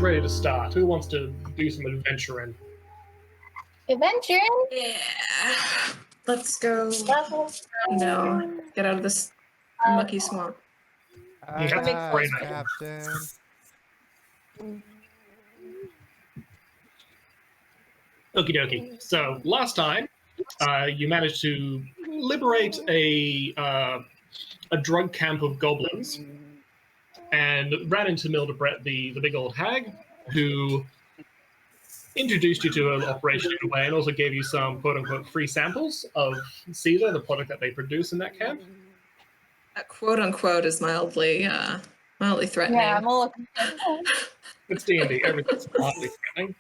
ready to start? Who wants to do some adventuring? Adventuring? Yeah. Let's go. No. Get out of this mucky swamp. Great Captain. Okie dokie. So last time, you managed to liberate a drug camp of goblins, and ran into Mildebret, the big old hag, who introduced you to an operation in a way, and also gave you some quote-unquote free samples of Caesar, the product that they produce in that camp. That quote-unquote is mildly threatening. Yeah, I'm a little. It's D&D. Everything's mildly threatening.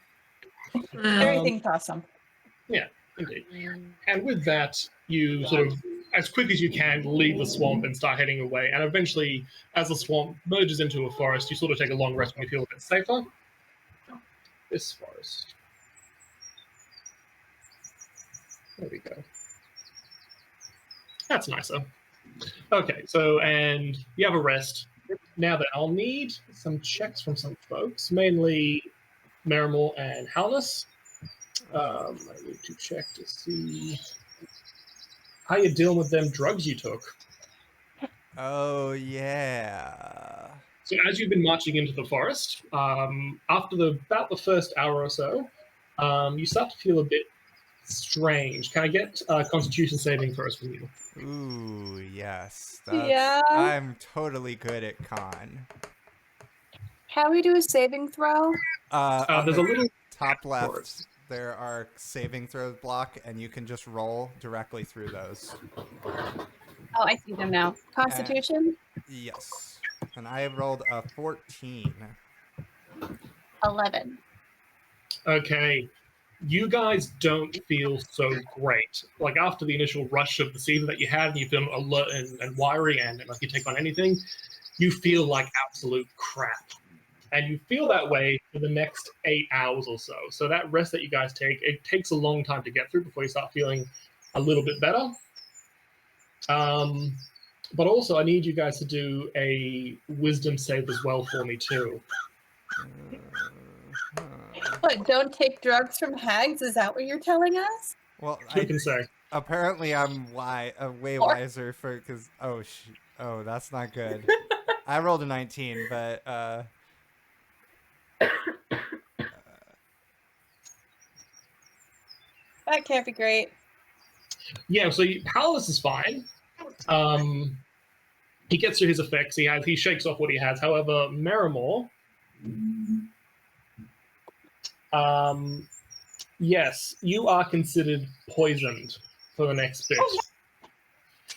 Everything's awesome. Yeah, indeed. And with that, you sort of, as quick as you can, leave the swamp and start heading away. And eventually, as the swamp merges into a forest, you sort of take a long rest when you feel a bit safer. This forest. There we go. That's nicer. Okay, so, and you have a rest. Now then, I'll need some checks from some folks, mainly Marimore and Halness. I need to check to see how you're dealing with them drugs you took. Oh, yeah. So as you've been marching into the forest, after about the first hour or so, you start to feel a bit strange. Can I get Constitution saving throws from you? Ooh, yes. Yeah. I'm totally good at con. How do we do a saving throw? On There's the a little top left, there are saving throws block, and you can just roll directly through those. Oh, I see them now. Constitution? Yes. And I have rolled a 14. 11. Okay. You guys don't feel so great. Like after the initial rush of the season that you had, and you feel alert and wiry, and like you take on anything, you feel like absolute crap. And you feel that way for the next 8 hours or so. So that rest that you guys take, it takes a long time to get through before you start feeling a little bit better. But also, I need you guys to do a wisdom save as well for me too. What, don't take drugs from hags? Is that what you're telling us? Well, Who can say? apparently I'm way wiser for, because, oh, that's not good. I rolled a 19, but, That can't be great. Yeah, so Paulus is fine. He gets through his effects. He shakes off what he has. However, Marimore, yes, you are considered poisoned for the next bit.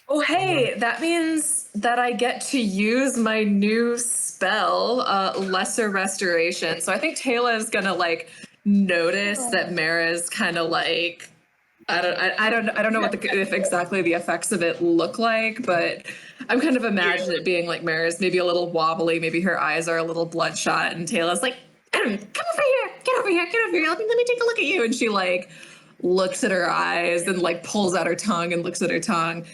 Oh, hey, that means that I get to use my new spell, Lesser Restoration. So I think Taylor is gonna like notice that Mara's kind of like, I don't know what if exactly the effects of it look like, but I'm kind of imagining it being like Mara's maybe a little wobbly, maybe her eyes are a little bloodshot, and Taylor's like, come over here, get over here, let me take a look at you, and she like looks at her eyes and like pulls out her tongue and looks at her tongue.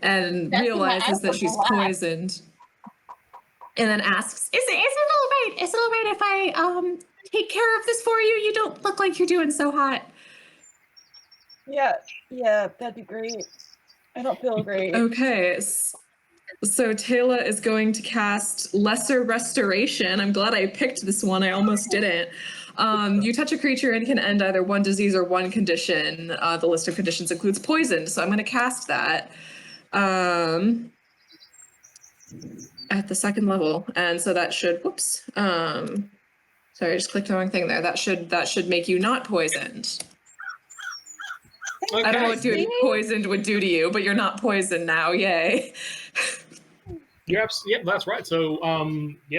And realizes that she's poisoned, and then asks, "Is it all right? Is it all right if I take care of this for you? You don't look like you're doing so hot." Yeah, that'd be great. I don't feel great. Okay, so Taylor is going to cast Lesser Restoration. I'm glad I picked this one. I almost didn't. You touch a creature and can end either one disease or one condition. The list of conditions includes poison, so I'm going to cast that. At the second level, and so that should sorry, I just clicked the wrong thing there. That should make you not poisoned. Okay. I don't know what doing poisoned would do to you, but you're not poisoned now. Yay. Yep, that's right. So,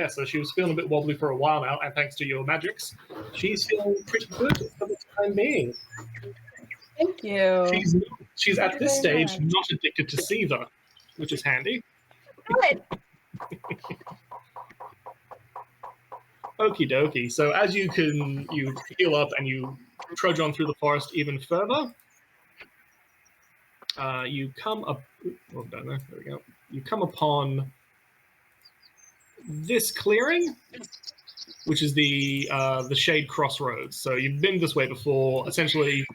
so she was feeling a bit wobbly for a while now, and thanks to your magics, she's feeling pretty good for the time being. Thank you. She's at this stage not addicted to Caesar, which is handy. Good. Okie dokie. So as you heal up and you trudge on through the forest even further, you come up. Well done there. There we go. You come upon this clearing, which is the Shade Crossroads. So you've been this way before. Essentially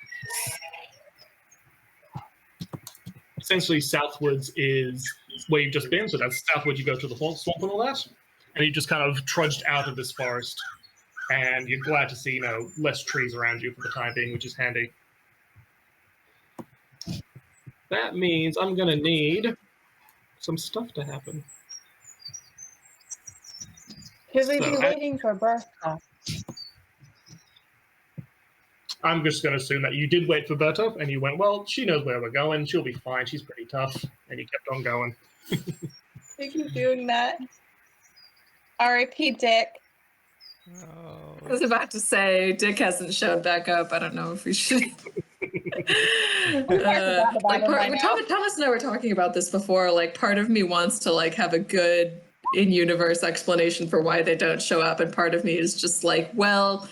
southwards is where you've just been. So that's southwards. You go to the swamp and all that, and you just kind of trudged out of this forest. And you're glad to see, less trees around you for the time being, which is handy. That means I'm going to need some stuff to happen. Should we be waiting for Bertha? I'm just going to assume that you did wait for Berta, and you went, well, she knows where we're going. She'll be fine. She's pretty tough. And you kept on going. We keep doing that. R.I.P. Dick. Oh. I was about to say, Dick hasn't showed back up. I don't know if we should. Thomas and I were talking about this before. Like, part of me wants to have a good in-universe explanation for why they don't show up, and part of me is just like, well,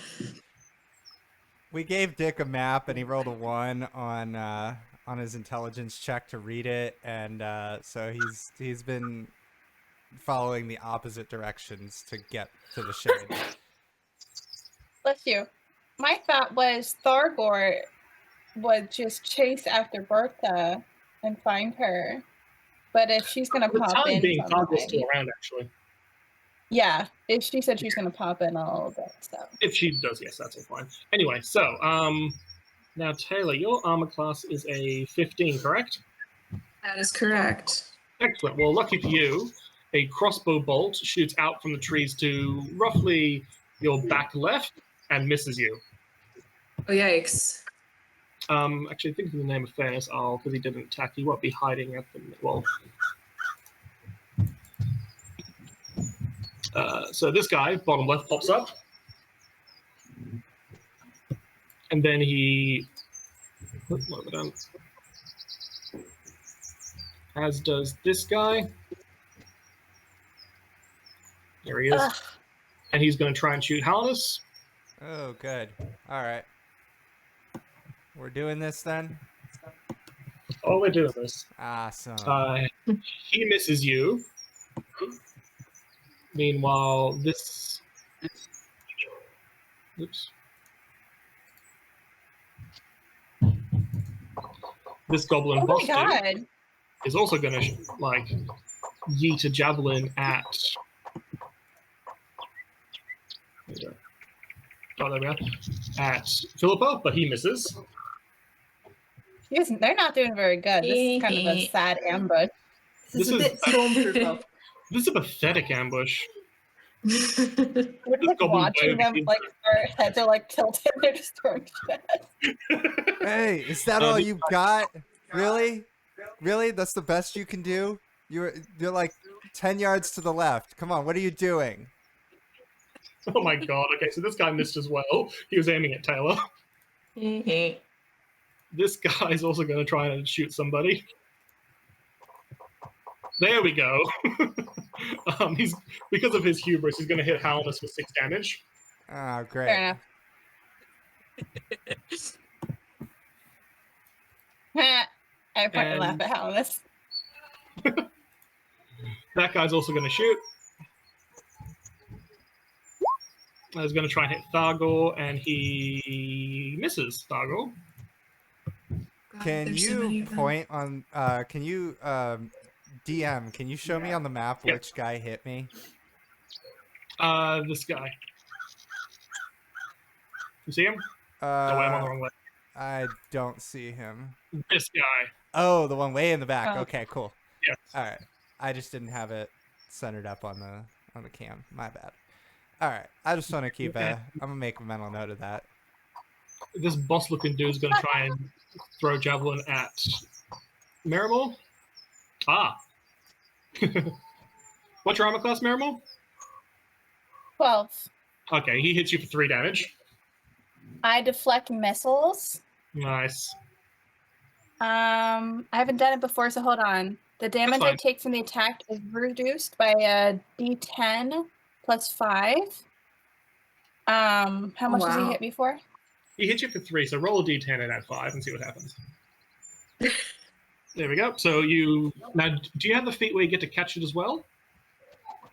we gave Dick a map, and he rolled a 1 on his intelligence check to read it, and so he's been following the opposite directions to get to the shade. Bless you. My thought was Thargor would just chase after Bertha and find her. But if she's going to pop in... Thargor's still around, actually. Yeah, if she said she's going to pop in a little bit, so... If she does, yes, that's all fine. Anyway, so, now, Taylor, your armor class is a 15, correct? That is correct. Excellent. Well, lucky for you, a crossbow bolt shoots out from the trees to roughly your back left and misses you. Oh, yikes. Actually, I think in the name of fairness, because he didn't attack, he won't be hiding at the... Well... so this guy, bottom left, pops up. And then he... What have I done? As does this guy. There he is. Ugh. And he's going to try and shoot Halnus. Oh, good. All right. We're doing this then? Oh, we're doing this. Awesome. He misses you. Meanwhile, this... Oops. This goblin boss dude is also going to, yeet a javelin at... Oh, there we are. At Philippa, but he misses. They're not doing very good. This is kind of a sad ambush. This is a bit stormtrooper. This is a pathetic ambush. We're watching them, their heads are tilted. They're just throwing shit. Hey, is that all you got? Really? Really? That's the best you can do? You're 10 yards to the left. Come on, what are you doing? Oh my god, okay, so this guy missed as well. He was aiming at Taylor. Mm-hmm. This guy's also going to try and shoot somebody. There we go. Because of his hubris, he's going to hit Halnus with 6 damage. Oh, great. Fair enough. I fucking laugh at Halnus. That guy's also going to shoot. I was going to try and hit Thargor, and he misses Thargor. Can you point on... can you... DM, can you show me on the map which guy hit me? This guy. You see him? No, wait, I'm on the wrong way. I don't see him. This guy. Oh, the one way in the back. Okay, cool. Yes. All right. I just didn't have it centered up on the cam. My bad. All right. I just want to keep I'm gonna make a mental note of that. This boss-looking dude's gonna try and throw javelin at Miramore. Ah. What's your armor class, Miramore? 12. Okay, he hits you for 3 damage. I deflect missiles. Nice. I haven't done it before, so hold on. The damage I take from the attack is reduced by a D10 plus 5. How much does he hit me for? He hit you for 3, so roll a D10 and add 5 and see what happens. There we go. So now, do you have the feat where you get to catch it as well?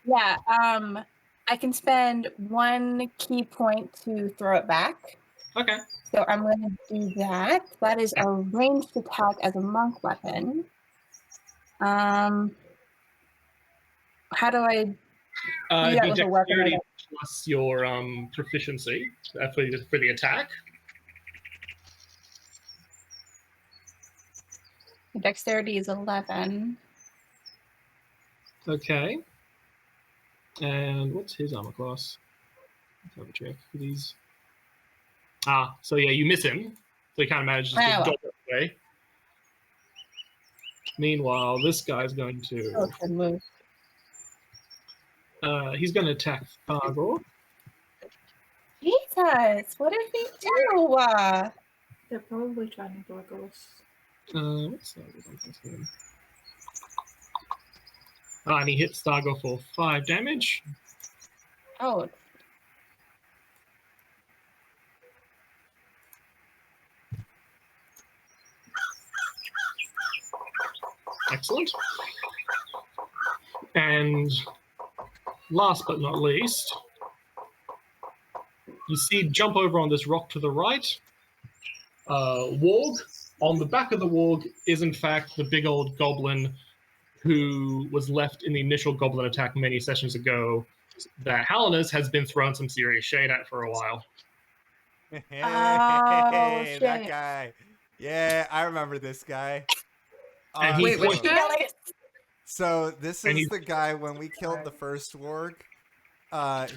Yeah. I can spend 1 key point to throw it back. Okay. So I'm going to do that. That is a ranged attack as a monk weapon. How do I do that Your with a weapon? dexterity plus your proficiency for the attack. Dexterity is 11. Okay. And what's his armor class? Let's have a check for these. So yeah, you miss him. So you kind of manage to well. dodge away. Meanwhile, this guy's going to. Oh, good move. He's going to attack Fargor. Jesus, what did he do? They're probably trying to block us. What's that? And he hits Stargo for 5 damage. Oh, Excellent. And last but not least, you see jump over on this rock to the right. Warg. On the back of the warg is in fact the big old goblin who was left in the initial goblin attack many sessions ago that Hallinus has been throwing some serious shade at for a while. Hey, shit. that guy. Yeah, I remember this guy. And he's Wait, which guy? So this And is he's- the guy when we killed the first warg.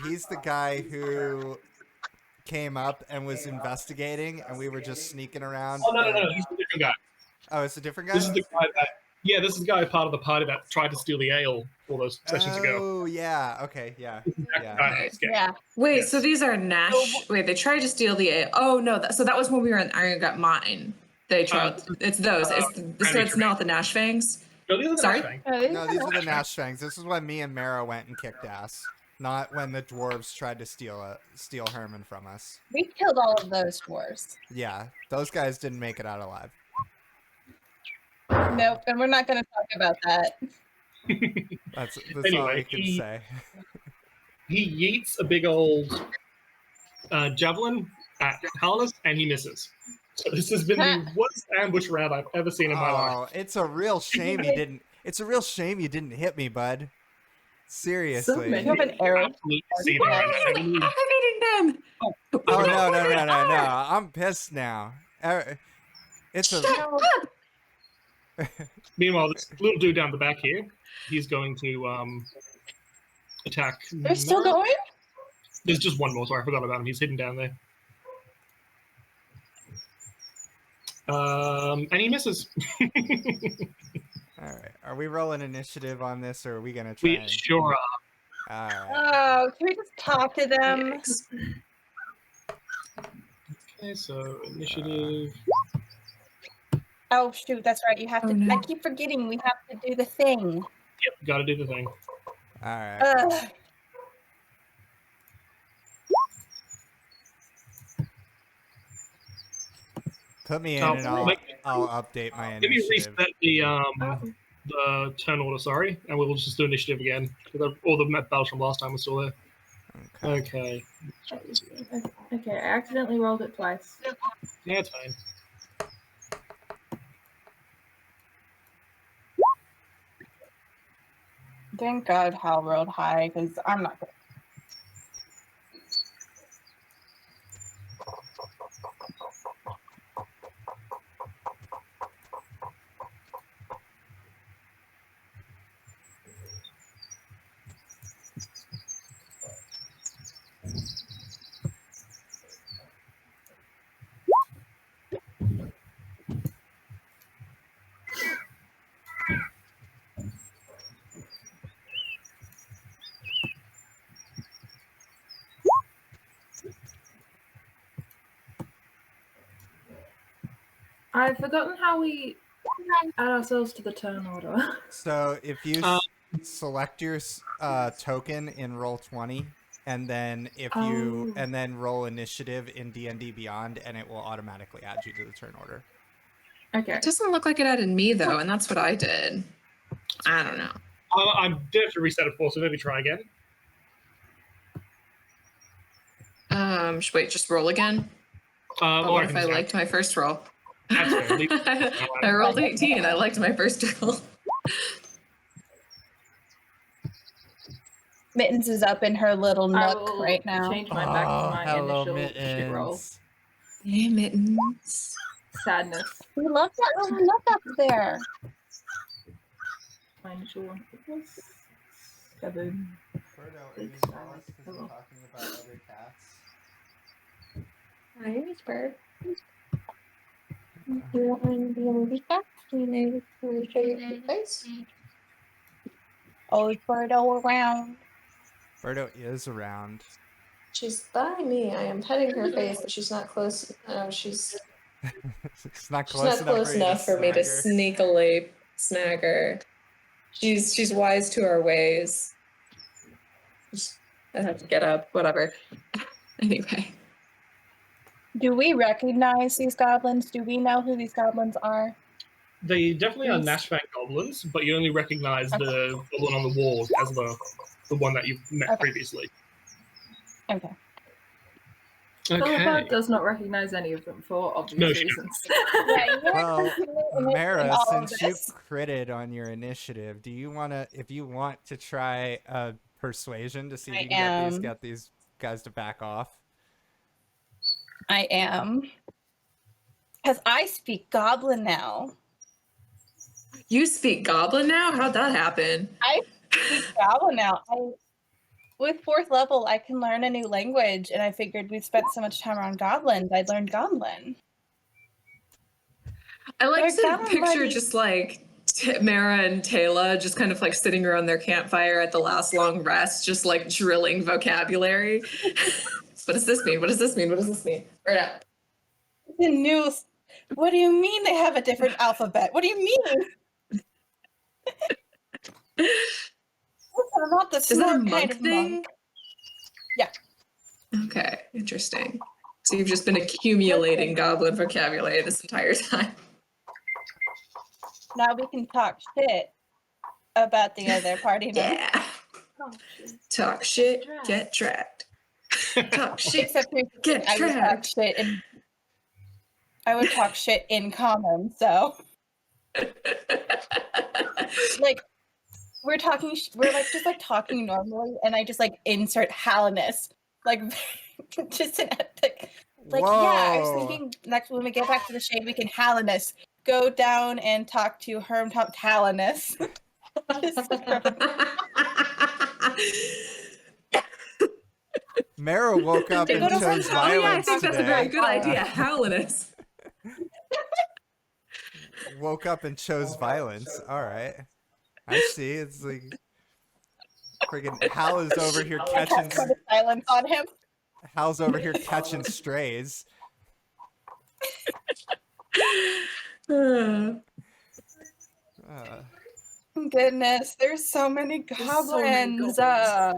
He's the guy who came up and was investigating, and we were just sneaking around. Oh, no, he's a different guy. Oh, it's a different guy? This is the guy that, yeah, this is the guy part of the party that tried to steal the ale all those sessions ago. Oh, yeah. Okay, yeah. Yeah. yeah. Wait, Yes. so these are Nash. Wait, they tried to steal the. Oh no, so that was when we were in Iron Gut Mine. They tried. It's those. So it's not the Nash fangs. No, these are the Sorry? Nash Fang. No, these are the Nash Fangs. This is when me and Mara went and kicked ass. Not when the dwarves tried to steal Herman from us. We killed all of those dwarves. Yeah, those guys didn't make it out alive. Nope, and we're not going to talk about that. That's all Anyway, we can say. He yeets a big old javelin at Hallinus, and he misses. So this has been the worst ambush round I've ever seen in my life. Oh, it's a real shame you didn't. It's a real shame you didn't hit me, bud. Seriously. many. You have an arrow. Absolutely seething right now. I'm hitting them. Oh no! I'm pissed now. It's a. Shut up. Meanwhile, this little dude down the back here, he's going to attack. They're still going? There's just one more. Sorry, I forgot about him. He's hidden down there. And he misses. All right. Are we rolling initiative on this, or are we gonna try? We sure are. All right. Oh, can we just talk to them? Okay, so initiative. Oh, shoot, that's right. You have to. Oh, no. I keep forgetting we have to do the thing. Yep, gotta do the thing. All right. Ugh. Put me in, Oh, and I'll wait. I'll update my Let me initiative. reset the turn order, sorry, and we'll just do initiative again. All the battles from last time are still there. Okay. Okay. Let's try this again. Okay, I accidentally rolled it twice. Yeah, it's fine. Thank God Hal rolled high, because I'm not good. I've forgotten how we add ourselves to the turn order. So if you Um, select your token in Roll20, and then if you Oh. and then roll initiative in D&D Beyond, and it will automatically add you to the turn order. Okay. It doesn't look like it added me though, and that's what I did. I don't know. I'm dead to reset it for, so maybe try again. Wait, just roll again? Or What I if can I just liked my first roll? That's fair. Leave- I rolled 18. I liked my first roll. Mittens is up in her little I nook will right now. change mine back to my hello, initial shit roll. Mittens. Hey, Mittens. Sadness. We love that little nook up there. My initial one was 7. Birdo, are you jealous 'cause we're talking about other cats? Hi, Miss Bird. Do you want me to be a movie cat? Do you need to show your face? Oh, is Birdo around? Birdo is around. She's by me. I am petting her face, but she's not close. She's It's not she's close not close enough for me to snag her. sneakily snag her. She's wise to our ways. I have to get up. Whatever. Anyway. Do we recognize these goblins? Do we know who these goblins are? They definitely are Yes. Nashvank goblins, but you only recognize the one on the wall as the one that you've met Okay. previously. Okay. Philippa Okay. does not recognize any of them for obvious No, she reasons. Well, Mara, all of since you this. critted on your initiative, do you if you want to try persuasion to see if I you can am. get these guys to back off? I am. Because I speak Goblin now. You speak Goblin now? How'd that happen? I speak Goblin now. With 4th level, I can learn a new language, and I figured we'd spent so much time around goblins, I'd learn Goblin. I like They're to goblin picture buddies. just like Mara and Taylor just kind of like sitting around their campfire at the last long rest, just like drilling vocabulary. What does this mean? What does this mean? What does this mean? Right now. The news. What do you mean they have a different alphabet? What do you mean? I'm not the Is that a smart monk kind of thing? monk. Yeah. Okay, interesting. So you've just been accumulating goblin vocabulary this entire time. Now we can talk shit about the other party members. Yeah. Talk shit, get tracked. Talk shit, Except get I would talk tracked. shit in. I would talk shit in common. So, like, we're like just like talking normally, and I just like insert Hallinus, like, just an epic. Like, yeah, I was Whoa. thinking next when we get back to the shade, we can Hallinus go down and talk to Hermtop Hallinus. Mara woke up They and go to chose French- Oh yeah, I violence think that's a today. very good idea. Hallinus. Woke up and chose violence. All right. I see. It's like friggin' Hal is over here catching. Put a silence on him. Hal's over here catching strays. Uh, Goodness, there's so many goblins. I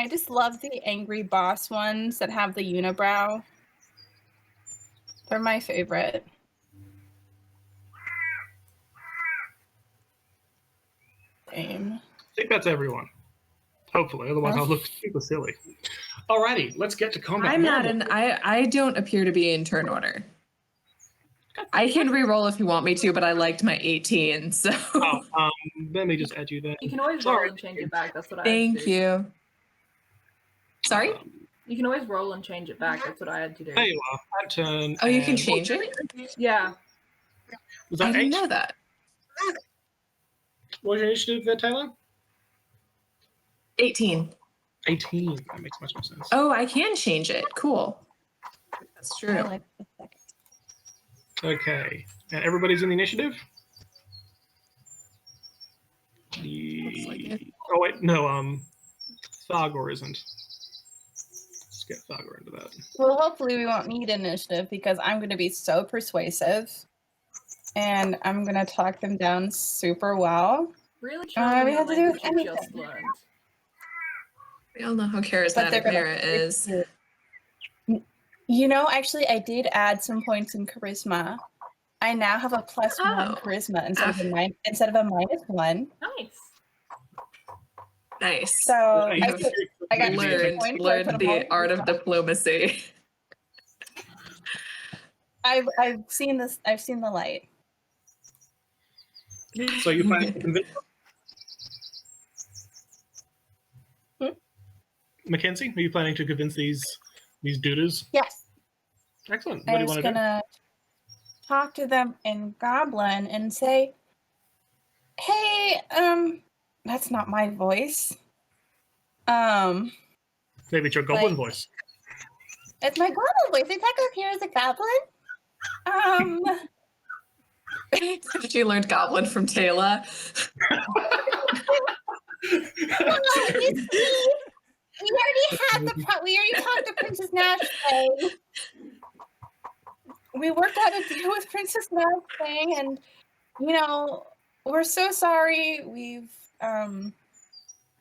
just love the angry boss ones that have the unibrow. They're my favorite. Same. I think that's everyone. Hopefully, otherwise I'll look super silly. Alrighty, let's get to combat. I'm not in. I don't appear to be in turn order. I can re-roll if you want me to, but I liked my 18, so. Oh, let me just add you there. You can always roll and change it back. That's what I had to Thank do. you. Sorry? You can always roll and change it back. That's what I had to do. There you are. That turn. Oh, you can and- change it? Yeah. Was I that didn't 8? know that. What was your initiative there, Taylor? 18. 18. That makes much more sense. Oh, I can change it. Cool. That's I true. like the second. Okay. And everybody's in the initiative? Looks like it. Oh, wait. No, Thargor isn't. Let's get Thargor into that. Well, hopefully we won't need initiative because I'm going to be so persuasive. And I'm going to talk them down super well. Really we charming have to do language with you just anything. learned. We all know how But they're charismatic gonna Mara is. You know, actually, I did add some points in charisma. I now have a +1 Oh. charisma instead of a -1. Nice. Nice. So I got learned 2 points, so I put them all the in art the of top. diplomacy. I've seen this. I've seen the light. So you planning to convince Mackenzie? Are you planning to convince these dudes? Yes. Excellent. What I do you was want to do? gonna talk to them in Goblin and say, "Hey, that's not my voice. Maybe it's your goblin like- voice. It's my Goblin voice. I talk up here as a Goblin. She learned Goblin from Taylor. Well, you see, we already talked to Princess Nashfang. We worked out a deal with Princess Nashfang, and we're so sorry. We've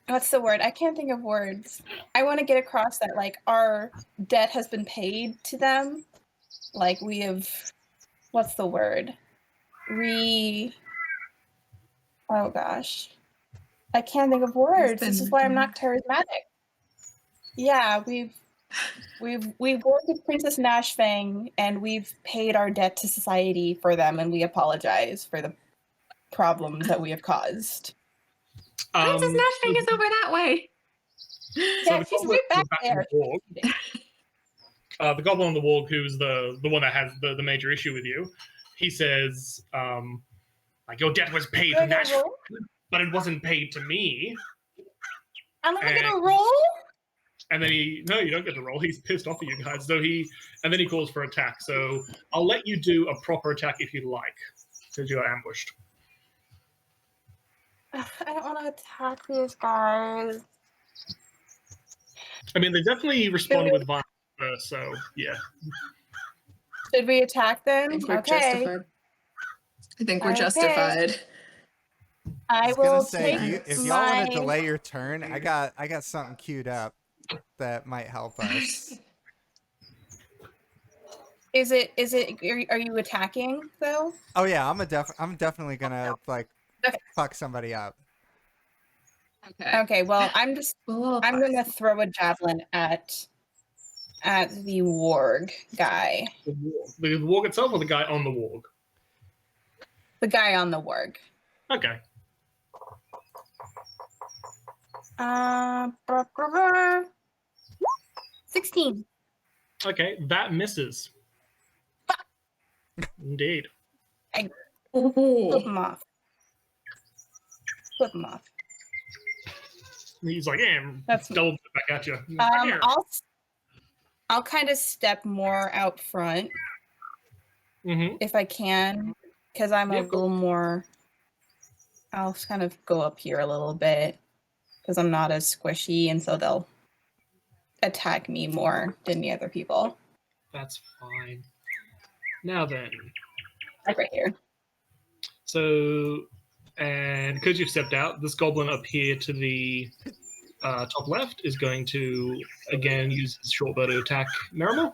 what's the word? I can't think of words. I want to get across that like our debt has been paid to them. Like we have, what's the word? Oh gosh, I can't think of words. This is why I'm not charismatic. Yeah, we've worked with Princess Nashfang, and we've paid our debt to society for them, and we apologize for the problems that we have caused. Princess Nashfang is over that way. Yeah, she's right back there. The goblin on the wall, who's the one that has the major issue with you, he says, like, your debt was paid to Nashville, but it wasn't paid to me. I'm only gonna roll? And then you don't get the roll. He's pissed off at you guys. And then he calls for attack. So I'll let you do a proper attack if you like, because you are ambushed. I don't want to attack these guys. I mean, they definitely respond with violence first, so yeah. Should we attack them? I think we're justified. I will take if y'all want to delay your turn, I got something queued up that might help us. Is it? Are you attacking though? Oh yeah, I'm definitely gonna fuck somebody up. Okay. Well, I'm gonna throw a javelin at the warg guy. The warg itself, or the guy on the warg? The guy on the warg. Okay. 16. Okay, that misses. Indeed. I flip him off. He's like, yeah, That's double back at you. I'll kind of step more out front if I can, because I'm a little more. I'll kind of go up here a little bit because I'm not as squishy, and so they'll attack me more than the other people. That's fine. Now then. Like right here. So, and because you've stepped out, this goblin up here to the top left is going to, again, use his short bow to attack Miramor.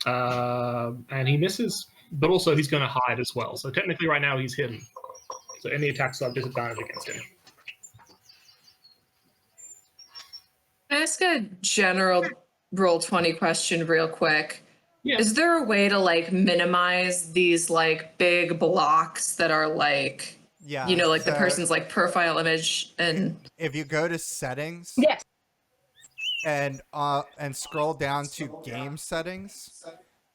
And he misses, but also he's going to hide as well. So technically right now he's hidden. So any attacks have disadvantage against him. Can I ask a general Roll20 question real quick? Yeah. Is there a way to minimize these big blocks that are the person's profile image? And if you go to settings, yes, and scroll down to game settings,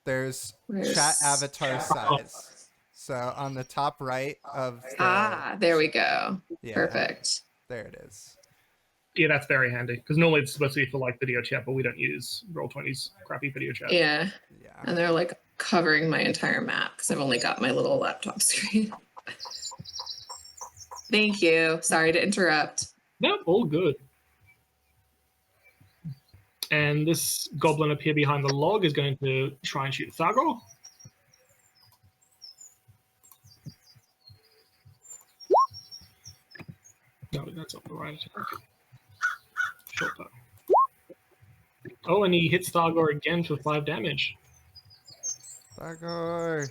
there's chat avatar size. So on the top right of there we go. Yeah, perfect. There it is. Yeah, that's very handy because normally it's supposed to be for video chat, but we don't use Roll20's crappy video chat. Yeah. And they're covering my entire map because I've only got my little laptop screen. Thank you. Sorry to interrupt. No, all good. And this goblin up here behind the log is going to try and shoot Thargor. No, that's not the right attack. Short bow. Oh, and he hits Thargor again for 5 damage. Thargor.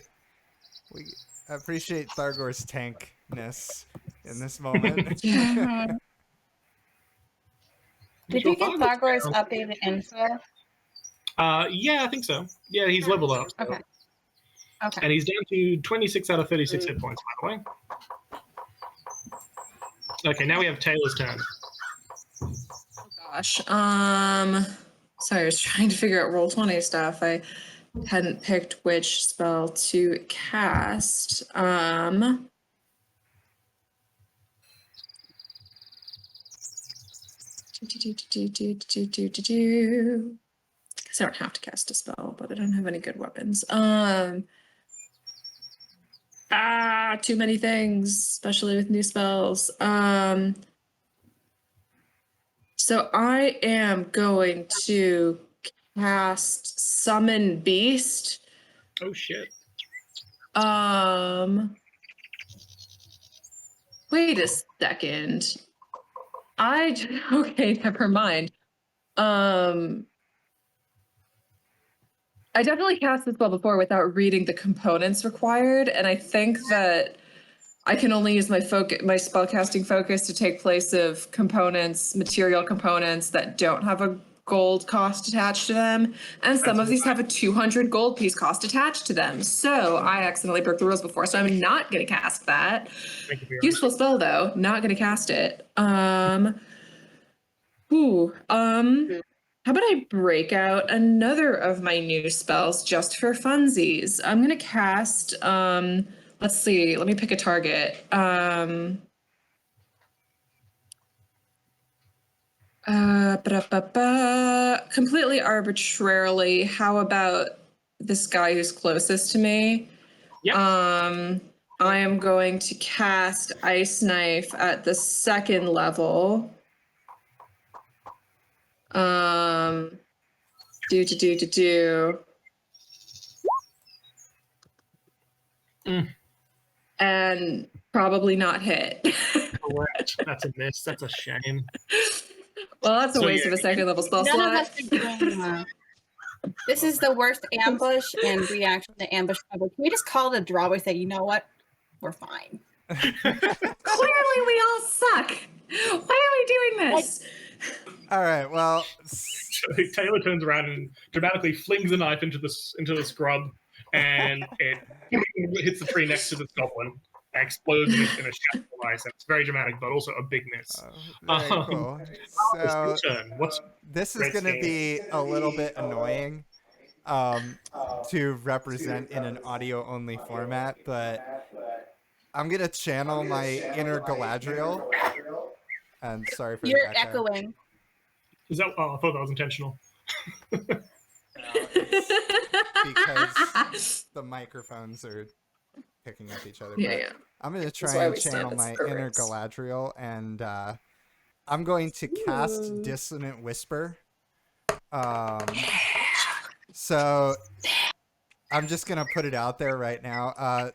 I appreciate Thargor's tank weakness in this moment. Mhm. Did you get Zagor's updated info? Yeah, I think so. Yeah, he's leveled up. So. Okay. Okay. And he's down to 26 out of 36 hit points, by the way. Okay, now we have Taylor's turn. Gosh. Sorry, I was trying to figure out Roll20 stuff. I hadn't picked which spell to cast. Because I don't have to cast a spell, but I don't have any good weapons. Too many things, especially with new spells. So I am going to cast Summon Beast. Oh shit. Wait a second. Okay, never mind. I definitely cast this spell before without reading the components required, and I think that I can only use my spellcasting focus to take place of material components that don't have a gold cost attached to them, and some of these have a 200 gold piece cost attached to them. So I accidentally broke the rules before, so I'm not going to cast that. Useful spell though, not going to cast it. How about I break out another of my new spells just for funsies? I'm going to cast, let's see, let me pick a target. Completely arbitrarily, how about this guy who's closest to me? Yep. I am going to cast Ice Knife at the 2nd level. And probably not hit. Correct. That's a miss. That's a shame. Well, that's a waste of a 2nd level spell None slot. of us are doing that. This is the worst ambush and reaction to ambush ever. Can we just call it a draw? We say, you know what? We're fine. Clearly, we all suck. Why are we doing this? All right. Well, Taylor turns around and dramatically flings a knife into the scrub, and it hits the tree next to this goblin. Explodes in a shaft of ice. It's very dramatic, but also a big miss. Very cool. So turn. this is going to be a little bit annoying to represent in an audio-only format, but I'm going to channel my inner Galadriel. And sorry for You're the echo. echoing. Is that? Oh, I thought that was intentional. Because the microphones are picking up each other. Yeah. I'm going to try and channel my inner Galadriel, and I'm going to cast Dissonant Whisper. So I'm just going to put it out there right now.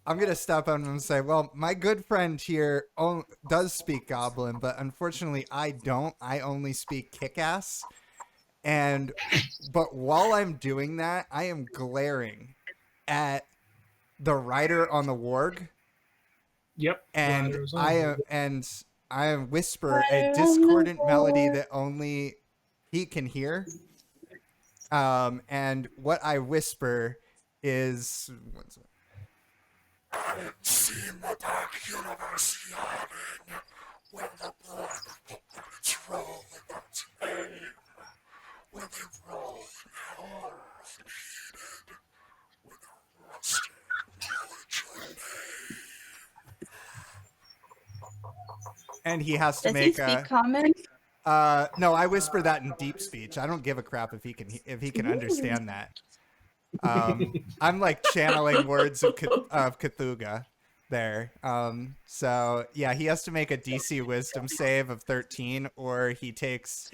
I'm going to stop on and say, well, my good friend here does speak Goblin, but unfortunately I don't. I only speak Kick-Ass. But while I'm doing that, I am glaring at the rider on the warg. Yep. And I whisper a discordant melody that only he can hear. And what I whisper is, see the dark universe yawning when the blood bullets roll its name. When they roll in horror heated, with a rusted military name. And he has to Does make he speak common? no, I whisper that in deep speech. I don't give a crap if he can understand that. I'm like channeling words of Cthulhu there. So yeah, he has to make a DC Wisdom save of 13, or he takes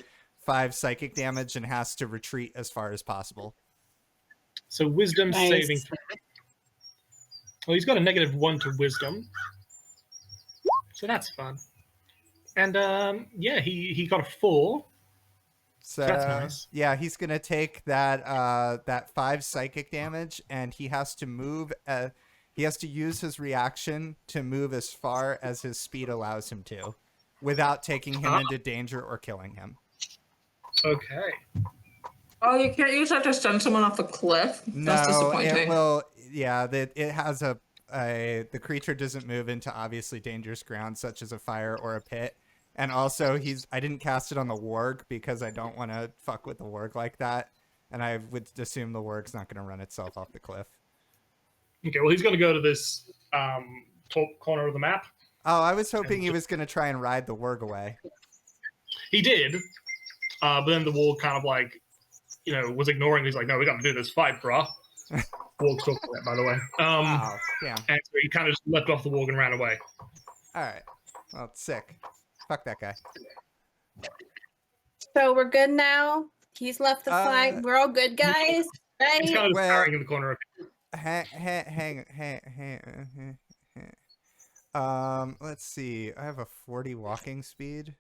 5 psychic damage and has to retreat as far as possible. So Wisdom saving throw. Well, he's got a -1 to Wisdom, so that's fun. And yeah, he got a 4. So that's nice. Yeah, he's gonna take that 5 psychic damage, and he has to move. He has to use his reaction to move as far as his speed allows him to, without taking him into danger or killing him. Okay. Oh, you can't use that to send someone off a cliff? That's No, disappointing. it will. Yeah, it has the creature doesn't move into obviously dangerous ground such as a fire or a pit. And also, I didn't cast it on the warg because I don't want to fuck with the warg like that. And I would assume the warg's not going to run itself off the cliff. Okay, well, he's going to go to this top corner of the map. Oh, I was hoping he was going to try and ride the warg away. He did, but then the warg kind of like, was ignoring. He's like, no, we got to do this fight, brah. Warg's talking that, by the way. Oh, damn. And so he kind of just leapt off the warg and ran away. All right. Well, it's sick. Fuck that guy. So we're good now. He's left the fight. We're all good, guys, right? He's kind of just cowering in the corner. Hang. Let's see. I have a 40 walking speed.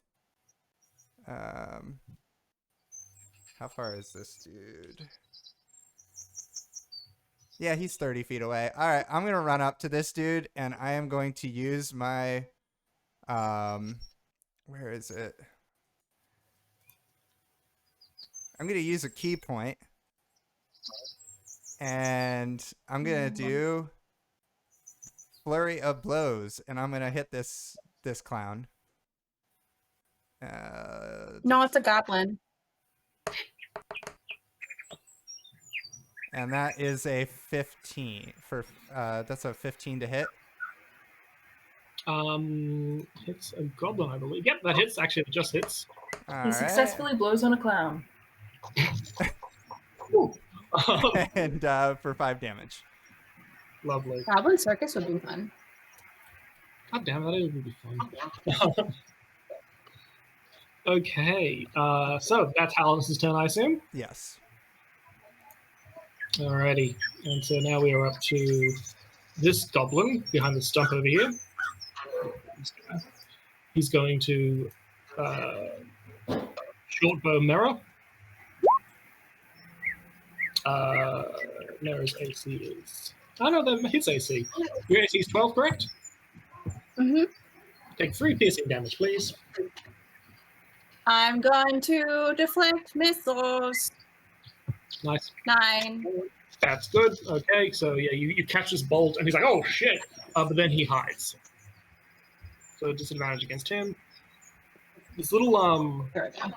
How far is this dude? Yeah, he's 30 feet away. All right, I'm gonna run up to this dude, and I am going to use my, where is it? I'm gonna use a key point, and I'm gonna do flurry of blows, and I'm gonna hit this clown. No, it's a goblin. And that is a 15 for that's a 15 to hit. Hits a goblin, I believe. Yep, that hits. Actually, it just hits. He successfully blows on a clown. And for 5 damage. Lovely. Goblin Circus would be fun. God damn, that would be fun. Okay, so that's Hallis's turn, I assume? Yes. Alrighty, and so now we are up to this goblin behind the stump over here. He's going to short bow mirror. Mirror's AC is... Oh no, that hits AC. Your AC is 12, correct? Mm-hmm. Take 3 piercing damage, please. I'm going to deflect missiles. Nice. 9. That's good. Okay, so yeah, you catch this bolt, and he's like, "Oh shit!" But then he hides. So disadvantage against him. This little There we go.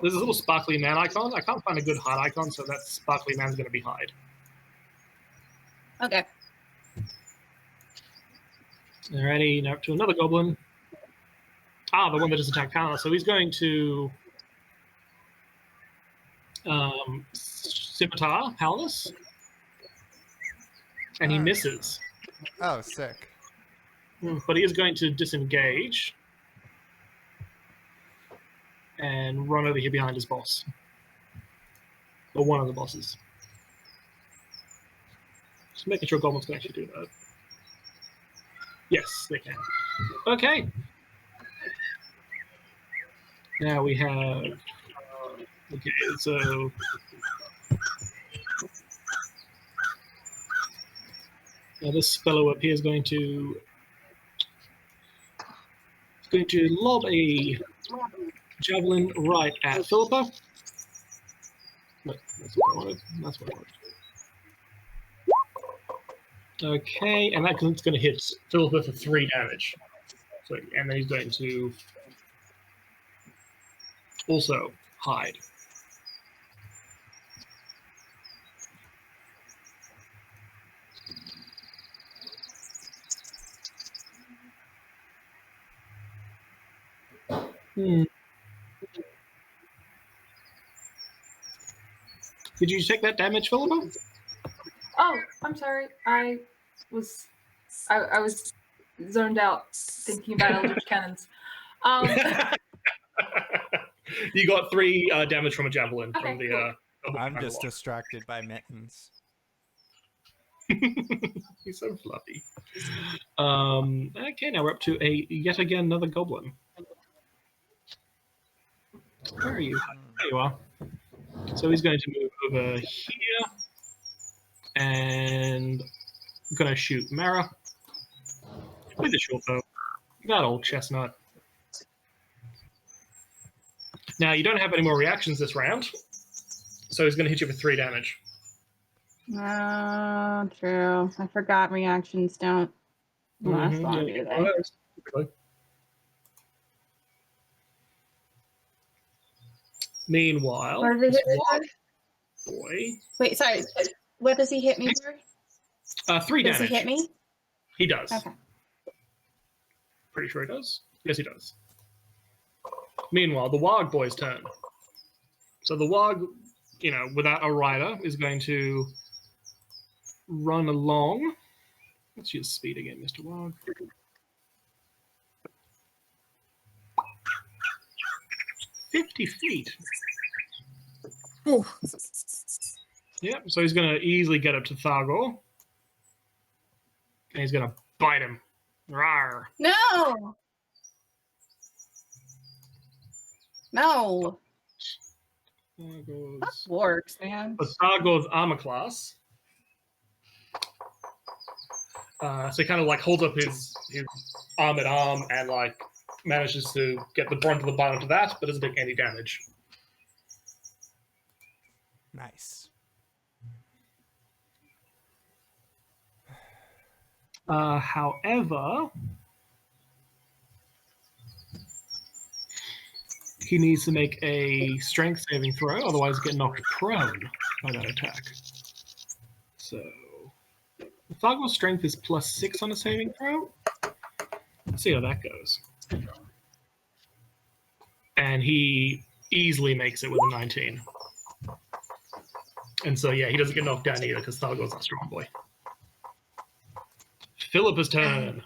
there's this little sparkly man icon. I can't find a good hide icon, so that sparkly man's going to be hide. Okay. Alrighty, now up to another goblin. Ah, the one that just attacked Hannah. So he's going to scimitar Hallis, and he misses. Oh, sick. But he is going to disengage and run over here behind his boss. Or one of the bosses. Just making sure goblins can actually do that. Yes, they can. Okay. Now we have... Okay, so... Now this fellow up here is going to lob a javelin right at Philippa. No, that's what I wanted. That's what I wanted. Okay, and that's going to hit Philippa for 3 damage. So, and then he's going to also hide. Did you take that damage, Philippa? Oh, I'm sorry. I was zoned out thinking about Eldritch Cannons. You got 3 damage from a javelin Okay, from the. I'm just distracted by mittens. He's so fluffy. Okay, now we're up to yet again another goblin. Where are you? There you are. So he's going to move over here and gonna shoot Mara with a short bow. That old chestnut. Now, you don't have any more reactions this round, so he's gonna hit you for 3 damage. Oh, true. I forgot reactions don't last long, do they? Meanwhile, What does he hit me for? boy, Wait, sorry. What does he hit me for? 3 Does damage. he hit me? He does. Okay. Pretty sure he does. Yes, he does. Meanwhile, the Warg boy's turn. So the Warg, without a rider, is going to run along. Let's use speed again, Mr. Warg. "50 feet. Ooh. Yep, so he's going to easily get up to Thargor. And he's going to bite him. Rawr. No! No! That works, man. For Thargor's armor class. So he kind of holds up his armored arm and manages to get the brunt of the bite onto that, but doesn't take any damage. Nice. However, he needs to make a strength saving throw, otherwise get knocked prone by that attack. So, Thargor's strength is +6 on a saving throw. Let's see how that goes. And he easily makes it with a 19. And so, yeah, he doesn't get knocked down either because Thargor's a strong boy. Philippa's turn.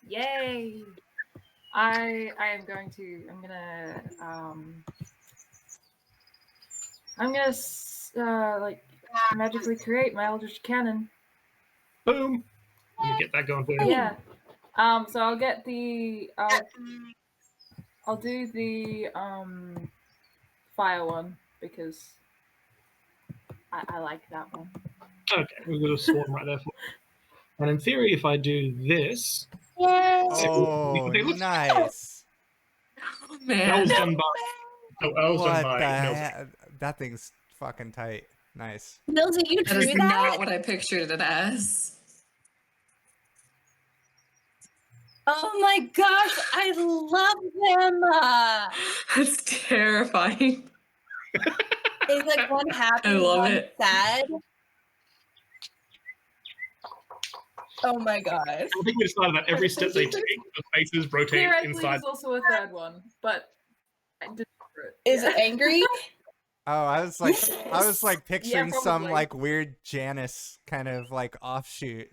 Yay! I'm gonna magically create my Eldritch Cannon. Boom. Let me get that going for you. Yeah. So I'll get the I'll do the fire one because I like that one. Okay, we've got a swarm right there for you. And in theory, if I do this, Yay! Oh, nice. Oh, that man. was done by. Oh, that was done What by the Mills. heck? That thing's fucking tight. Nice. Millsy, you That drew is that? not what I pictured it as. Oh my gosh, I love him! That's terrifying. It's one happy, I love one it. sad. Oh my gosh. I think we decided that every step they take, the faces rotate Theoretically, inside. there's also a third one, but I didn't do it. Is it angry? Oh, I was picturing some probably. weird Janus kind of offshoot.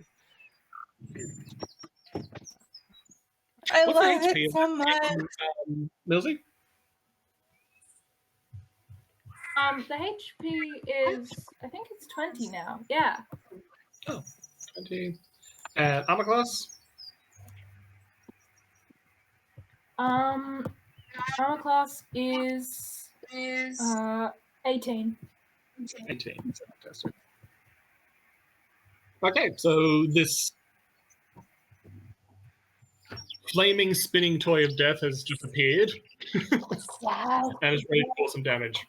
I What's the love HP it of so much. Millsy? The HP is, I think it's 20 now. Yeah. 20. Armor class? Armor class is 18. 18. Fantastic. Okay, so this flaming, spinning toy of death has just appeared Yes. and is ready to cause some damage.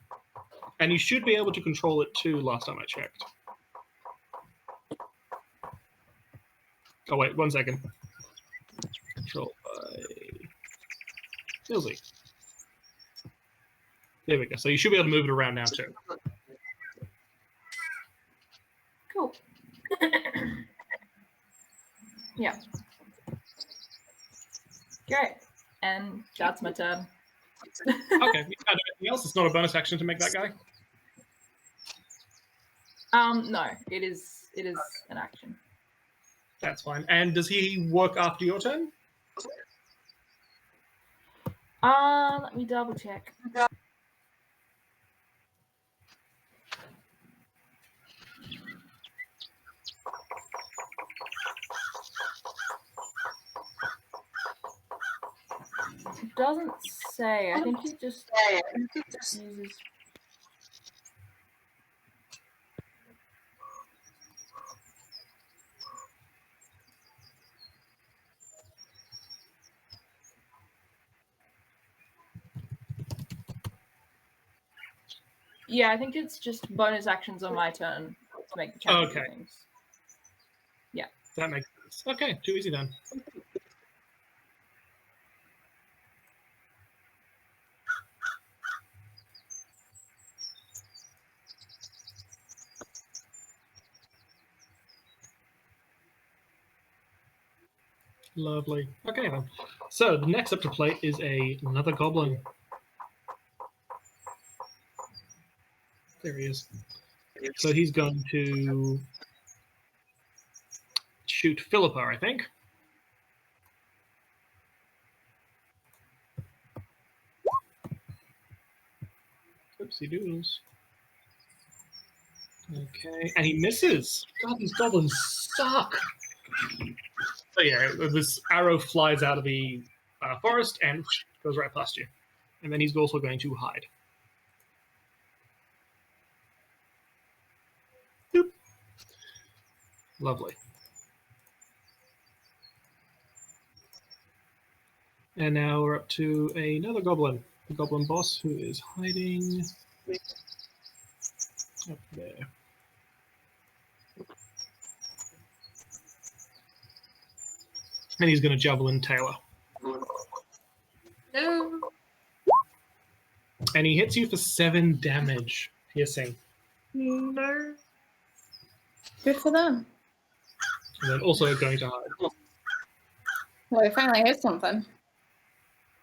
And you should be able to control it too, last time I checked. Oh, wait, 1 second. Control by Millsy. There we go. So you should be able to move it around now too. Cool. Yeah. Great. And that's my turn. Okay, you can't do anything else. It's not a bonus action to make that guy. No, it is an action. That's fine. And does he work after your turn? Let me double check. It doesn't say. I think he just uses. Yeah, I think it's just bonus actions on my turn to make the champion do Okay. things. That makes sense. Okay, too easy then. Lovely. Okay then. So the next up to play is another goblin. There he is. So he's going to shoot Philippa, I think. Oopsie doodles. Okay, and he misses. God, these goblins suck. So yeah, this arrow flies out of the forest and goes right past you. And then he's also going to hide. Boop. Lovely. And now we're up to another goblin. The goblin boss who is hiding up there. And he's going to javelin Taylor. No. And he hits you for 7 damage. Piercing. No. Good for them. And then also going to hide. Well, we finally hit something.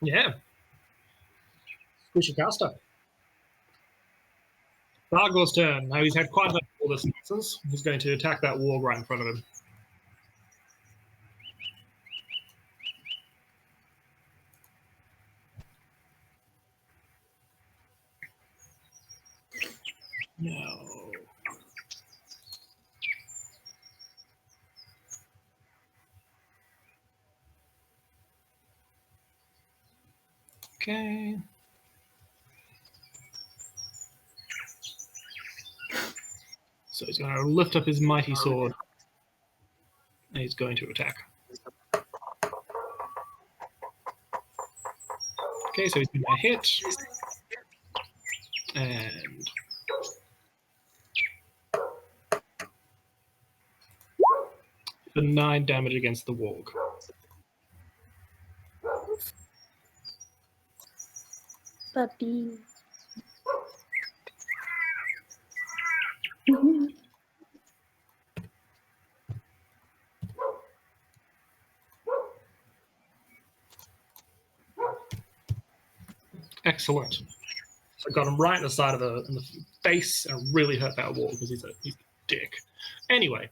Yeah. Squishy caster. Bargor's turn. Now he's had quite a bit of all this nonsense. He's going to attack that warg right in front of him. No. Okay. So he's going to lift up his mighty sword. And he's going to attack. Okay, so he's going to hit. And for 9 damage against the warg. Puppy. Excellent. So I got him right in the side of in the face and really hurt that wall because he's a dick. Anyway.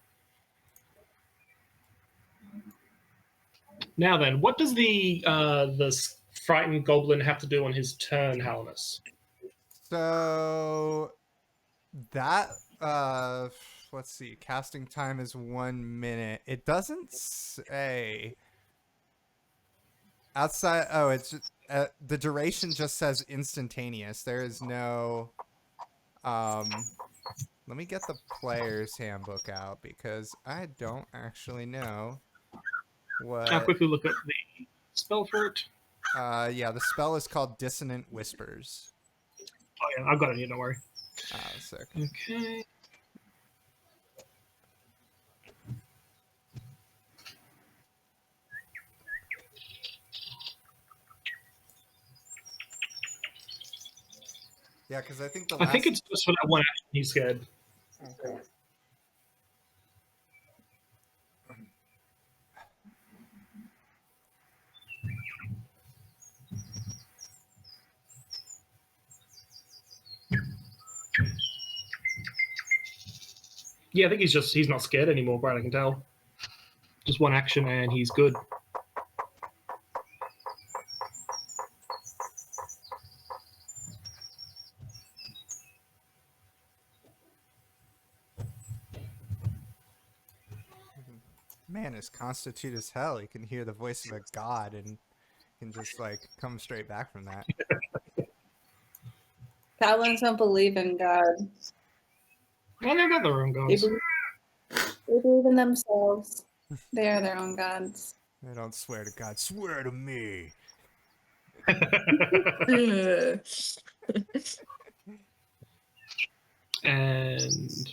Now then, what does the frightened goblin have to do on his turn, Hallinus? So that let's see, casting time is 1 minute. It doesn't say outside. Oh, it's just, the duration just says instantaneous. There is no let me get the player's handbook out because I don't actually know what. I'll quickly look up the spell for it. Yeah, the spell is called Dissonant Whispers. Oh yeah, I've got it here, don't worry. Sick. Okay. Yeah, because I think I think it's just for that one action he's scared. Okay. Yeah, I think he's not scared anymore, Brian, I can tell. Just one action and he's good. Man is constitute as hell. He can hear the voice of a god and can just like come straight back from that. Goblins don't believe in God. Well, they've got their own They gods. believe in themselves. They are their own gods. They don't swear to God. Swear to me. And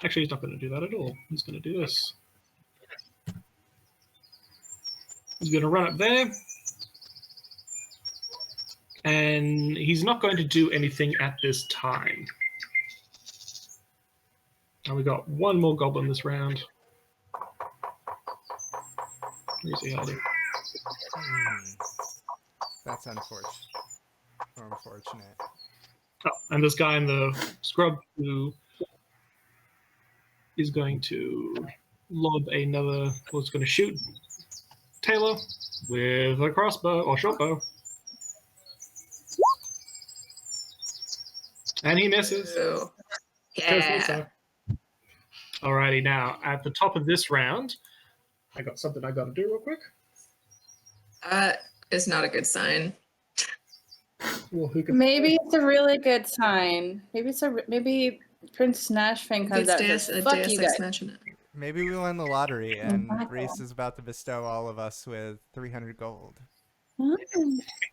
actually, he's not going to do that at all. He's going to do this. He's going to run up there. And he's not going to do anything at this time. And we got one more goblin this round. Where's he hiding? That's unfortunate. Or unfortunate. Oh, and this guy in the scrub who is going to lob another, was going to shoot Taylor with a crossbow or short bow. And he misses. Ooh. Because Yeah. so. Alrighty, now at the top of this round, I got something I got to do real quick. That is not a good sign. Well, who can... Maybe it's a really good sign. Maybe Prince Nashfang comes out and says, "Fuck you guys." Maybe we won the lottery and my Reese is about to bestow all of us with 300 gold. Mm.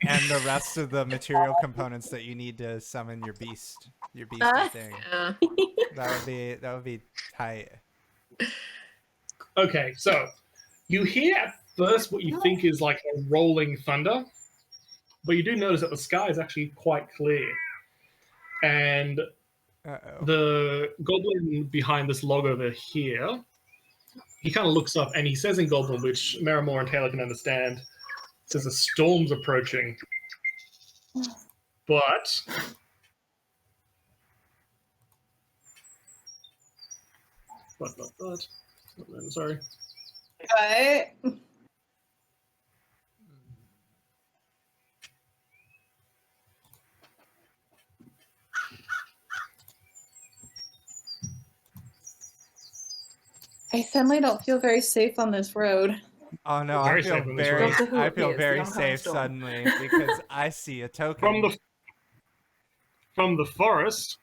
And the rest of the material components that you need to summon your beast thing. Yeah. That would be tight. Okay, so you hear at first what you think is like a rolling thunder, but you do notice that the sky is actually quite clear. And the goblin behind this log over here, he kind of looks up and he says in Goblin, which Marimore and Taylor can understand, says a storm's approaching. But sorry. What? I suddenly don't feel very safe on this road. Oh no, Very I safe on this road. I feel Yes, very the oncoming safe storm. suddenly because I see a token. From the forest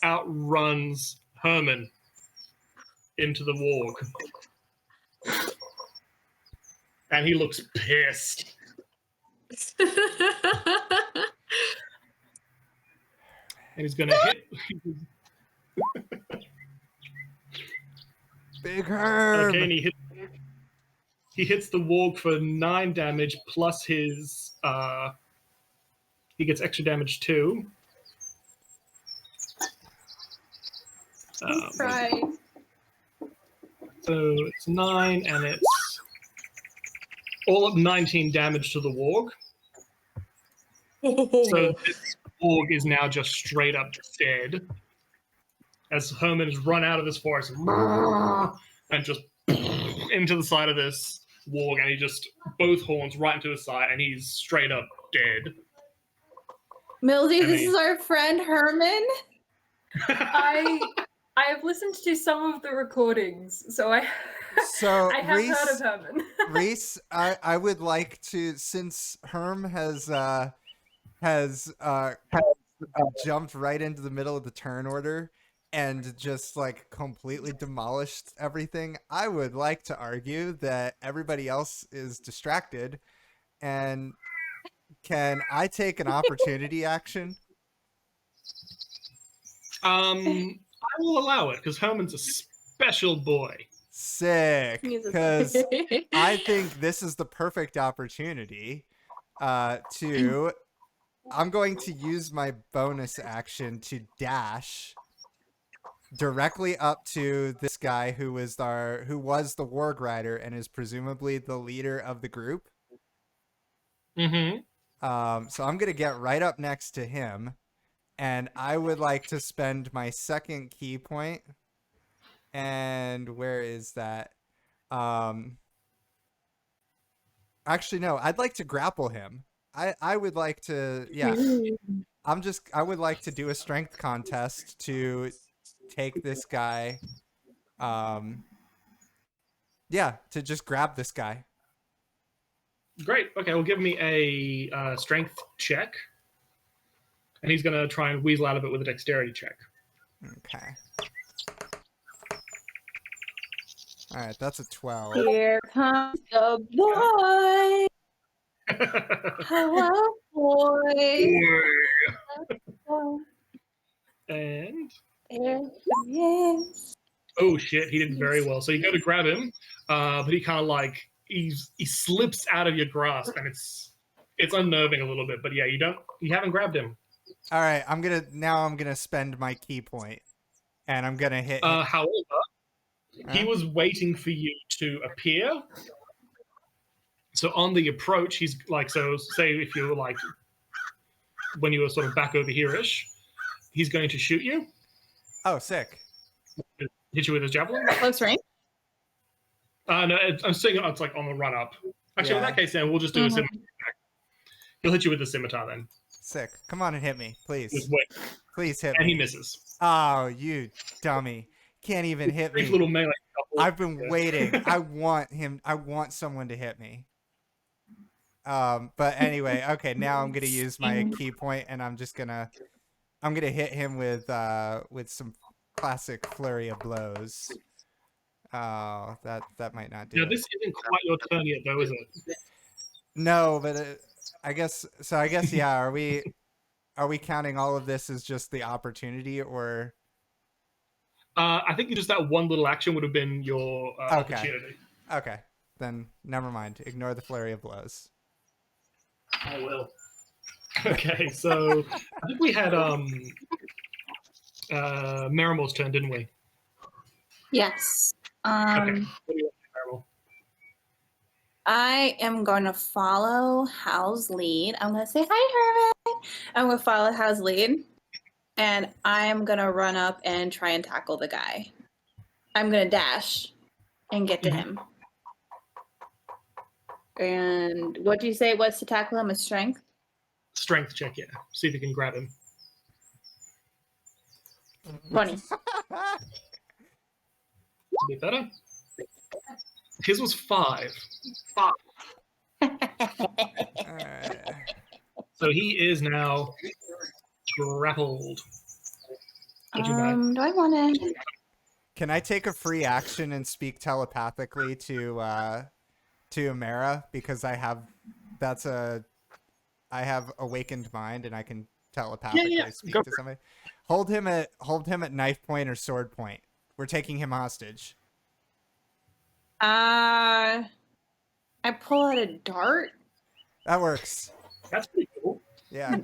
outruns Herman into the warg. And he looks pissed. And he's gonna hit. Big Herb. Okay, and he hits the warg for 9 damage plus his he gets extra damage too. Right. So it's 9 and it's all of 19 damage to the warg. So this warg is now just straight up dead. As Herman has run out of this forest and just into the side of this warg, and he just both horns right into his side, and he's straight up dead. Mildy, I this mean- is our friend Herman. I have listened to some of the recordings, so I So I have Reese, heard of Herman. Reese, I would like to, since Herm has jumped right into the middle of the turn order and just like completely demolished everything, I would like to argue that everybody else is distracted. And can I take an opportunity action? I will allow it because Herman's a special boy. Sick, He's a- because I think this is the perfect opportunity to. I'm going to use my bonus action to dash directly up to this guy who was the warg rider and is presumably the leader of the group. Mm-hmm. So I'm gonna get right up next to him, and I would like to spend my second key point. And where is that? Actually, no. I'd like to grapple him. I would like to. Yeah. I would like to do a strength contest to take this guy. Yeah, to just grab this guy. Great. Okay, well, give me a strength check. And he's going to try and weasel out of it with a dexterity check. Okay. All right, that's a 12. Here comes the boy. Hello, boy. And Yes. oh shit, he did very well. So you go to grab him, but he kind of like he slips out of your grasp, and it's unnerving a little bit. But yeah, you haven't grabbed him. All right, I'm gonna spend my key point, and I'm gonna hit. However, he Huh? was waiting for you to appear. So on the approach, he's like, so say if you were like when you were sort of back over here-ish, he's going to shoot you. Oh, sick. Hit you with his javelin. Close range. No, I'm saying it's like on the run up. Actually, in Yeah. that case, then we'll just do a scimitar. He'll hit you with the scimitar then. Sick. Come on and hit me, please. Just wait, Please hit and me. he misses. Oh, you dummy! Can't even hit Brief me. little melee couple. I've been waiting. I want someone to hit me. But anyway, okay. Now I'm gonna use my key point, and I'm gonna hit him with some classic flurry of blows. Oh, that might not do Now it. this isn't quite your turn yet, though, is it? No, but I guess so. I guess yeah. Are we counting all of this as just the opportunity, or? I think just that one little action would have been your Okay. opportunity. Okay, then never mind. Ignore the flurry of blows. I will. Okay, so I think we had Merrimor's turn, didn't we? Yes. Okay. What do you want to do, Merrimor? I am going to follow Hal's lead. I'm going to say, hi, Herman. I'm going to follow Hal's lead. And I'm going to run up and try and tackle the guy. I'm going to dash and get to him. And what do you say? What's to tackle him? A strength? Strength check, yeah. See if you can grab him. 20. A bit better. His was 5. Alright. So he is now grappled. Not too bad. Do I want to? Can I take a free action and speak telepathically to Amara, because I have awakened mind and I can telepathically speak Go to somebody. Hold him at knife point or sword point. We're taking him hostage. I pull out a dart. That works. That's pretty cool. Yeah.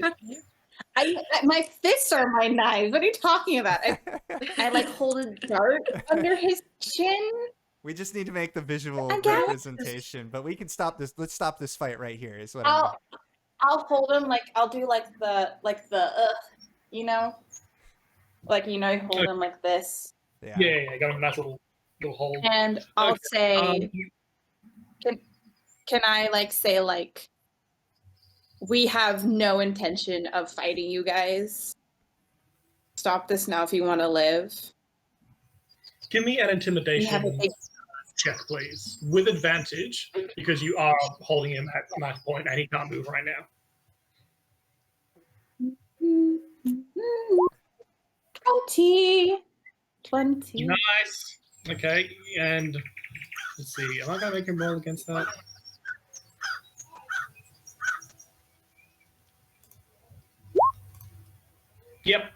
My fists are my knives. What are you talking about? I like hold a dart under his chin. We just need to make the visual I guess. representation, but we can stop this. Let's stop this fight right here. Is what I'll hold him like I'll do like the you know, you hold him like this, yeah. Yeah, got him a nice little hold. and I'll Okay, say, can I like say like, we have no intention of fighting you guys. Stop this now if you want to live. Give me an We have intimidation a big check, please, with advantage, because you are holding him at knife point and he can't move right now. 20. Nice. Okay, and let's see. Am I gonna make him roll against that? Yep.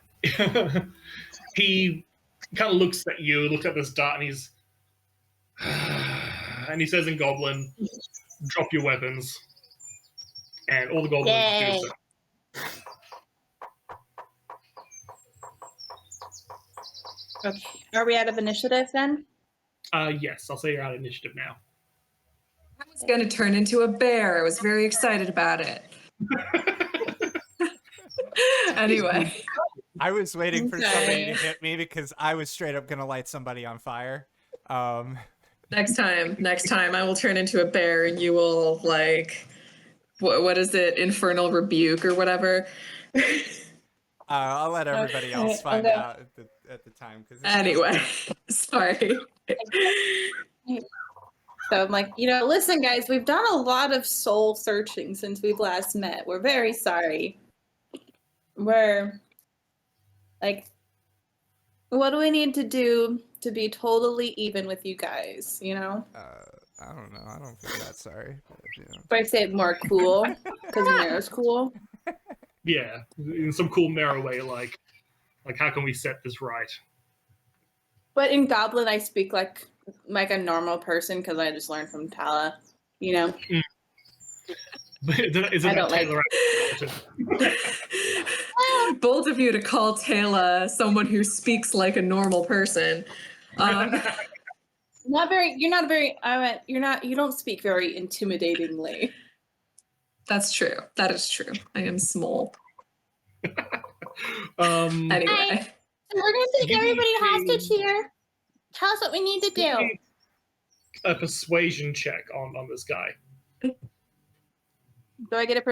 He kind of looks at you, looks at this dart, and he says in Goblin, "Drop your weapons." And all the goblins Yay. do so. Okay. Are we out of initiative then? Yes, I'll say you're out of initiative now. I was going to turn into a bear. I was very excited about it. Anyway. I was waiting for somebody to Okay. hit me because I was straight up gonna light somebody on fire. Next time I will turn into a bear and you will like, what is it? Infernal rebuke or whatever. I'll let everybody else find Okay. out at the time. Anyway, sorry. So I'm like, listen, guys, we've done a lot of soul searching since we've last met. We're very sorry. We're like, what do we need to do to be totally even with you guys? I don't know. I don't feel that sorry. But, If I say it more cool, because Maro's cool. Yeah, in some cool narrow way, like, Like, how can we set this right? But in Goblin, I speak like a normal person because I just learned from Tala. You know. Isn't I that don't like- Taylor? Bold of you to call Taylor someone who speaks like a normal person. Not very. You're not very. You're not. You don't speak very intimidatingly. That's true. That is true. I am small. Anyway. Hi. We're gonna take Give me everybody a- hostage here. Tell us what we need to give do. me a persuasion check on this guy. Do I get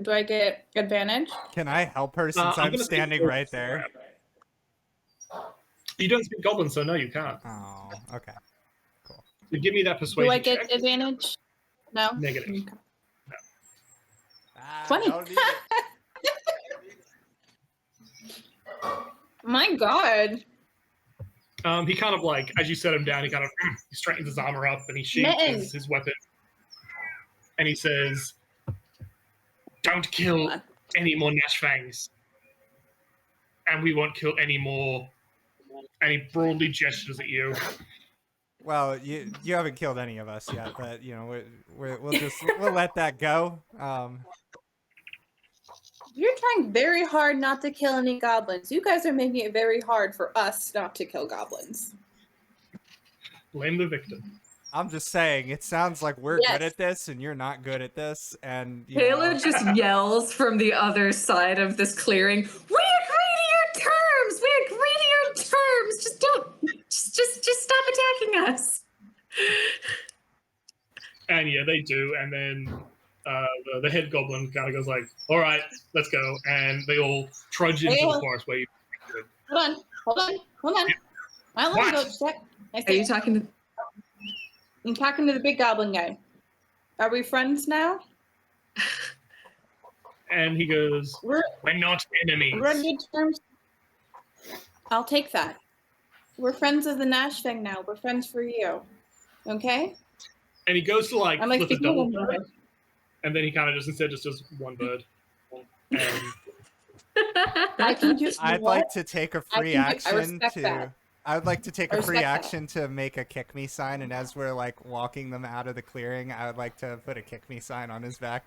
do I get advantage? Can I help her since I'm gonna standing speak right there? You don't speak Goblin, so no, you can't. Oh, okay. So give me that persuasion Do I get check. advantage? No. Negative. Okay. Ah, 20. don't need it. My God. He kind of like, as you set him down, he kind of he straightens his armor up and he sheathes Mittens. his weapon. And he says, "Don't kill any more Nash Fangs. And we won't kill any more." And he broadly gestures at you. Well, you haven't killed any of us yet, but you know we'll let that go. You're trying very hard not to kill any goblins. You guys are making it very hard for us not to kill goblins. Blame the victim. I'm just saying, it sounds like we're Yes. good at this and you're not good at this, and you Taylor know, just yells from the other side of this clearing, "We agree to your terms! We agree to your terms! Just don't just stop attacking us." And yeah, they do. And then the head goblin kind of goes like, "All right, let's go." And they all trudge into the forest where you. Hold on. I'll let What? you go. Just sec. Are you talking to I'm talking to the big goblin guy. Are we friends now? And he goes, We're not enemies." on good terms. I'll take that. We're friends of the Nash thing now. We're friends for you. Okay? And he goes to like I'm like flip a speaking double in bird, English. and then he kind of just instead just does one bird. And I can do I'd what? like to take a free I action respect to. that. I would like to take I a free respect that. action to make a kick me sign, and as we're like walking them out of the clearing, I would like to put a kick me sign on his back.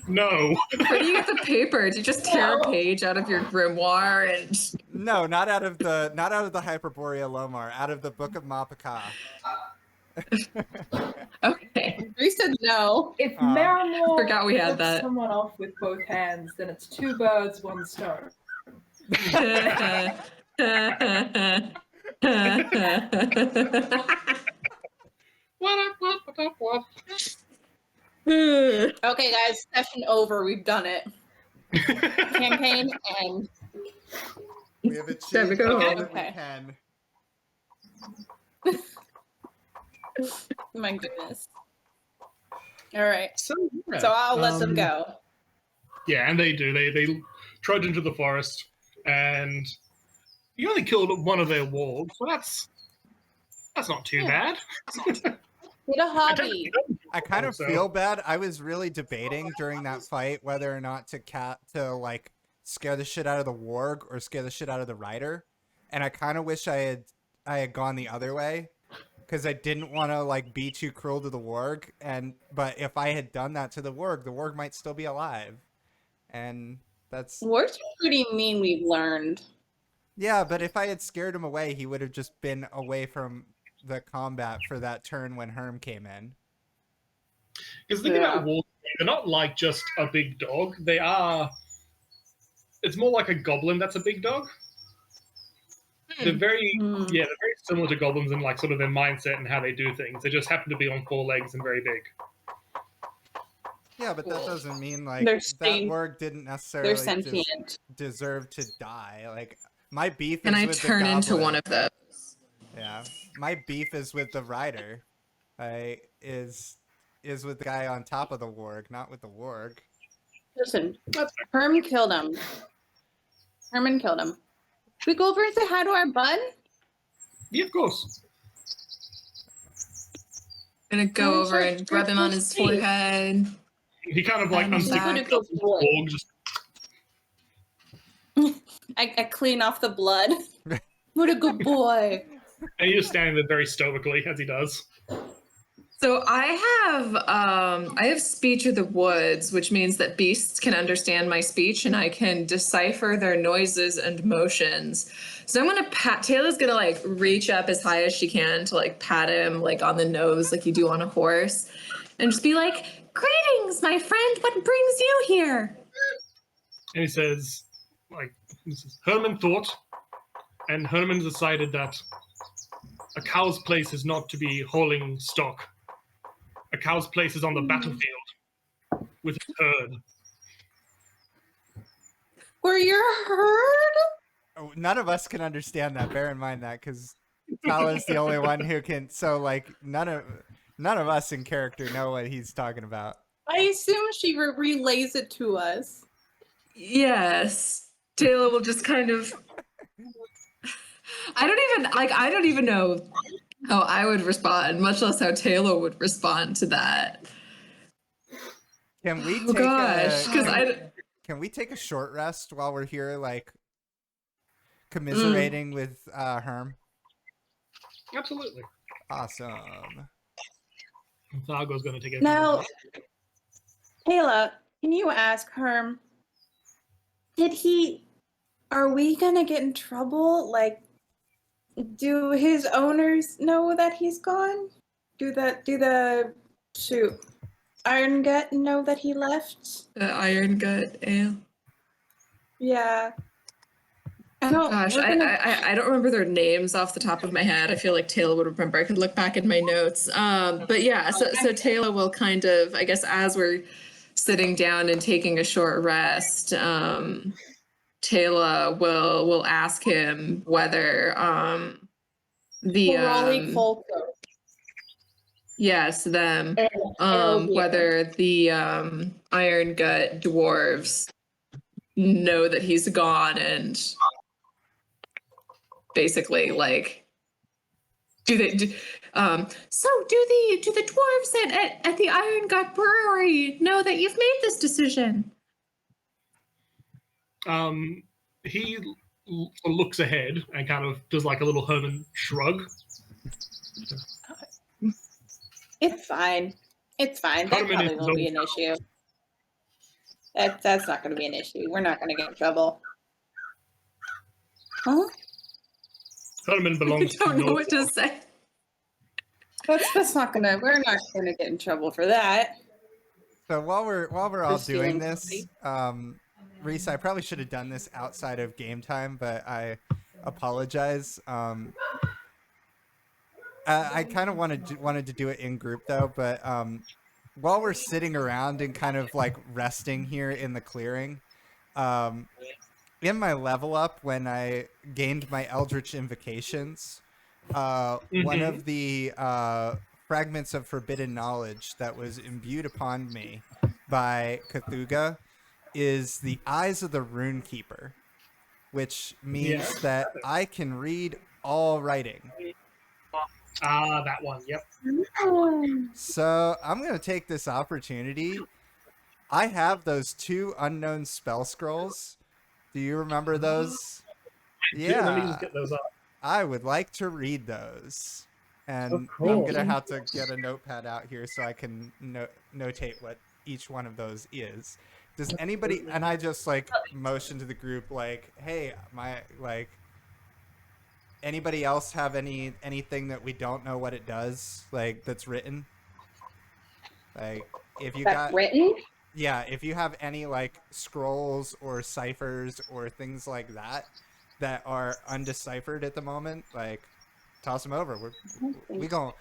no. Where do you get the paper? Do you just tear a page out of your grimoire and No, not out of the Hyperborea Lomar, out of the Book of Mapaka. okay. We said no. If Aw. Marimore Forgot we had flips that. someone off with both hands, then it's 2 birds, 1 stone. What? Okay, guys, session over. We've done it. Campaign end. We have Time to achieved go all home. that we Okay. can. My goodness. All right. So, yeah. So I'll let them go. Yeah, and they do. They trudge into the forest, and you only killed one of their wargs. So that's not too Yeah. bad. Get a hobby. I kind of So- feel bad. I was really debating during that fight whether or not to like scare the shit out of the warg or scare the shit out of the rider, and I kind of wish I had gone the other way because I didn't want to like be too cruel to the warg, but if I had done that to the warg might still be alive, and that's Wargs are pretty mean, we've learned. yeah. But if I had scared him away, he would have just been away from the combat for that turn when Herm came in. Because the thing about wargs, they're not like just a big dog. They are. It's more like a goblin that's a big dog. They're very, Hmm. yeah, they're very similar to goblins in like sort of their mindset and how they do things. They just happen to be on 4 legs and very big. Yeah, but that doesn't mean like They're that sentient. warg didn't They're necessarily sentient. deserve to die. Like my beef Can is I with turn the into goblin. one of those? Yeah, my beef is with the rider. Is with the guy on top of the warg, not with the warg. Listen, Herman killed him. Herman killed him. Should we go over and say hi to our bud? Yeah, of course. Gonna go Oh, over sure, and rub him on his sure. forehead. He kind of like I'm unsticks back. himself from the warg, just I clean off the blood. What a good boy. And you're standing there very stoically as he does. So I have speech of the woods, which means that beasts can understand my speech and I can decipher their noises and motions. So I'm gonna pat Taylor's gonna like reach up as high as she can to like pat him like on the nose like you do on a horse and just be like, "Greetings, my friend, what brings you here?" And he says, Herman thought, and Herman decided that a cow's place is not to be hauling stock. A cow's place is on the battlefield with his herd. Were your herd? Oh, none of us can understand that. Bear in mind that, because Tala's the only one who can. So, like, none of us in character know what he's talking about. I assume she relays it to us. Yes. Taylor will just kind of I don't even know how I would respond, much less how Taylor would respond to that. Can we Oh gosh, because can we take a short rest while we're here, like commiserating with Herm? Absolutely. Awesome. And Thargo's going to take it. Now, Kayla, can you ask Herm, are we gonna get in trouble? Like, do his owners know that he's gone? Do the Iron Gut know that he left? the Iron Gut Ale. Yeah. Gosh, I don't remember their names off the top of my head. I feel like Taylor would remember. I could look back in my notes. But yeah, so Taylor will kind of, I guess, as we're sitting down and taking a short rest, Taylor will ask him whether yes, them whether the Iron Gut dwarves know that he's gone and basically like do the dwarves at the Iron Gut brewery know that you've made this decision? He looks ahead and kind of does like a little Herman shrug. It's fine. It's fine. That Herman probably is won't be an issue. That's not going to be an issue. We're not going to get in trouble. Huh? Herman belongs I don't to know what to say. That's not gonna. We're not gonna get in trouble for that. So while we're all Just doing feeling this, Reese, I probably should have done this outside of game time, but I apologize. I kind of wanted to do it in group though, but while we're sitting around and kind of like resting here in the clearing, in my level up when I gained my Eldritch Invocations, one of the fragments of forbidden knowledge that was imbued upon me by Cthulhu is the Eyes of the Runekeeper, which means that I can read all writing. That one, yep. So I'm going to take this opportunity. I have those 2 unknown spell scrolls. Do you remember those? Yeah. Let me just get those up. I would like to read those. And I'm going to have to get a notepad out here so I can notate what each one of those is. Does anybody, and I just like motion to the group like, hey, anybody else have anything that we don't know what it does, like that's written? Like if you got written? Yeah, if you have any like scrolls or ciphers or things like that that are undeciphered at the moment, like toss them over. We gonna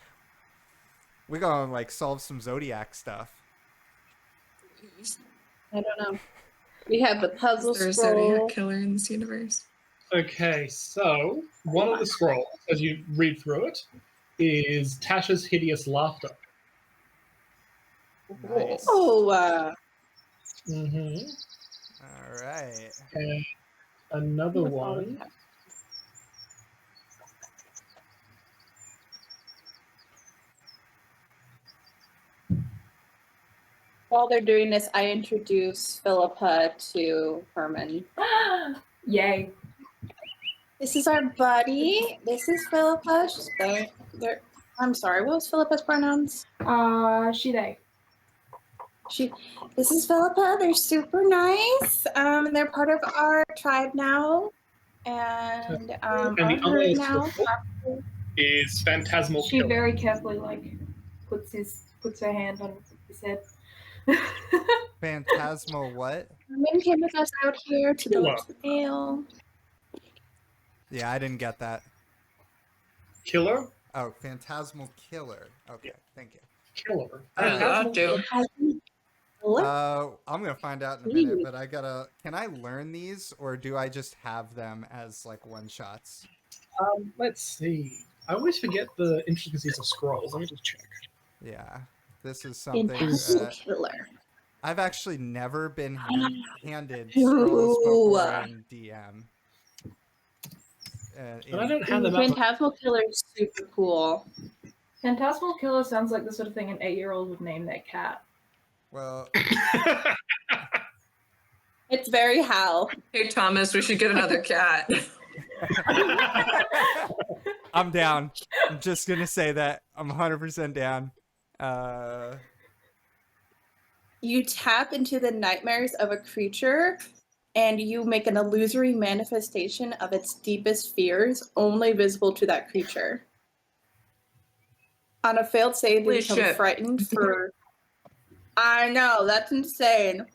like solve some Zodiac stuff. I don't know. We have the puzzle Is there a scroll. Zodiac killer in this universe? Okay, so one of the scrolls, as you read through it, is Tasha's Hideous Laughter. Nice. Oh, Mm-hmm. All right. And another one. while they're doing this, I introduce Philippa to Herman. Yay. This is our buddy. This is Philippa. I'm sorry, what was Philippa's pronouns? She, they. This is Philippa. They're super nice. They're part of our tribe now. And the our other group now. is Phantasmal She Killer. very carefully puts her hand on his head. Phantasmal what? Min came with us out here to Killer. deliver some ale. Yeah, I didn't get that. Killer? Oh, Phantasmal Killer. Okay, thank you. Killer. That do. I'm gonna find out in a minute, but I gotta. Can I learn these, or do I just have them as like one shots? Let's see. I always forget the intricacies of scrolls. Let me just check. Yeah, this is something. Phantasmal Killer. I've actually never been handed scrolls before in DM. But I don't have them up. Phantasmal Killer is super cool. Phantasmal Killer sounds like the sort of thing an 8-year-old would name their cat. Well, It's very Hal. Hey, Thomas, we should get another cat. I'm down. I'm just gonna say that I'm 100% down. You tap into the nightmares of a creature and you make an illusory manifestation of its deepest fears, only visible to that creature. On a failed save, they Holy become shit. frightened for... I know, that's insane.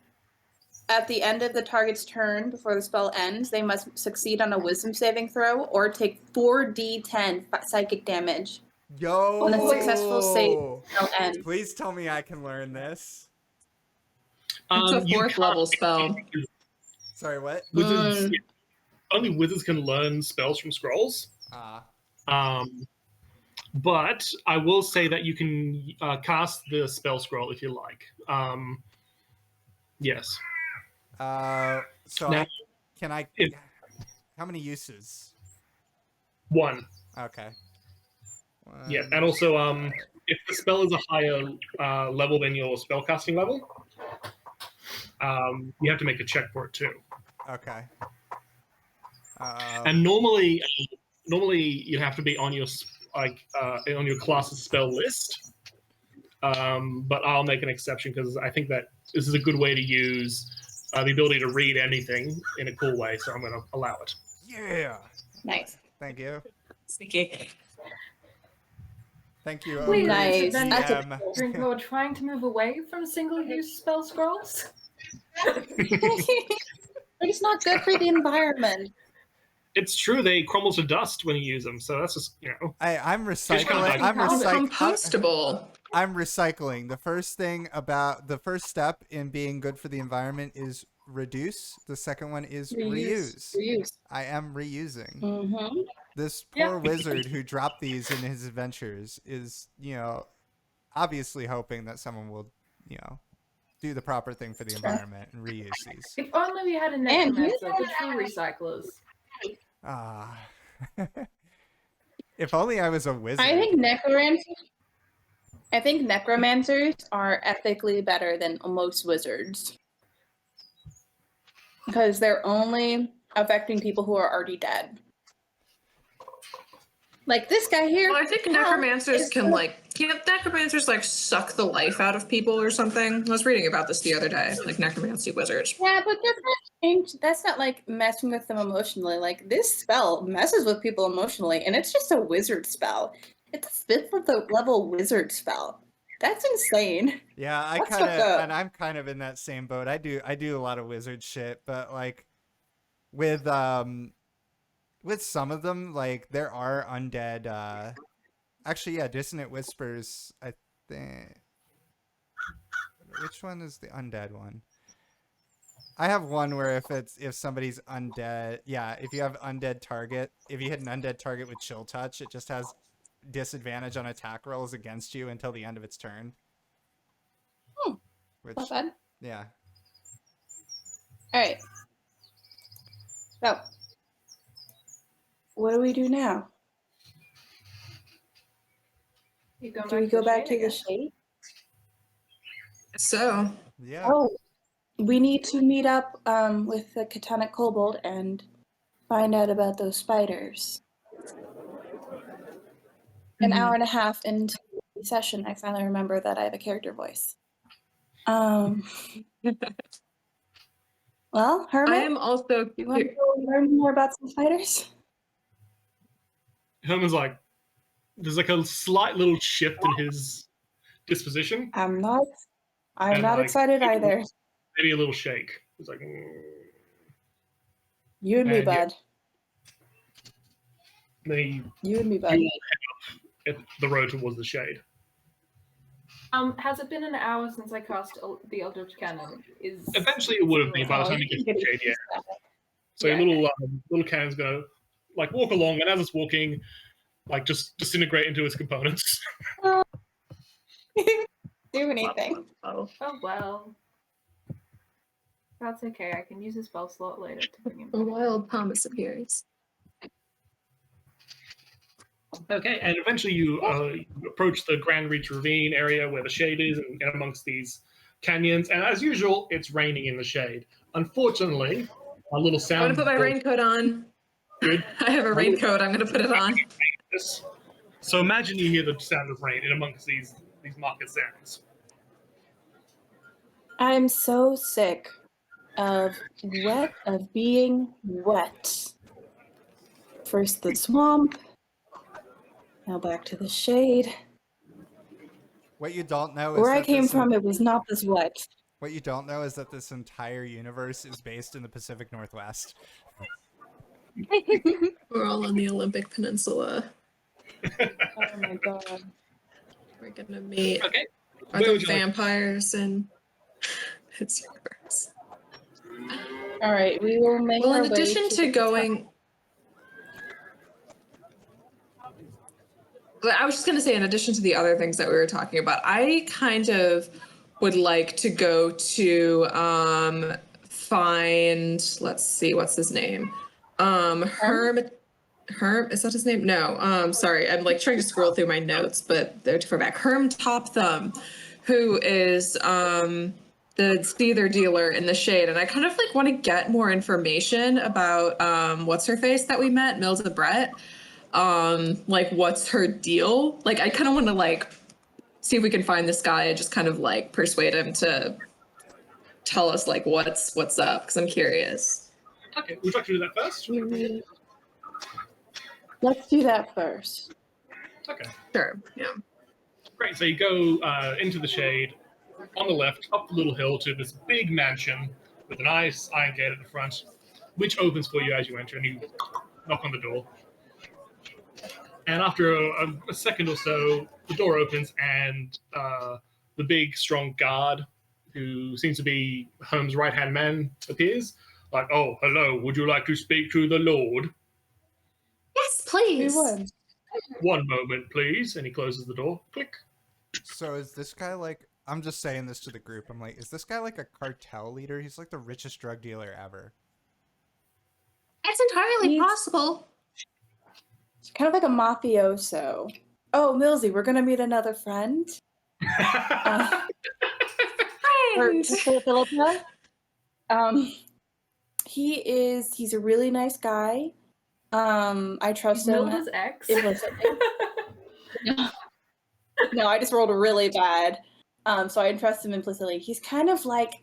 At the end of the target's turn, before the spell ends, they must succeed on a wisdom saving throw or take 4d10 psychic damage. Yo. On a successful save, spell ends. Please tell me I can learn this. It's a You 4th can't- level spell. Sorry, what? Wizards, only wizards can learn spells from scrolls. But I will say that you can cast the spell scroll if you like. Yes. So Now, if- how many uses? One. Okay. Yeah, and also if the spell is a higher level than your spellcasting level, you have to make a check for it too. Okay. And normally you have to be on your on your class's spell list. But I'll make an exception because I think that this is a good way to use the ability to read anything in a cool way. So I'm going to allow it. Yeah. Nice. Thank you. Sneaky. Thank you. Please, Nice. then That's a- DM. Drinko trying to move away from single-use spell scrolls. It's not good for the environment. It's true they crumble to dust when you use them. So that's just I'm Just kinda recycling. like- I'm recycling. Compostable. I'm recycling. The first step in being good for the environment is reduce. The second one is reuse. Reuse. I am reusing. Mm-hmm. This Yeah. poor wizard who dropped these in his adventures is, obviously hoping that someone will, do the proper thing for the environment and reuse these. If only we had a And you necromancer, the true recyclers. Ah. If only I was a wizard. I think necromancers are ethically better than most wizards. Because they're only affecting people who are already dead. Like this guy here. Well, I think necromancers can't necromancers suck the life out of people or something? I was reading about this the other day, like necromancy wizards. Yeah, but that's not like messing with them emotionally. Like this spell messes with people emotionally, and it's just a wizard spell. It's a 5th level wizard spell. That's insane. Yeah, That's fucked up. and I'm kind of in that same boat. I do a lot of wizard shit, but like with some of them, like there are undead actually yeah, Dissonant Whispers, I think. Which one is the undead one? I have one where if somebody's undead, yeah, if you have undead target, if you hit an undead target with chill touch, it just has disadvantage on attack rolls against you until the end of its turn. Which, Not bad. yeah. Alright. So, what do we do now? Do we go back to the shade? So, Yeah. Oh, we need to meet up with the Katana Kobold and find out about those spiders. An hour and a half into the session, I finally remember that I have a character voice. Well, Herman, I am also you want to go learn more about some spiders? Herman's like, there's like a slight little shift in his disposition. I'm not And, like, excited either. Maybe a little shake. It's like, You and me, and yeah. bud. You You and me, all bud. head up the road towards the shade. Has it been an hour since I cast the Eldritch Cannon? Eventually, it would have been by the time you get to the shade. Yeah. So Yeah, your little cannon's gonna like walk along, and as it's walking, like just disintegrate into its components. Do anything. Oh. Oh well. That's okay. I can use a spell slot later to bring him A back. wild Thomas appears. Okay, and eventually you approach the Grand Reach Ravine area where the shade is, and get amongst these canyons. And as usual, it's raining in the shade. Unfortunately, a little I'm sound. gonna put my raincoat on. Good. I have a raincoat. I'm gonna put it on. So imagine you hear the sound of rain in amongst these market sounds. I'm so sick of being wet. First the swamp, now back to the shade. What you don't know is Where I that came this from, it was not this wet. What you don't know is that this entire universe is based in the Pacific Northwest. We're all on the Olympic Peninsula. Oh my god. We're gonna meet Okay. other vampires and its universe. All right, we will make Well, our in way addition to to the going, I was just gonna say, in addition to the other things that we were talking about, I kind of would like to go to find. Let's see, what's his name? Herm, is that his name? No. Sorry, I'm like trying to scroll through my notes, but they're too far back. Herm Top Thumb, who is the Seether dealer in the shade, and I kind of like want to get more information about what's her face that we met, Milda Brett. Like what's her deal? Like I kind of want to like see if we can find this guy and just kind of like persuade him to tell us like what's up, because I'm curious. Okay, would you like to do that first? Let's do that first. Okay. Sure. Yeah. Great. So you go into the shade, on the left, up the little hill to this big mansion with a nice iron gate at the front, which opens for you as you enter, and you knock on the door. And after a second or so, the door opens, and the big, strong guard, who seems to be Holmes' right-hand man, appears. Like, oh, hello, would you like to speak to the Lord? Yes, We please. would. One moment, please. And he closes the door. Click. So is this guy like, I'm just saying this to the group, I'm like, is this guy like a cartel leader? He's like the richest drug dealer ever. It's entirely He's- possible. It's kind of like a mafioso. Oh, Millsy, we're gonna meet another friend. Philippa. He's a really nice guy. I trust him. Milda's ex. implicitly. No, I just rolled really bad. So I trust him implicitly. He's kind of like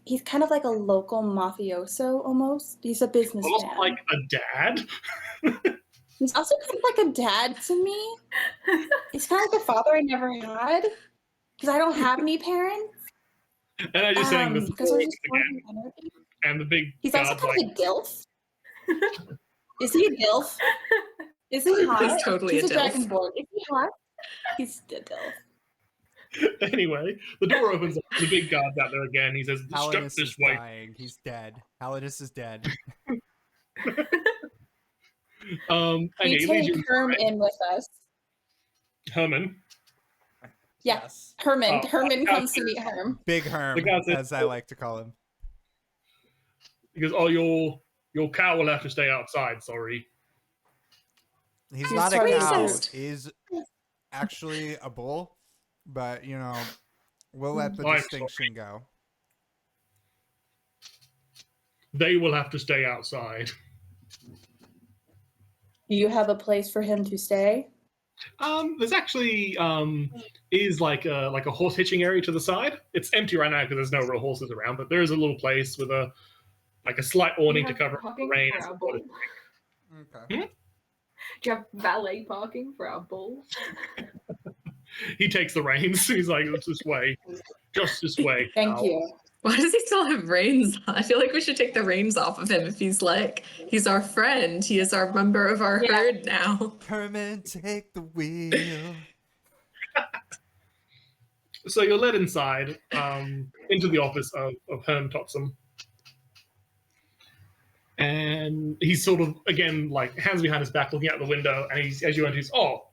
a local mafioso almost. He's a businessman. Almost like a dad. He's also kind of like a dad to me. He's kind of like a father I never had because I don't have any parents. And I just saying this Because there's again. just one energy. And the big He's also guard's kind like, of a gilf. Is he a gilf? Is he hot? He's totally He's a a dilf. dragonborn. Is he hot? He's a dilf. anyway, the door opens up. The big guard's out there again. He says, step Halidus this is way. dying. He's dead. Halidus is dead. And We he leads take you Herm inside. in with us. Herman. Yeah. Yes. Herman. Oh, Herman God. comes to meet Herm. Big Herm, The guy says- as I like to call him. He goes, oh, your cow will have to stay outside, sorry. He's He's not a totally cow. racist. He's actually a bull, but you know, we'll let the I'm distinction go. They will have to stay outside. Do you have a place for him to stay? There's actually is like a horse hitching area to the side. It's empty right now because there's no real horses around, but there is a little place with a slight awning to cover the rain. For our bull? Okay. Hmm? Do you have valet parking for our bull? He takes the reins. He's like, "It's this way, just this way." Thank now." you. Why does he still have reins on? I feel like we should take the reins off of him if he's our friend. He is our member of our herd now. Herman, take the wheel. So you're led inside into the office of Herm Totsum. And he's sort of, again, like, hands behind his back, looking out the window, and as you enter, he's, "Oh,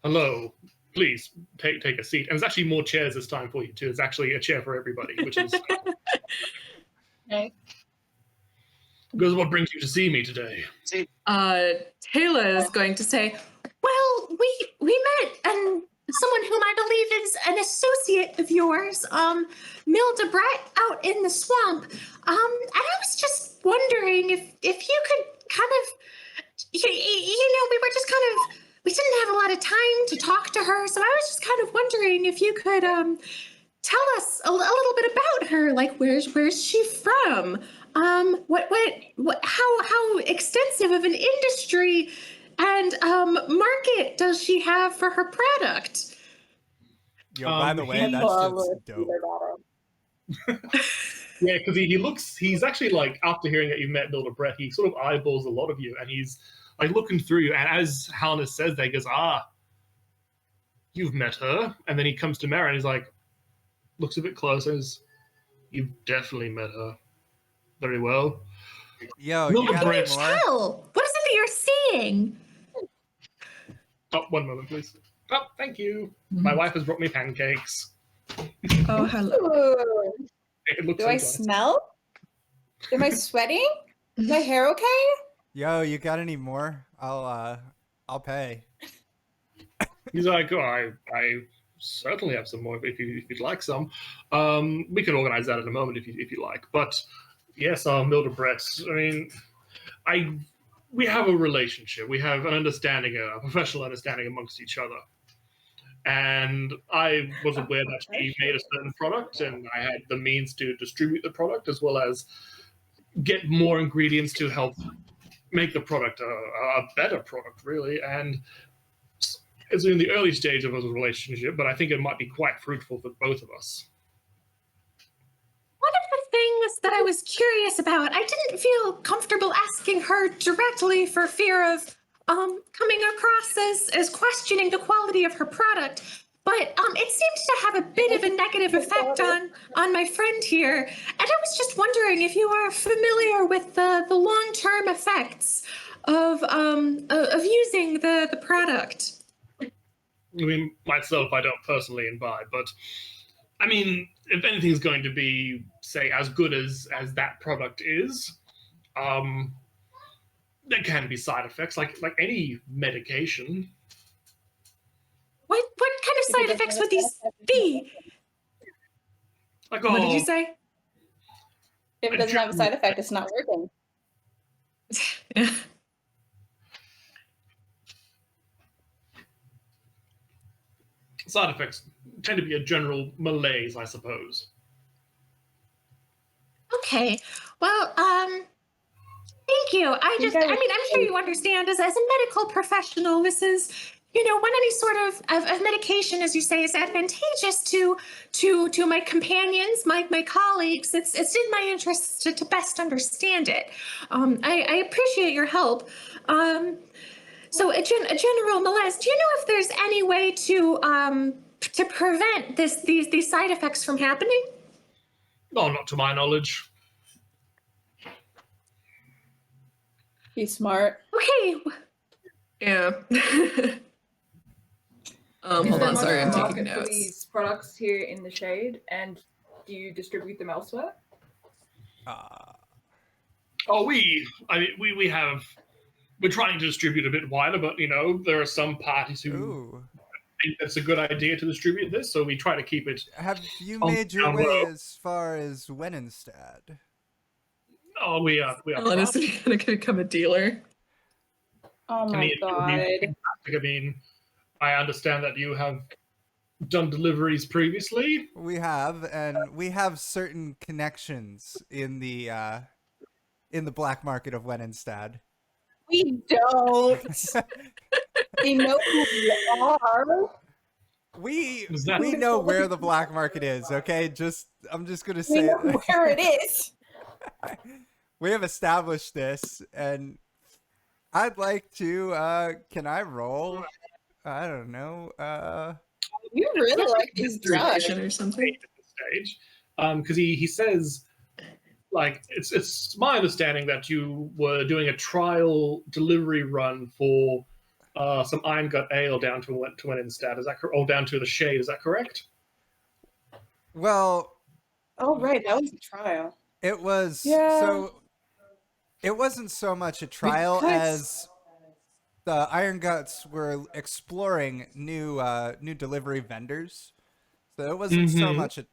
hello, please take a seat." And there's actually more chairs this time for you, too. There's actually a chair for everybody, which is... Okay. Goes, "What brings you to see me today?" Taylor is going to say, Well, we met someone whom I believe is an associate of yours, Milda Brett, out in the swamp. And I was just wondering if you could kind of, we were just kind of, we didn't have a lot of time to talk to her, so I was just kind of wondering if you could tell us a little bit about her, like where's she from? How extensive of an industry and market does she have for her product? Yo, by the way, that shit's dope. Yeah, because he's actually like, after hearing that you've met Milda Brett, he sort of eyeballs a lot of you, and he's like looking through you, and as Halness says that, he goes, you've met her. And then he comes to Mara and he's like, looks a bit closer, and says, "You've definitely met her. Very well." Yo, Milda you got Brett. any more? Tell, what is it that you're seeing? Oh, one moment, please. Oh, thank you. My wife has brought me pancakes. oh, hello. Ooh. It looks Do so I nice. smell? Am I sweating? Is my hair okay? Yo, you got any more? I'll pay. He's like, "Oh, I certainly have some more if you'd like some. We can organize that in a moment if you like. But yes, Milda Brett. I mean, we have a relationship. We have an understanding, a professional understanding amongst each other. And I was aware that she made a certain product, and I had the means to distribute the product as well as get more ingredients to help make the product a better product, really. And it's in the early stage of a relationship, but I think it might be quite fruitful for both of us." One of the things that I was curious about, I didn't feel comfortable asking her directly for fear of coming across as questioning the quality of her product. But it seems to have a bit of a negative effect on my friend here. And I was just wondering if you are familiar with the long-term effects of using the product. I mean, myself, I don't personally imbibe, but I mean, if anything's going to be, say, as good as that product is, there can be side effects, like any medication. What kind of side effects would these be? Like, What did you say? If it doesn't have a side effect, it's not working. Side effects tend to be a general malaise, I suppose. Okay. Well, thank you. I'm sure you understand as a medical professional, this is, when any sort of medication, as you say, is advantageous to my companions, my colleagues, it's in my interest to best understand it. I appreciate your help. So a general malaise, do you know if there's any way to prevent these side effects from happening? No, not to my knowledge. He's smart. Okay. Yeah. Hold on, sorry, I'm taking For notes. these products here in the shade, and do you distribute them elsewhere? Oh, we're trying to distribute a bit wider, but there are some parties who think that's a good idea to distribute this, so we try to keep it. Have you made your way as far as Wenenstad? Oh, we are. Honestly, gonna become a dealer. Oh I my mean, god. I mean, I understand that you have done deliveries previously. We have, and we have certain connections in the black market of Wenenstad. We don't. We know who we are. We Was that- know where the black market is, okay? I'm just gonna We say know where it is. we have established this, and I'd like to can I roll? I don't know. You really like these drugs. Or something. At this stage, because he says, like, it's my understanding that you were doing a trial delivery run for some Iron Gut Ale down to Wenenstad. Is that correct? Or down to the Shade? Is that correct? Well, Oh, right. That was a trial. it was Yeah. so it wasn't so much a trial as the Iron Guts were exploring new delivery vendors. So it wasn't so much a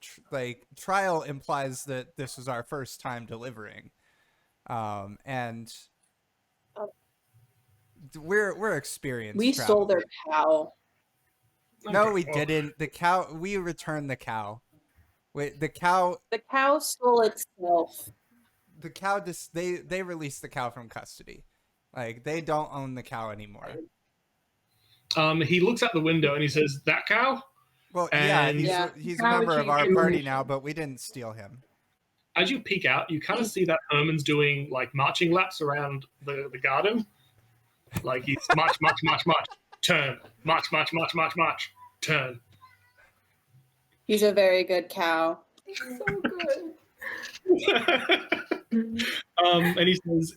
trial implies that this was our first time delivering, and we're experienced. We stole their travelers. cow. No, Okay, we well, didn't. The cow. We returned the cow. Wait, the cow. The cow stole itself. The cow. They released the cow from custody. Like, they don't own the cow anymore. He looks out the window and he says, "That cow." Well, And- he's a How member would of you our do party it? now, but we didn't steal him. As you peek out, you kind of see that Herman's doing like marching laps around the garden. Like he's march, turn, march, turn. He's a very good cow. So good. And he says,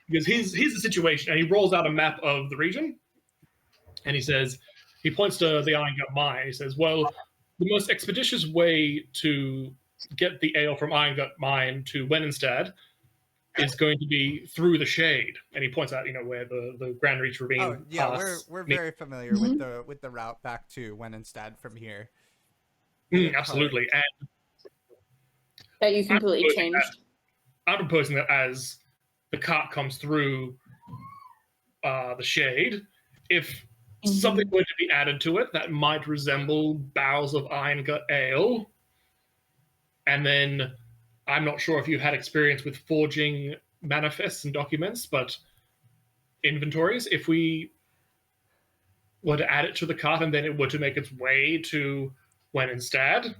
because here's the situation, and he rolls out a map of the region, and he says, he points to the Iron Gut Mine. He says, well, the most expeditious way to get the ale from Iron Gut Mine to Wenenstad is going to be through the Shade. And he points out, where the Grand Reach Ravine. Oh yeah, pass. we're very familiar with the route back to Wenenstad from here. Absolutely. And That you completely proposing changed. I'm proposing that as the cart comes through the Shade, if something were to be added to it that might resemble barrels of Iron Gut Ale, and then I'm not sure if you had experience with forging manifests and documents, but inventories, if we were to add it to the cart and then it were to make its way to Wenenstad,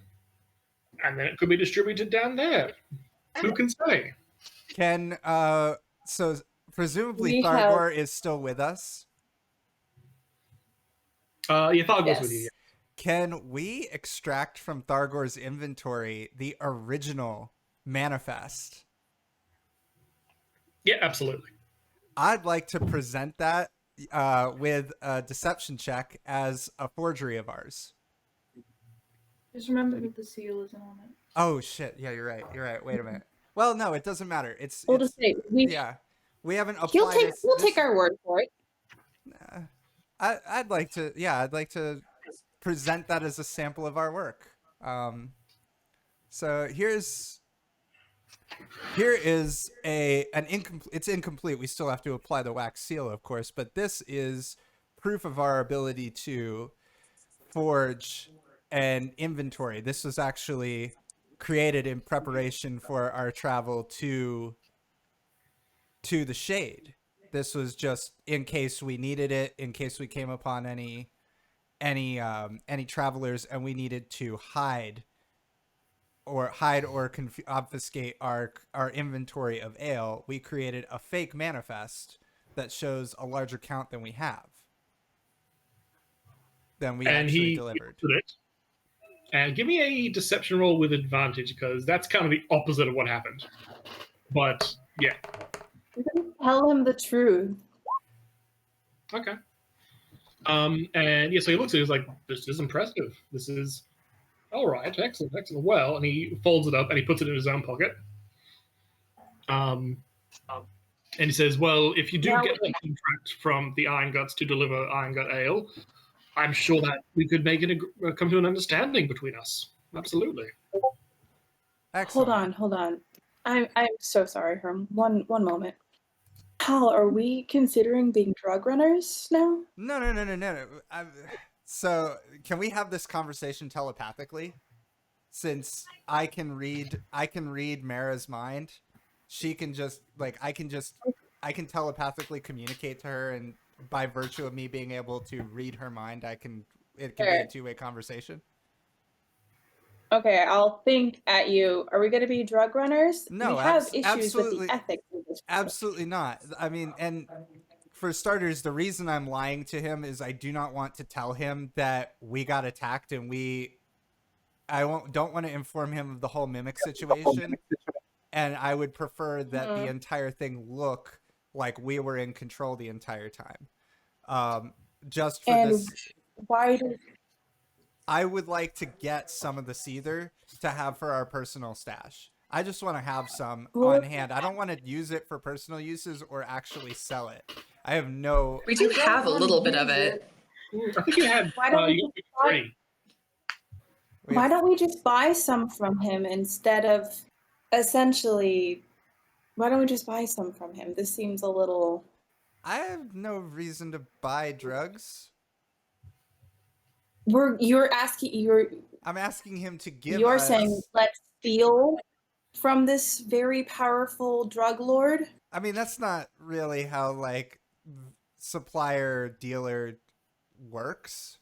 and then it could be distributed down there. Who can say? Can so presumably We Thargor is still with us. Yeah, Thargor's Yes. with you. Can we extract from Thargor's inventory the original manifest? Yeah, absolutely. I'd like to present that with a deception check as a forgery of ours. Just remember that the seal isn't on it. Oh shit! Yeah, you're right. Wait a minute. Well, no, it doesn't matter. We'll it's just say we haven't applied. we'll take our word for it. I'd like to present that as a sample of our work. So here is an incomplete. It's incomplete. We still have to apply the wax seal, of course, but this is proof of our ability to forge an inventory. This was actually created in preparation for our travel to the Shade. This was just in case we needed it, in case we came upon any travelers and we needed to hide or obfuscate our inventory of ale. We created a fake manifest that shows a larger count than we have. Than we actually delivered. It. And give me a deception roll with advantage, because that's kind of the opposite of what happened. But yeah. Tell him the truth. Okay. And yeah, so he looks at it, he's like, this is impressive. This is all right, excellent. Well, and he folds it up and he puts it in his own pocket. And he says, well, if you do get the contract from the Iron Guts to deliver Iron Gut Ale, I'm sure that we could make it come to an understanding between us. Absolutely. Excellent. Hold on. I'm so sorry, Herm. One moment. Hal, are we considering being drug runners now? No. So can we have this conversation telepathically? Since I can read Mara's mind, she can just like I can telepathically communicate to her, and by virtue of me being able to read her mind, it can be a Sure. two-way conversation. Okay, I'll think at you. Are we going to be drug runners? No, we have issues absolutely, with the ethics of this. absolutely not. I mean, and for starters, the reason I'm lying to him is I do not want to tell him that we got attacked, and don't want to inform him of the whole mimic situation, and I would prefer that the entire thing look like we were in control the entire time. Just for And this, why do I would like to get some of the seether to have for our personal stash. I just want to have some on hand. I don't want to use it for personal uses or actually sell it. I have no. We do I don't have a wanna little bit use of it. I think you had. Why don't we You got three. why don't we just buy some from him instead of essentially? Why don't we just buy some from him? This seems a little. I have no reason to buy drugs. I'm asking him to give You're us. saying let's steal from this very powerful drug lord. I mean, that's not really how like supplier dealer works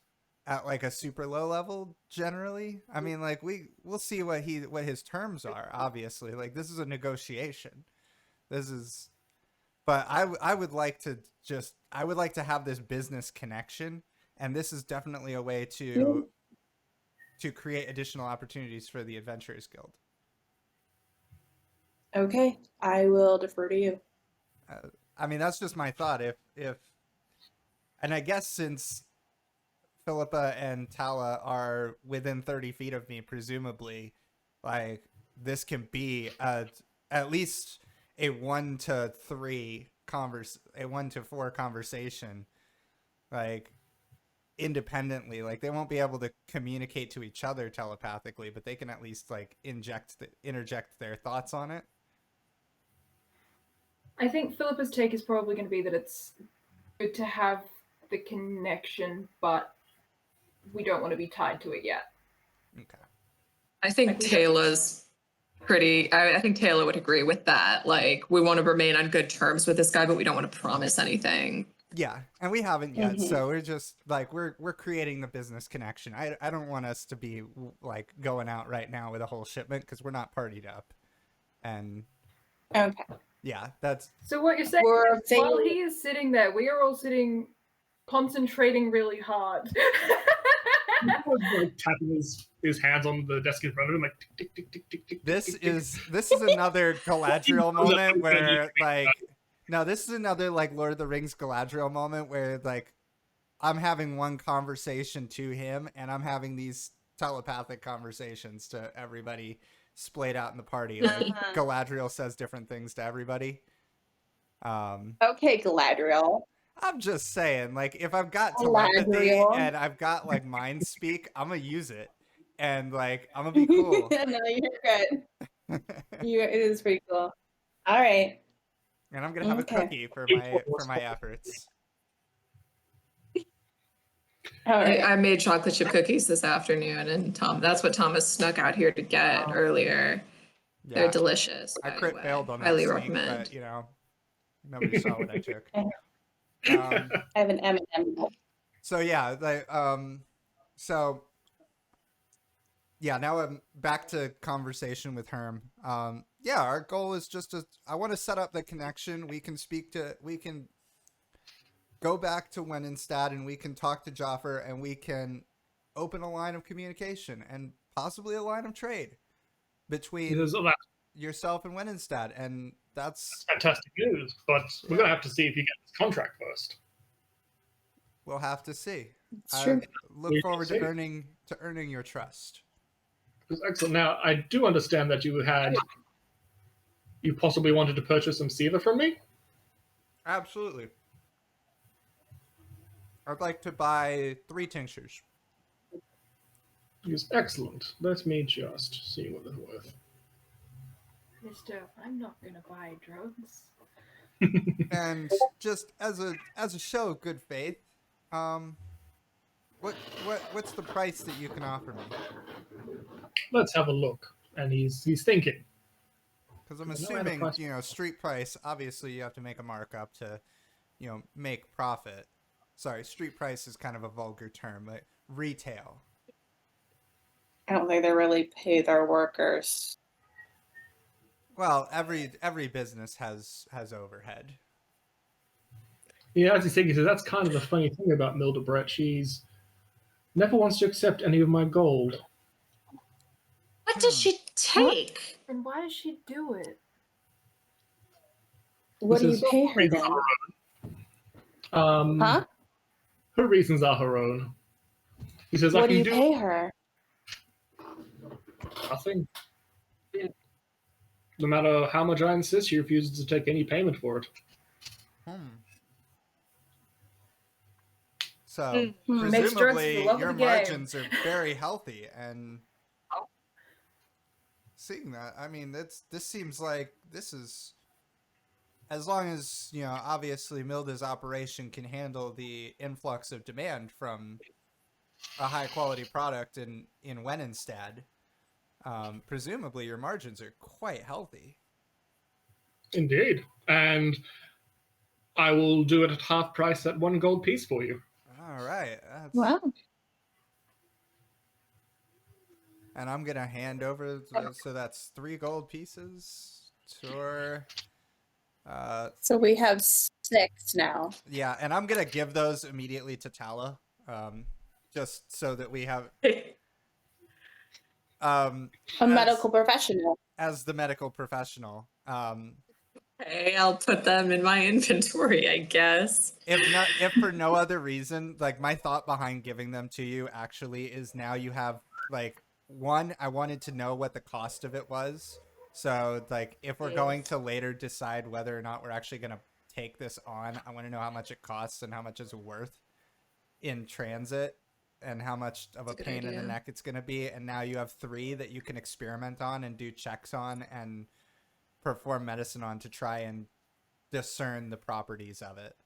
at like a super low level generally. I mean, like we'll see what his terms are, obviously. Like this is a negotiation. But I would like to have this business connection, and this is definitely a way to create additional opportunities for the Adventurers Guild. Okay, I will defer to you. I mean, that's just my thought. And I guess since Philippa and Tala are within 30 feet of me, presumably, like this can be at least a 1 to 4 conversation, like independently. Like they won't be able to communicate to each other telepathically, but they can at least like interject their thoughts on it. I think Philippa's take is probably going to be that it's good to have the connection, but we don't want to be tied to it yet. Okay. I think Taylor's I think Taylor would agree with that. Like, we want to remain on good terms with this guy, but we don't want to promise anything. Yeah, and we haven't yet, so we're just like we're creating the business connection. I don't want us to be like going out right now with a whole shipment because we're not partied up, and Okay. yeah, that's So what you're saying We're is while he is sitting there, we are all sitting, concentrating really hard. Like tapping his hands on the desk in front of him, like tick tick tick tick tick. this is another Galadriel moment where like no, this is another like Lord of the Rings Galadriel moment where like I'm having one conversation to him and I'm having these telepathic conversations to everybody splayed out in the party. Like Galadriel says different things to everybody. Okay, Galadriel. I'm just saying, like, if I've got telepathy Galadriel. and I've got like mind speak, I'm gonna use it, and like I'm gonna be cool. No, you're good. It is pretty cool. All right. And I'm gonna have a cookie for my efforts. All right. I made chocolate chip cookies this afternoon, and that's what Thomas snuck out here to get earlier. Yeah, They're delicious. I by the crit way. failed on that Highly sneak, recommend. but you know, nobody saw what I took. I have an M&M. So yeah, so yeah, now I'm back to conversation with Herm. Yeah, our goal is just I want to set up the connection. We can go back to Wenenstad and we can talk to Joffer and we can open a line of communication and possibly a line of trade between yourself and Wenenstad, and that's fantastic news. But we're gonna have to see if you get this contract first. we'll have to see. It's true. Look forward to earning your trust. Excellent. Now I do understand that you possibly wanted to purchase some seether from me. Absolutely. I'd like to buy 3 tinctures. Yes, excellent. Let me just see what they're worth. Mister, I'm not gonna buy drugs. And just as a show of good faith, what's the price that you can offer me? Let's have a look. And he's thinking. Because I'm No assuming, price. street price, obviously you have to make a markup to, make profit. Sorry, street price is kind of a vulgar term, but retail. I don't think they really pay their workers. Well, every business has overhead. Yeah, as he's thinking, he says, that's kind of the funny thing about Mildebret. She's never wants to accept any of my gold. What does she take? And why does she do it? What do you says, pay her then? Huh? Her reasons are her own. He says, I What do can you pay her? nothing. No matter how much I insist, she refuses to take any payment for it. So Makes drugs presumably for the love of your the game. margins are very healthy, and seeing that, I mean, this seems like this is, as long as obviously Milda's operation can handle the influx of demand from a high quality product in Wenenstad, presumably your margins are quite healthy. Indeed. And I will do it at half price at 1 gold piece for you. All right. Wow. And I'm gonna hand over. So that's 3 gold pieces. Or. So we have 6 now. Yeah, and I'm gonna give those immediately to Tala, just so that we have. A medical professional. As the medical professional. Okay, I'll put them in my inventory, I guess. If for no other reason, like my thought behind giving them to you actually is now you have like one. I wanted to know what the cost of it was. So like if we're going to later decide whether or not we're actually gonna take this on, I want to know how much it costs and how much it's worth in transit, and how much of a pain in the neck it's gonna be. And now you have 3 that you can experiment on and do checks on and perform medicine on to try and discern the properties of it.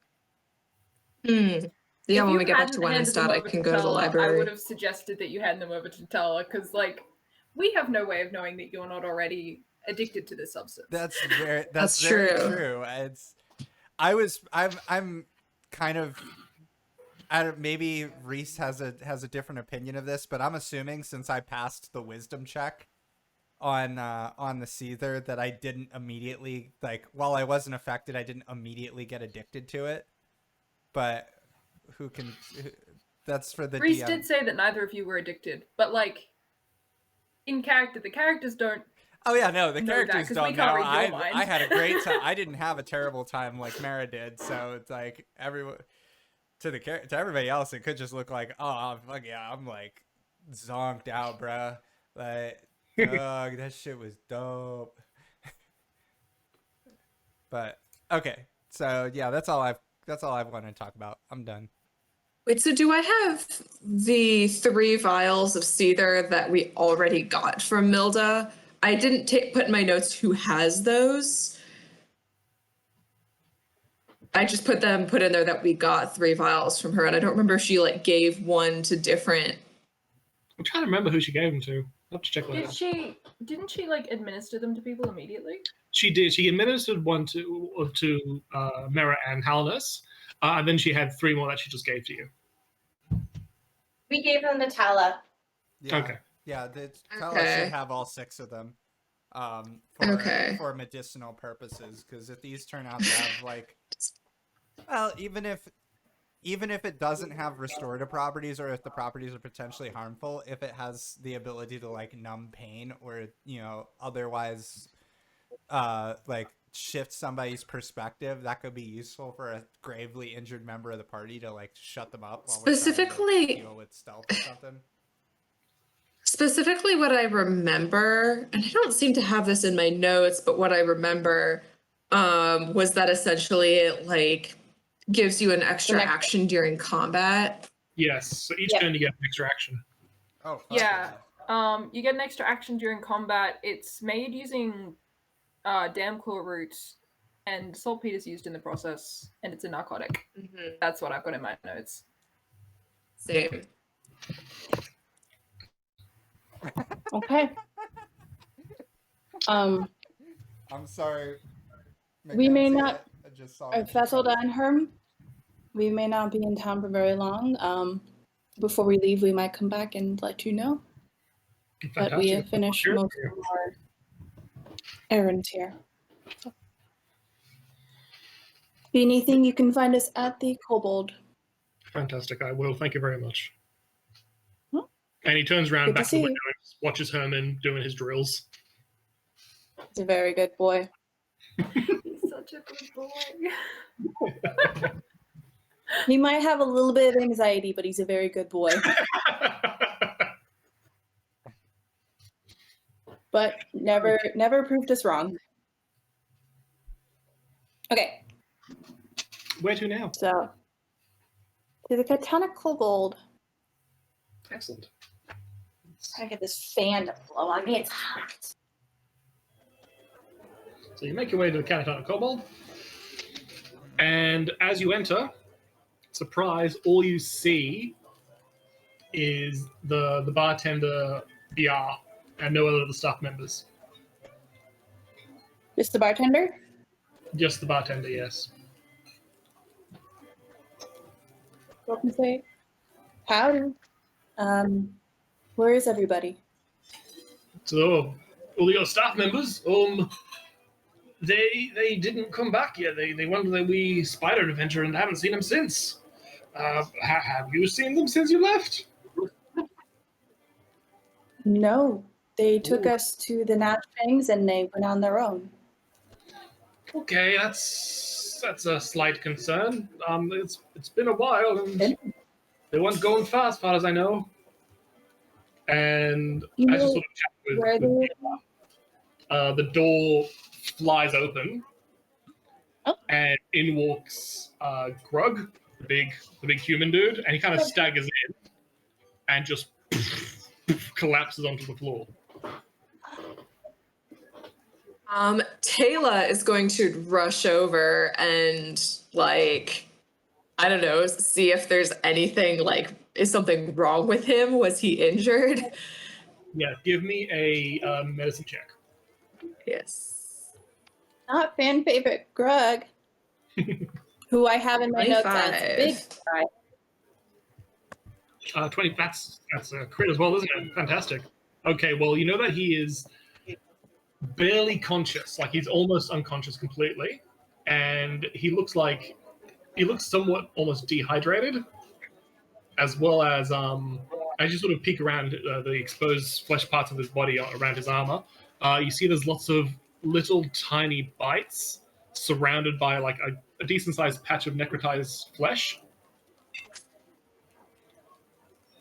Yeah, when we get back to If you hadn't handed Wenenstad, them I over can to go to the Tala, library. I would have suggested that you hand them over to Tala, because like we have no way of knowing that you're not already addicted to this substance. That's That's very true. true. I'm kind of. Maybe Reese has a different opinion of this, but I'm assuming since I passed the wisdom check on the Seether that I didn't immediately, like, while I wasn't affected, I didn't immediately get addicted to it. But that's for the Reese DM. did say that neither of you were addicted, but like in character, the characters don't. Oh yeah, no, the know characters that, 'cause don't we can't know. read your mind. I had a great time. I didn't have a terrible time like Mara did, so it's like everyone. To everybody else, it could just look like, oh, fuck yeah, I'm like zonked out, bruh. Like, dog, that shit was dope. But okay, so yeah, that's all I've wanted to talk about. I'm done. Wait, so do I have the 3 vials of Seether that we already got from Milda? I didn't put in my notes who has those. I just put in there that we got 3 vials from her, and I don't remember if she like gave one to different. I'm trying to remember who she gave them to. I'll have to check later. Didn't she like administer them to people immediately? She did. She administered one to Mera and Halnus, and then she had 3 more that she just gave to you. We gave them to Tala. Yeah. Okay. Yeah, Tala should have all 6 of them. For medicinal purposes, because if these turn out to have like, well, even if it doesn't have restorative properties, or if the properties are potentially harmful, if it has the ability to like numb pain or otherwise like shift somebody's perspective, that could be useful for a gravely injured member of the party to like shut them up while we're trying to deal with stealth or something. Specifically, what I remember, and I don't seem to have this in my notes, but what I remember was that essentially it like gives you an extra action during combat. Yes. So each turn you get an extra action. Oh. Yeah. You get an extra action during combat. It's made using Damnclaw roots, and saltpeter is used in the process, and it's a narcotic. Mm-hmm. That's what I've got in my notes. Same. Okay. I'm sorry. We may Mackenzie, not- I just saw. If that's all done, Herm, we may not be in town for very long. Before we leave, we might come back and let you know. But we have finished Sure. most of our errands here. Anything, you can find us at the Kobold. Fantastic. I will. Thank you very much. Hmm. And he turns around Good to back to the see window and watches Herman doing his drills. He's a very good boy. He's such a good boy. He might have a little bit of anxiety, but he's a very good boy. But never proved us wrong. Okay, Where to now? so to the Katana Kobold. Excellent. I get this fan to blow on me. It's hot. So you make your way to the Catatonic Kobold, and as you enter, surprise, all you see is the bartender BR and no other of the staff members. Just the bartender? Just the bartender, yes. Go up and say, howdy. Where is everybody? So all your staff members, they didn't come back yet. They went on the wee spider adventure and haven't seen them since. Have you seen them since you left? No, they took us to the Natch Fangs and they went on their own. Okay, that's a slight concern. It's been a while and they weren't going fast, as far as I know. And You as you know sort of chat where with they the door flies open, Oh. and in walks Grug, the big human dude, and he kind of staggers in and just collapses onto the floor. Taylor is going to rush over and, like, I don't know, see if there's anything, like, is something wrong with him? Was he injured? Yeah, give me a medicine check. Yes. not fan favorite Grug, who I have in my notes as 25. big guy. 20. That's a crit as well, isn't it? Fantastic. Okay, well, you know that he is barely conscious, like he's almost unconscious completely, and he looks somewhat almost dehydrated, as well as you sort of peek around the exposed flesh parts of his body around his armor, you see there's lots of little tiny bites surrounded by like a decent sized patch of necrotized flesh.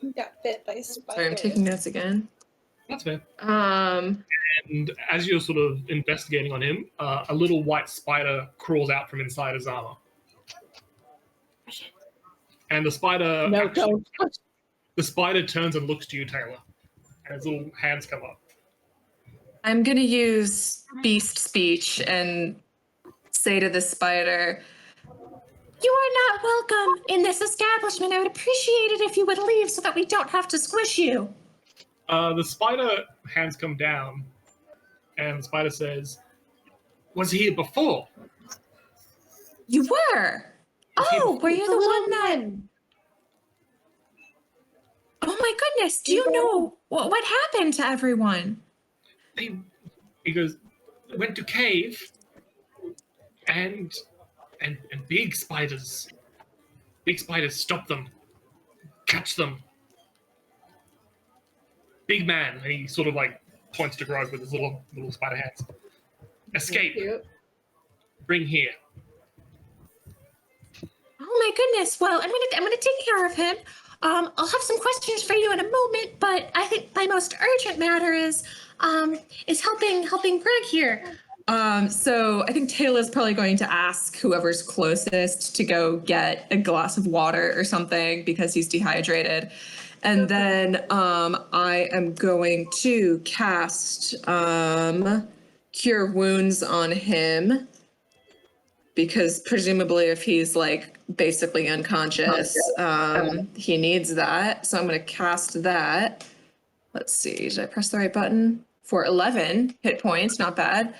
He got bit by a spider. Sorry, I'm taking notes again. That's fair. Um, And as you're sort of investigating on him, a little white spider crawls out from inside his armor. And the spider No, don't. the spider turns and looks to you, Taylor. And his little hands come up. I'm gonna use beast speech and say to the spider, You are not welcome in this establishment. I would appreciate it if you would leave so that we don't have to squish you. The spider hands come down, and the spider says, "Was he here before?" You were. Oh, were you the one that? one? Oh my goodness! Do you know what happened to everyone? He goes, went to cave, and big spiders stop them, catch them. Big man, and he sort of like points to Grog with his little spider hands. Escape. Bring here. Oh my goodness! Well, I'm gonna take care of him. I'll have some questions for you in a moment, but I think my most urgent matter is helping Greg here. So I think Taylor's probably going to ask whoever's closest to go get a glass of water or something because he's dehydrated. And then I am going to cast Cure Wounds on him. because presumably if he's like basically unconscious, he needs that. So I'm going to cast that. Let's see, did I press the right button? For 11 hit points, not bad.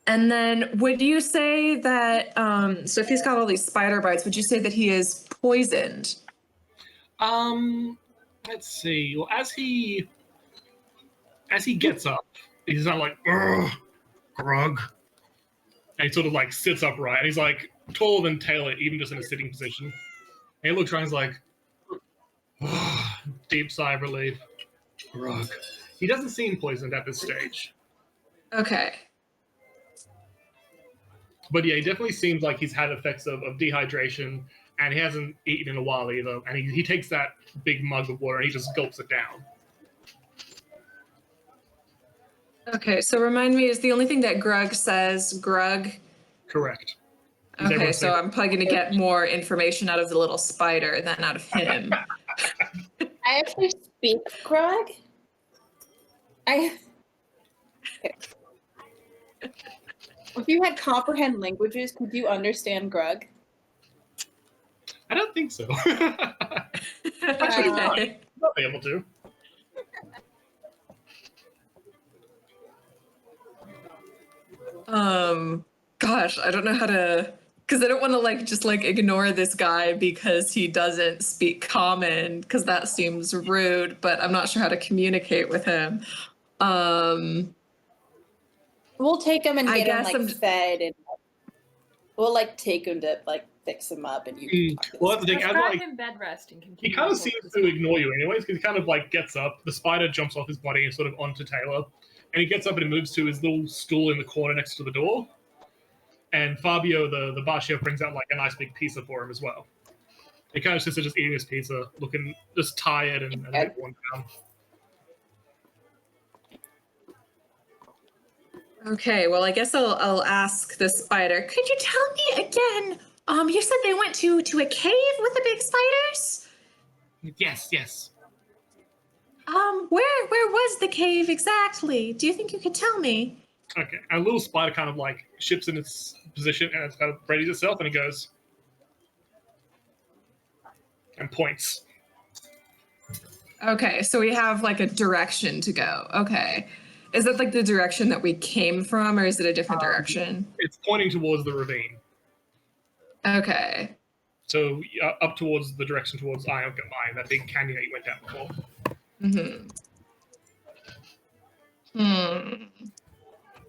And then would you say that, so if he's got all these spider bites, would you say that he is poisoned? Let's see. Well, as he gets up, he's not like, ugh, grug. And he sort of like sits upright, and he's like taller than Taylor, even just in a sitting position. And he looks around, and he's like, deep sigh of relief. Grug. He doesn't seem poisoned at this stage. Okay. But yeah, he definitely seems like he's had effects of dehydration, and he hasn't eaten in a while either. And he takes that big mug of water and he just gulps it down. Okay, so remind me, is the only thing that Grug says Grug? Correct. Okay, so I'm probably going to get more information out of the little spider than out of him. I actually speak Grug. If you had comprehend languages, could you understand Grug? I don't think so. Actually, Okay. I'll be able to. Gosh, I don't know how to, because I don't want to like just like ignore this guy because he doesn't speak common, because that seems rude, but I'm not sure how to communicate with him. We'll take him and I get him guess like fed, and we'll like take him to like fix him up, and you can talk to Well, this that's the thing. guy. As, Prescribe like, him bed rest and he continue. kind of to talk seems to to ignore you anyways, because he kind of like gets up. The spider jumps off his body and sort of onto Taylor. And he gets up and he moves to his little stool in the corner next to the door. And Fabio, the bar chef, brings out like a nice big pizza for him as well. He kind of sits there just eating his pizza, looking just tired and a bit worn down. Okay, well, I guess I'll ask the spider. Could you tell me again? You said they went to a cave with the big spiders? Yes. Where was the cave exactly? Do you think you could tell me? Okay. And a little spider kind of like shifts in its position and it's kind of readies itself and it goes and points. Okay, so we have like a direction to go. Okay. Is that like the direction that we came from, or is it a different direction? It's pointing towards the ravine. Okay. So up towards the direction towards Ion, that big canyon that you went down before.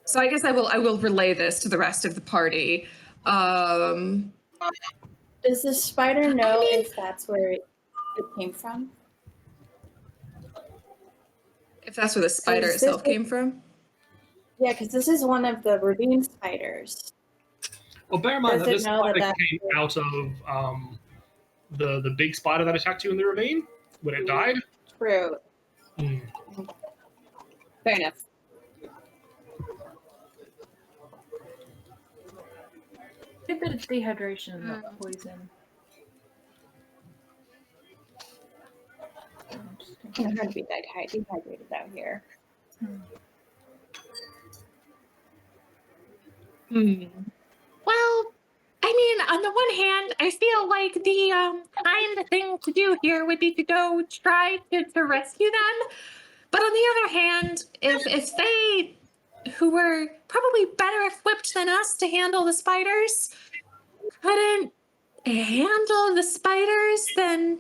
So I guess I will relay this to the rest of the party. Does the spider know if that's where it came from? If that's where the spider itself came from? Yeah, because this is one of the ravine spiders. Well, bear in mind that Does it this know spider that came out of the big spider that attacked you in the ravine when it died. True. Fair enough. I think that it's dehydration, not poison. It's hard to be dehydrated out here. Well, I mean, on the one hand, I feel like the kind thing to do here would be to go try to rescue them. But on the other hand, if they, who were probably better equipped than us to handle the spiders, couldn't handle the spiders, then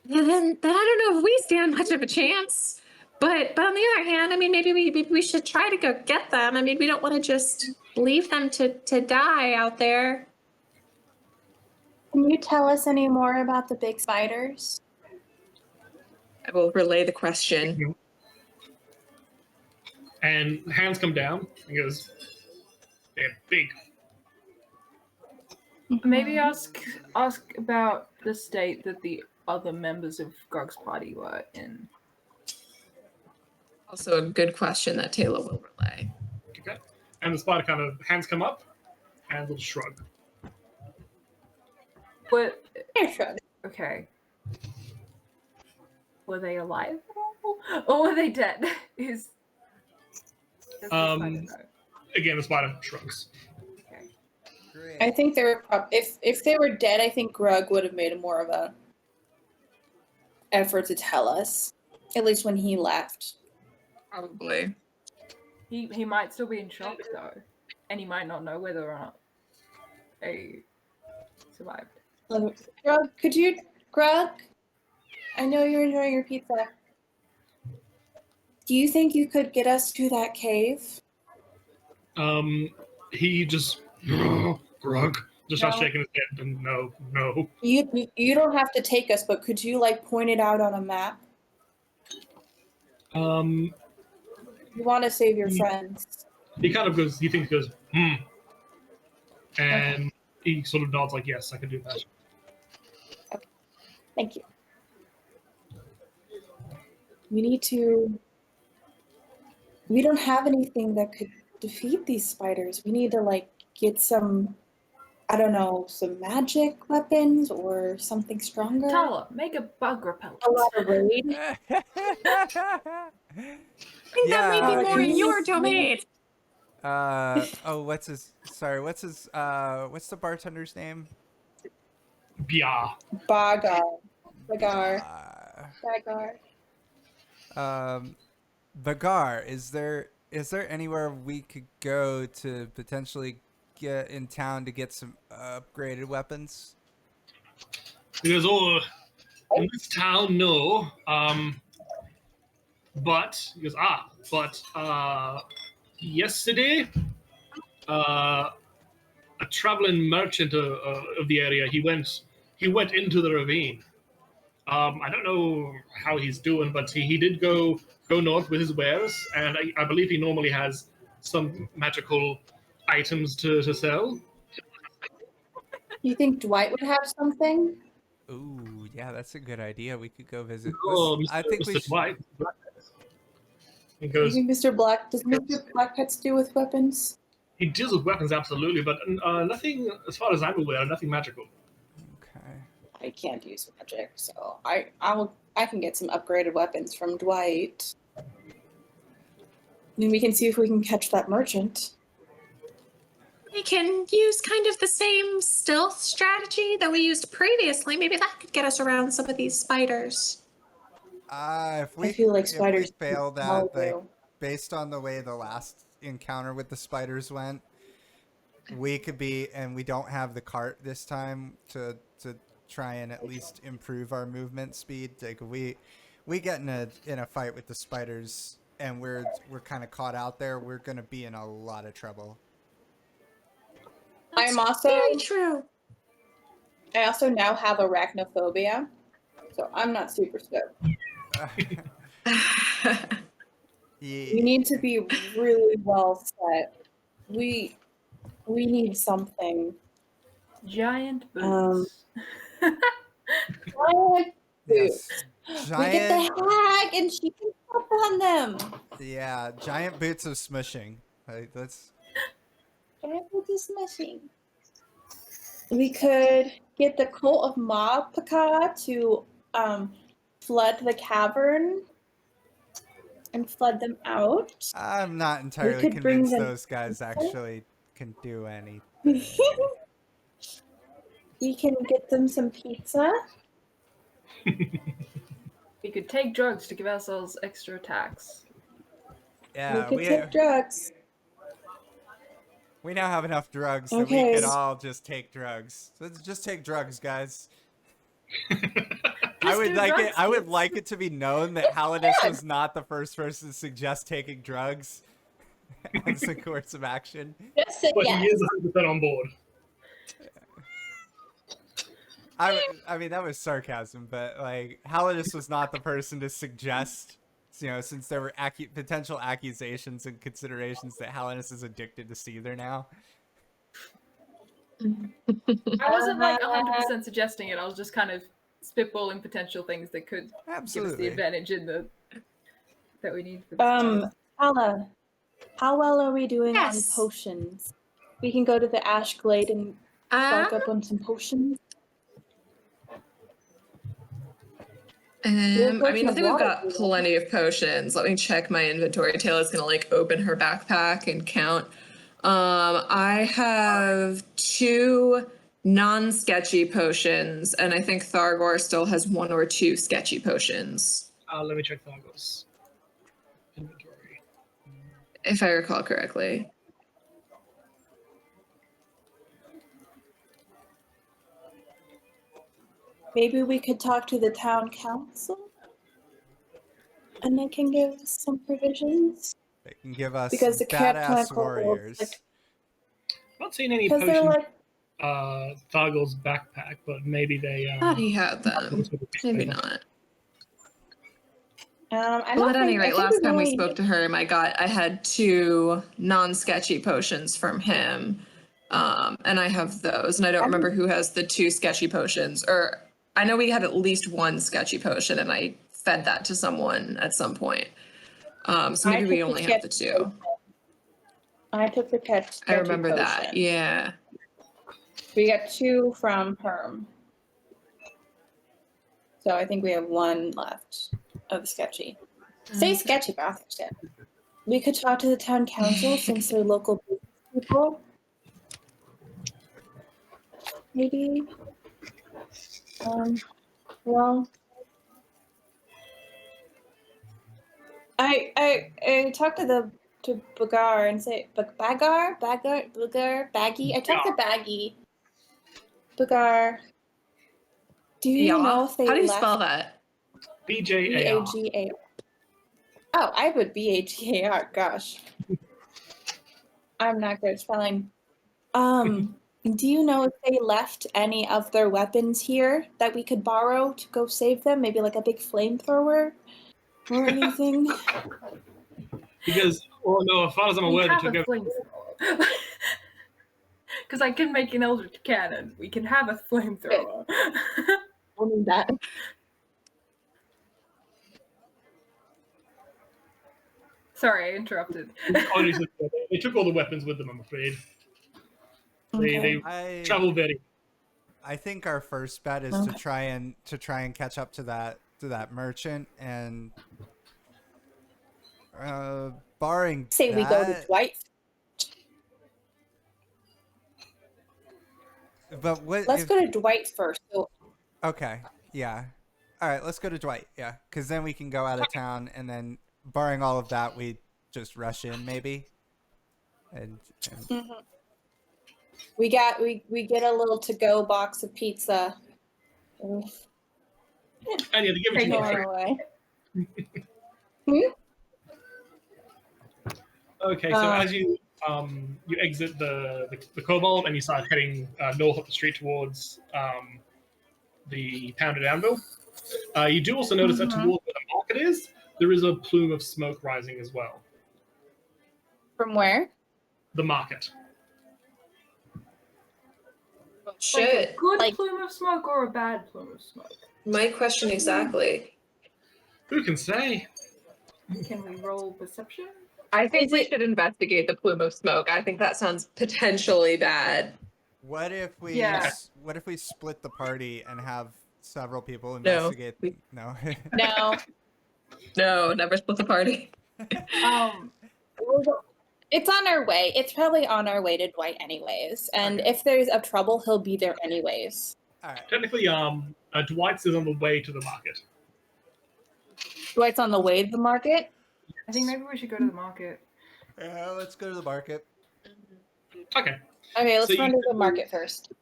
I don't know if we stand much of a chance. But on the other hand, I mean, maybe we should try to go get them. I mean, we don't want to just leave them to die out there. Can you tell us any more about the big spiders? I will relay the question. And hands come down and goes, they're big. Maybe ask about the state that the other members of Grog's party were in. Also a good question that Taylor will relay. Okay. And the spider kind of hands come up, hands will shrug. But Shrug. okay. Were they alive at all? Or were they dead? Does the spider know? Again, the spider shrugs. Great. I think they were if they were dead, I think Grug would have made more of a effort to tell us. At least when he left. Probably. He might still be in shock though, and he might not know whether or not they survived. Grug, I know you're enjoying your pizza. Do you think you could get us to that cave? He just Grug just starts No. shaking his head and no. You don't have to take us, but could you like point it out on a map? You want to save your friends. He kind of goes. He goes, and he sort of nods like, yes, I can do that. Okay. Thank you. We don't have anything that could defeat these spiders. We need to like get some, I don't know, some magic weapons or something stronger. Tala, make a bug repellent. A lot of raid. I think that might be more in your domain. What's the bartender's name? Yeah. Bagar. Bagar, is there anywhere we could go to potentially get in town to get some upgraded weapons? He goes, in this town, no. But he goes, yesterday, a traveling merchant of the area, he went into the ravine. I don't know how he's doing, but he did go north with his wares, and I believe he normally has some magical items to sell. You think Dwight would have something? Ooh, yeah, that's a good idea. We could go visit. I think we should. White. He You goes, think Mr. Black does Mr. Black have to do with weapons? he deals with weapons, absolutely, but nothing, as far as I'm aware, nothing magical. Okay. I can't use magic, so I can get some upgraded weapons from Dwight. And we can see if we can catch that merchant. We can use kind of the same stealth strategy that we used previously. Maybe that could get us around some of these spiders. If we I feel like spiders fail that, follow like, you. based on the way the last encounter with the spiders went, we could be, and we don't have the cart this time to try and at least improve our movement speed. Like we get in a fight with the spiders and we're kind of caught out there, we're gonna be in a lot of trouble. That's I'm also very true. I also now have arachnophobia, so I'm not super stoked. We need to be really well set. We need something. Giant boots. Giant Yes. boots. We get the hag and she can step on them. Yeah, giant boots of smushing. Like, that's Giant boots is missing. We could get the cult of Mapaka to flood the cavern and flood them out. I'm not entirely could bring convinced them those guys actually can do anything. We can get them some pizza. We could take drugs to give ourselves extra attacks. Yeah, We could take drugs. we now have enough drugs that we Okay. could all just take drugs. So let's just take drugs, guys. I would do like drugs, I would kids. like it to be known that Halidus was not the first person to suggest taking drugs as a course of action. Just say But yes. he is 100% on board. I mean, that was sarcasm, but like Halidus was not the person to suggest, since there were potential accusations and considerations that Halidus is addicted to Seether now. I wasn't like 100% suggesting it. I was just kind of spitballing potential things that could give us Absolutely. the advantage that we need. For this Hala, how well are we doing Yes. on potions? We can go to the Ash Glade and stock up on some potions. I mean, I think we've water, got you know. plenty of potions. Let me check my inventory. Taylor's gonna like open her backpack and count. I have 2 non-sketchy potions, and I think Thargor still has 1 or 2 sketchy potions, Let me check Thargos. Inventory. if I recall correctly. Maybe we could talk to the town council, and they can give us some provisions. They can give us Because the cat badass can't warriors. like, I'm not seeing any because they're potions like, Thargol's backpack, but maybe they Thought he had them. Maybe not. I Well, don't at any think- I rate, think last time we only- spoke to him, I had 2 non-sketchy potions from him, and I have those. And I don't remember who has the 2 sketchy potions, or I know we had at least 1 sketchy potion, and I fed that to someone at some point. So maybe we took the only have the 2. I took the catch. I remember that. Yeah. We got 2 from Herm. So I think we have 1 left of the sketchy. Say sketchy bathrooms yet. We could talk to the town council since they're local people. Maybe. Well, I talked to Bagar and say Bagar, Baggy. I talked to Baggy. Bagar. Do you know if they How do you left spell that? BJAR. BAGAR? Oh, I would BAGAR. Gosh, I'm not good at spelling. Do you know if they left any of their weapons here that we could borrow to go save them? Maybe like a big flamethrower or anything? Because, well, no, as far as I'm We aware, they have took a over. flamethrower. Because I can make an eldritch cannon. We can have a flamethrower. Only that. Sorry, I interrupted. Honestly, they took all the weapons with them, I'm afraid. They I travel very. I think our first bet is to try and catch up to that merchant, and barring Say we go to that, Dwight. but what? Let's if- go to Dwight first. So Okay, yeah. All right, let's go to Dwight. Yeah, because then we can go out of town, and then barring all of that, we just rush in maybe. And we get a little to-go box of pizza. Oof. And yeah, they give it to Take you it. for free. Away. Okay, so as you exit the kobold and you start heading north up the street towards the Pounded Anvil, you do also notice that towards where the market is, there is a plume of smoke rising as well. From where? The market. Like a good Like- plume of smoke or a bad plume of smoke? My question exactly. Who can say? Can we roll perception? I think Is we it- should investigate the plume of smoke. I think that sounds potentially bad. what if we Yeah. what if we split the party and have several people No, investigate? we- No. No. No, never split the party. It's on our way. It's probably on our way to Dwight anyways. And Okay. if there's a trouble, he'll be there anyways. All right. Technically, Dwight's is on the way to the market. Dwight's on the way to the market. I think maybe we should go to the market. Yeah, let's go to the market. Okay. Okay, let's So run you- to the market first.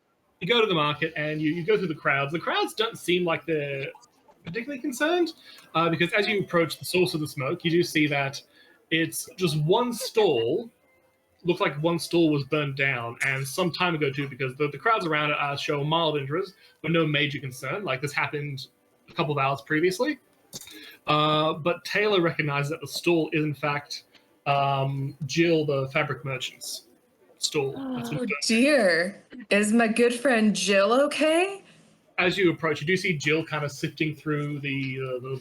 You go to the market and you go through the crowds. The crowds don't seem like they're particularly concerned because as you approach the source of the smoke, you do see that it's just one stall. Looks like one stall was burned down, and some time ago too, because the crowds around it show mild interest, but no major concern. Like this happened a couple of hours previously. But Taylor recognizes that the stall is in fact Jill, the fabric merchant's stall. That's been Oh burned. dear. Is my good friend Jill okay? As you approach, you do see Jill kind of sifting through the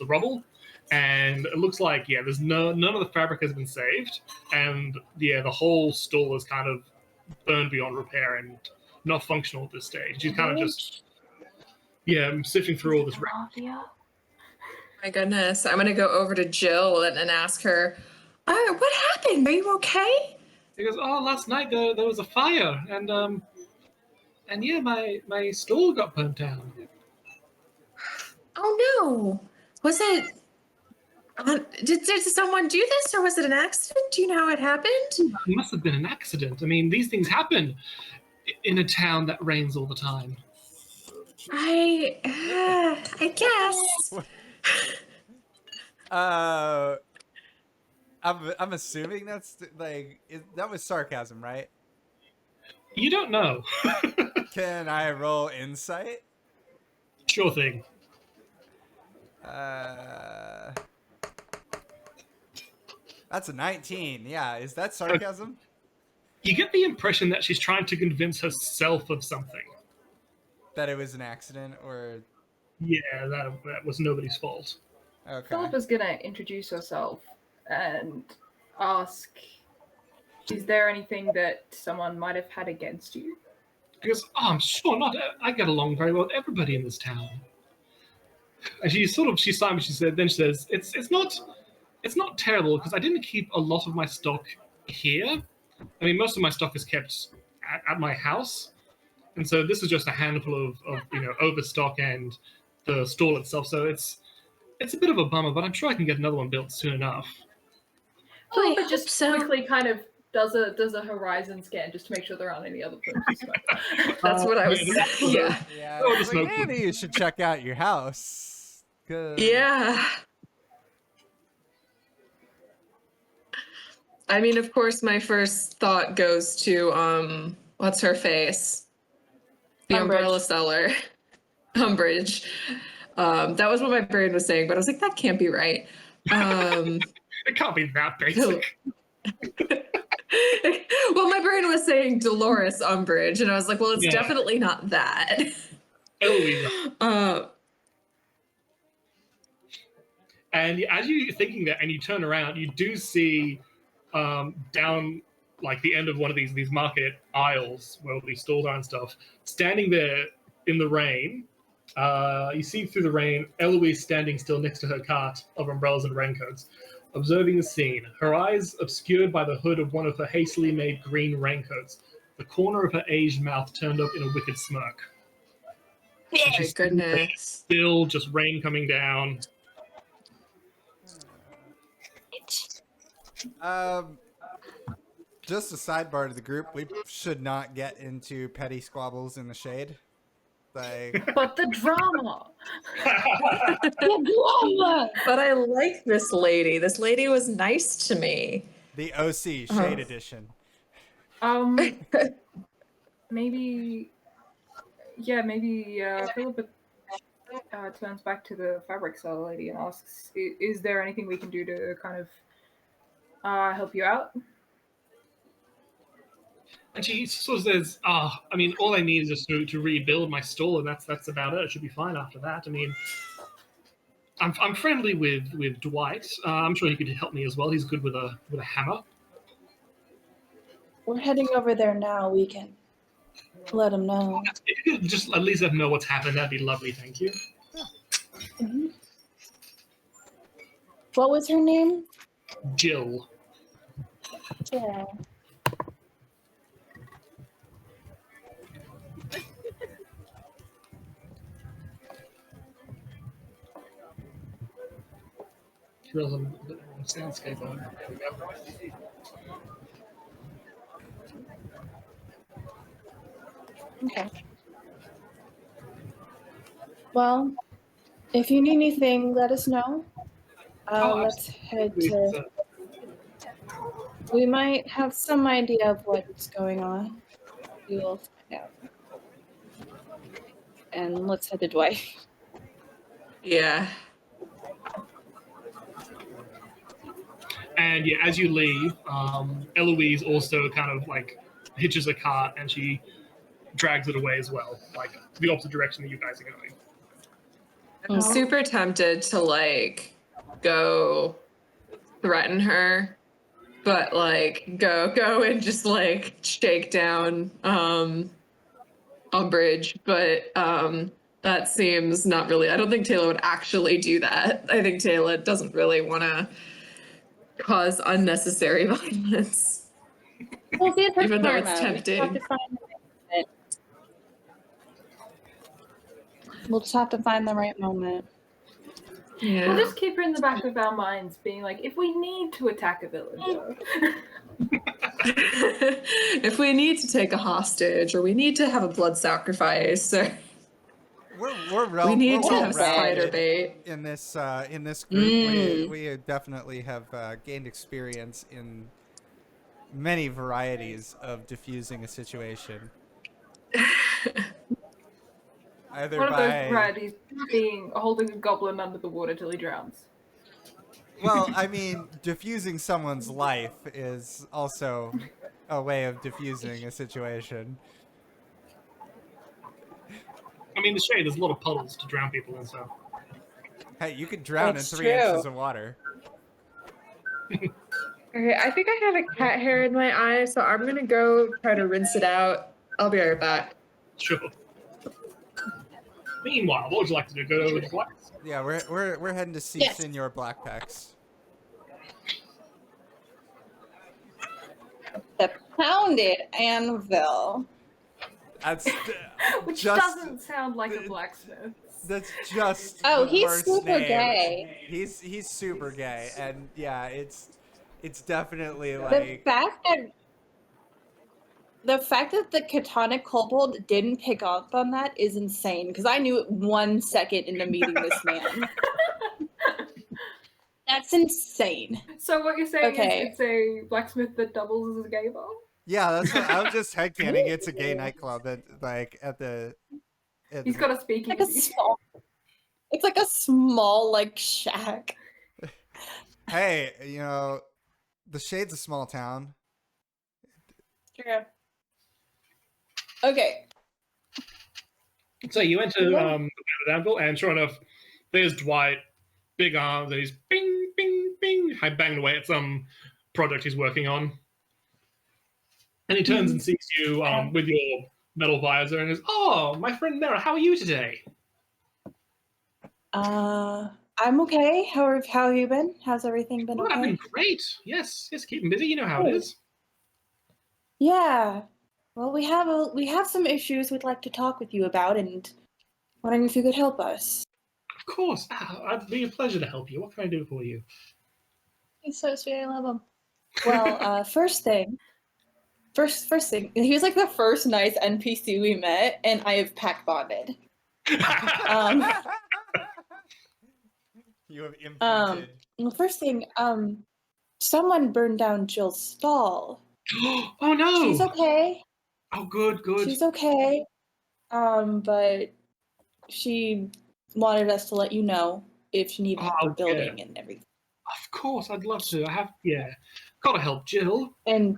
rubble, and it looks like there's none of the fabric has been saved, and the whole stall is kind of burned beyond repair and not functional at this stage. She's kind of just sifting through all this wreck. My goodness. I'm gonna go over to Jill and ask her, what happened? Are you okay? He goes, "Oh, last night there was a fire, and yeah, my stall got burnt down." Oh no! Was it? Did someone do this, or was it an accident? Do you know how it happened? It must have been an accident. I mean, these things happen in a town that rains all the time. I guess. I'm assuming that's like that was sarcasm, right? You don't know. Can I roll insight? Sure thing. That's a 19. Yeah, is that sarcasm? You get the impression that she's trying to convince herself of something. That it was an accident, or Yeah, that was nobody's fault. okay. Philippa's gonna introduce herself and ask, is there anything that someone might have had against you? He goes, "Oh, I'm sure not. I get along very well with everybody in this town." And she signed what she said. Then she says, "It's not terrible because I didn't keep a lot of my stock here. I mean, most of my stock is kept at my house, and so this is just a handful of overstock and the stall itself. So it's a bit of a bummer, but I'm sure I can get another one built soon enough." Philippa just quickly kind of does a horizon scan just to make sure there aren't any other places. That's what I was. Yeah. Yeah, Oh, I was just like, no maybe you should check out your house. 'Cause- Yeah. I mean, of course, my first thought goes to what's her face? The Umbridge. umbrella seller. Umbridge. That was what my brain was saying, but I was like, that can't be right. It can't be that basic. Well, my brain was saying Dolores Umbridge, and I was like, well, it's Yeah. definitely not that. Eloise. And as you're thinking that, and you turn around, you do see down like the end of one of these market aisles where all these stalls are and stuff, standing there in the rain. You see through the rain, Eloise standing still next to her cart of umbrellas and raincoats, observing the scene, her eyes obscured by the hood of one of her hastily made green raincoats, the corner of her aged mouth turned up in a wicked smirk. Oh my goodness. Still just rain coming down. Just a sidebar to the group, we should not get into petty squabbles in the shade. Like, But the drama. But I like this lady. This lady was nice to me. the OC Shade Edition. Maybe Philippa turns back to the fabric seller lady and asks, "Is there anything we can do to kind of help you out?" And she sort of says, I mean, all I need is just to rebuild my stall, and that's about it. It should be fine after that. I mean, I'm friendly with Dwight. I'm sure he could help me as well. He's good with a hammer." We're heading over there now. We can let him know. If you could just at least let him know what's happened, that'd be lovely. Thank you. Mhm. What was her name? Jill. Yeah. She rolls on the soundscape on. There we go. Okay. Well, if you need anything, let us know. Let's head to. We might have some idea of what's going on. We will find out. And let's head to Dwight. Yeah. And yeah, as you leave, Eloise also kind of like hitches a cart and she drags it away as well, like the opposite direction that you guys are going. I'm super tempted to like go threaten her, but like go and just like shake down Umbridge, but that seems not really. I don't think Taylor would actually do that. I think Taylor doesn't really want to cause unnecessary violence. We'll see if Even though it's karma. We just have tempting. to find the right moment. We'll just have to find the right moment. Yeah. We'll just keep her in the back of our minds, being like, if we need to attack a villager. If we need to take a hostage, or we need to have a blood sacrifice, or we need to have spider bait in this group. Mm. We definitely have gained experience in many varieties of diffusing a situation. Either One of those by varieties being holding a goblin under the water till he drowns. well, I mean, diffusing someone's life is also a way of diffusing a situation. I mean, the shade, there's a lot of puddles to drown people in, so. Hey, you could drown It's in 3 true. inches of water. Okay, I think I have a cat hair in my eye, so I'm gonna go try to rinse it out. I'll be right back. Sure. Meanwhile, what would you like to do? Go over to Black? Yeah, we're heading to see Yes. Senor Blackpacks. The pounded anvil. That's Which just, doesn't sound like a blacksmith. That's just Oh, the he's worst super name. gay. He's super gay, and yeah, it's definitely The like fact that the Katana Kobold didn't pick up on that is insane, because I knew it 1 second into meeting this man. That's insane. So what you're saying Okay. is it's a blacksmith that doubles as a gay bar? yeah. That's what I was just headcaning. It's a gay nightclub that like at the. He's got a speakeasy. It's like a small like shack. Hey, you know, the Shade's a small town. True. Okay. So you enter the pounded anvil, and sure enough, there's Dwight, big arms, and he's bing, bing, bing, banging away at some project he's working on. And he turns and sees you with your metal visor and goes, "Oh, my friend Mera, how are you today?" I'm okay. How have you been? How's everything been? "Well, I've Okay. been great. Yes, keeping busy. You know how it is." Yeah. Well, we have some issues we'd like to talk with you about, and wondering if you could help us. Of course. It'd be a pleasure to help you. What can I do for you? He's so sweet. I love him. Well, first thing, he was like the first nice NPC we met, and I have pack bonded. You have imprinted. Well, first thing, someone burned down Jill's stall. Oh no! She's okay. Oh, good. She's okay. But she wanted us to let you know if she needed help for building and everything. Of course, I'd love to. Gotta help Jill. And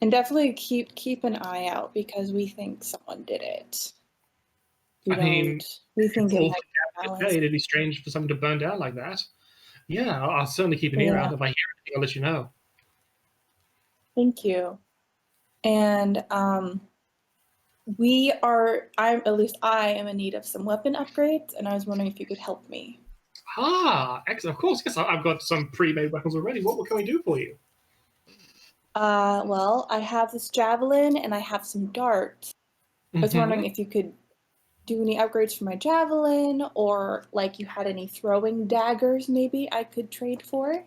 definitely keep an eye out, because we think someone did it. We think it might be Alice. It'd be strange for someone to burn down like that. Yeah, I'll certainly keep an ear out. If I hear anything, I'll let you know. Thank you. And I am in need of some weapon upgrades, and I was wondering if you could help me. Excellent. Of course, yes, I've got some pre-made weapons already. What can we do for you? Well, I have this javelin and I have some darts. I was wondering if you could do any upgrades for my javelin, or like you had any throwing daggers maybe I could trade for.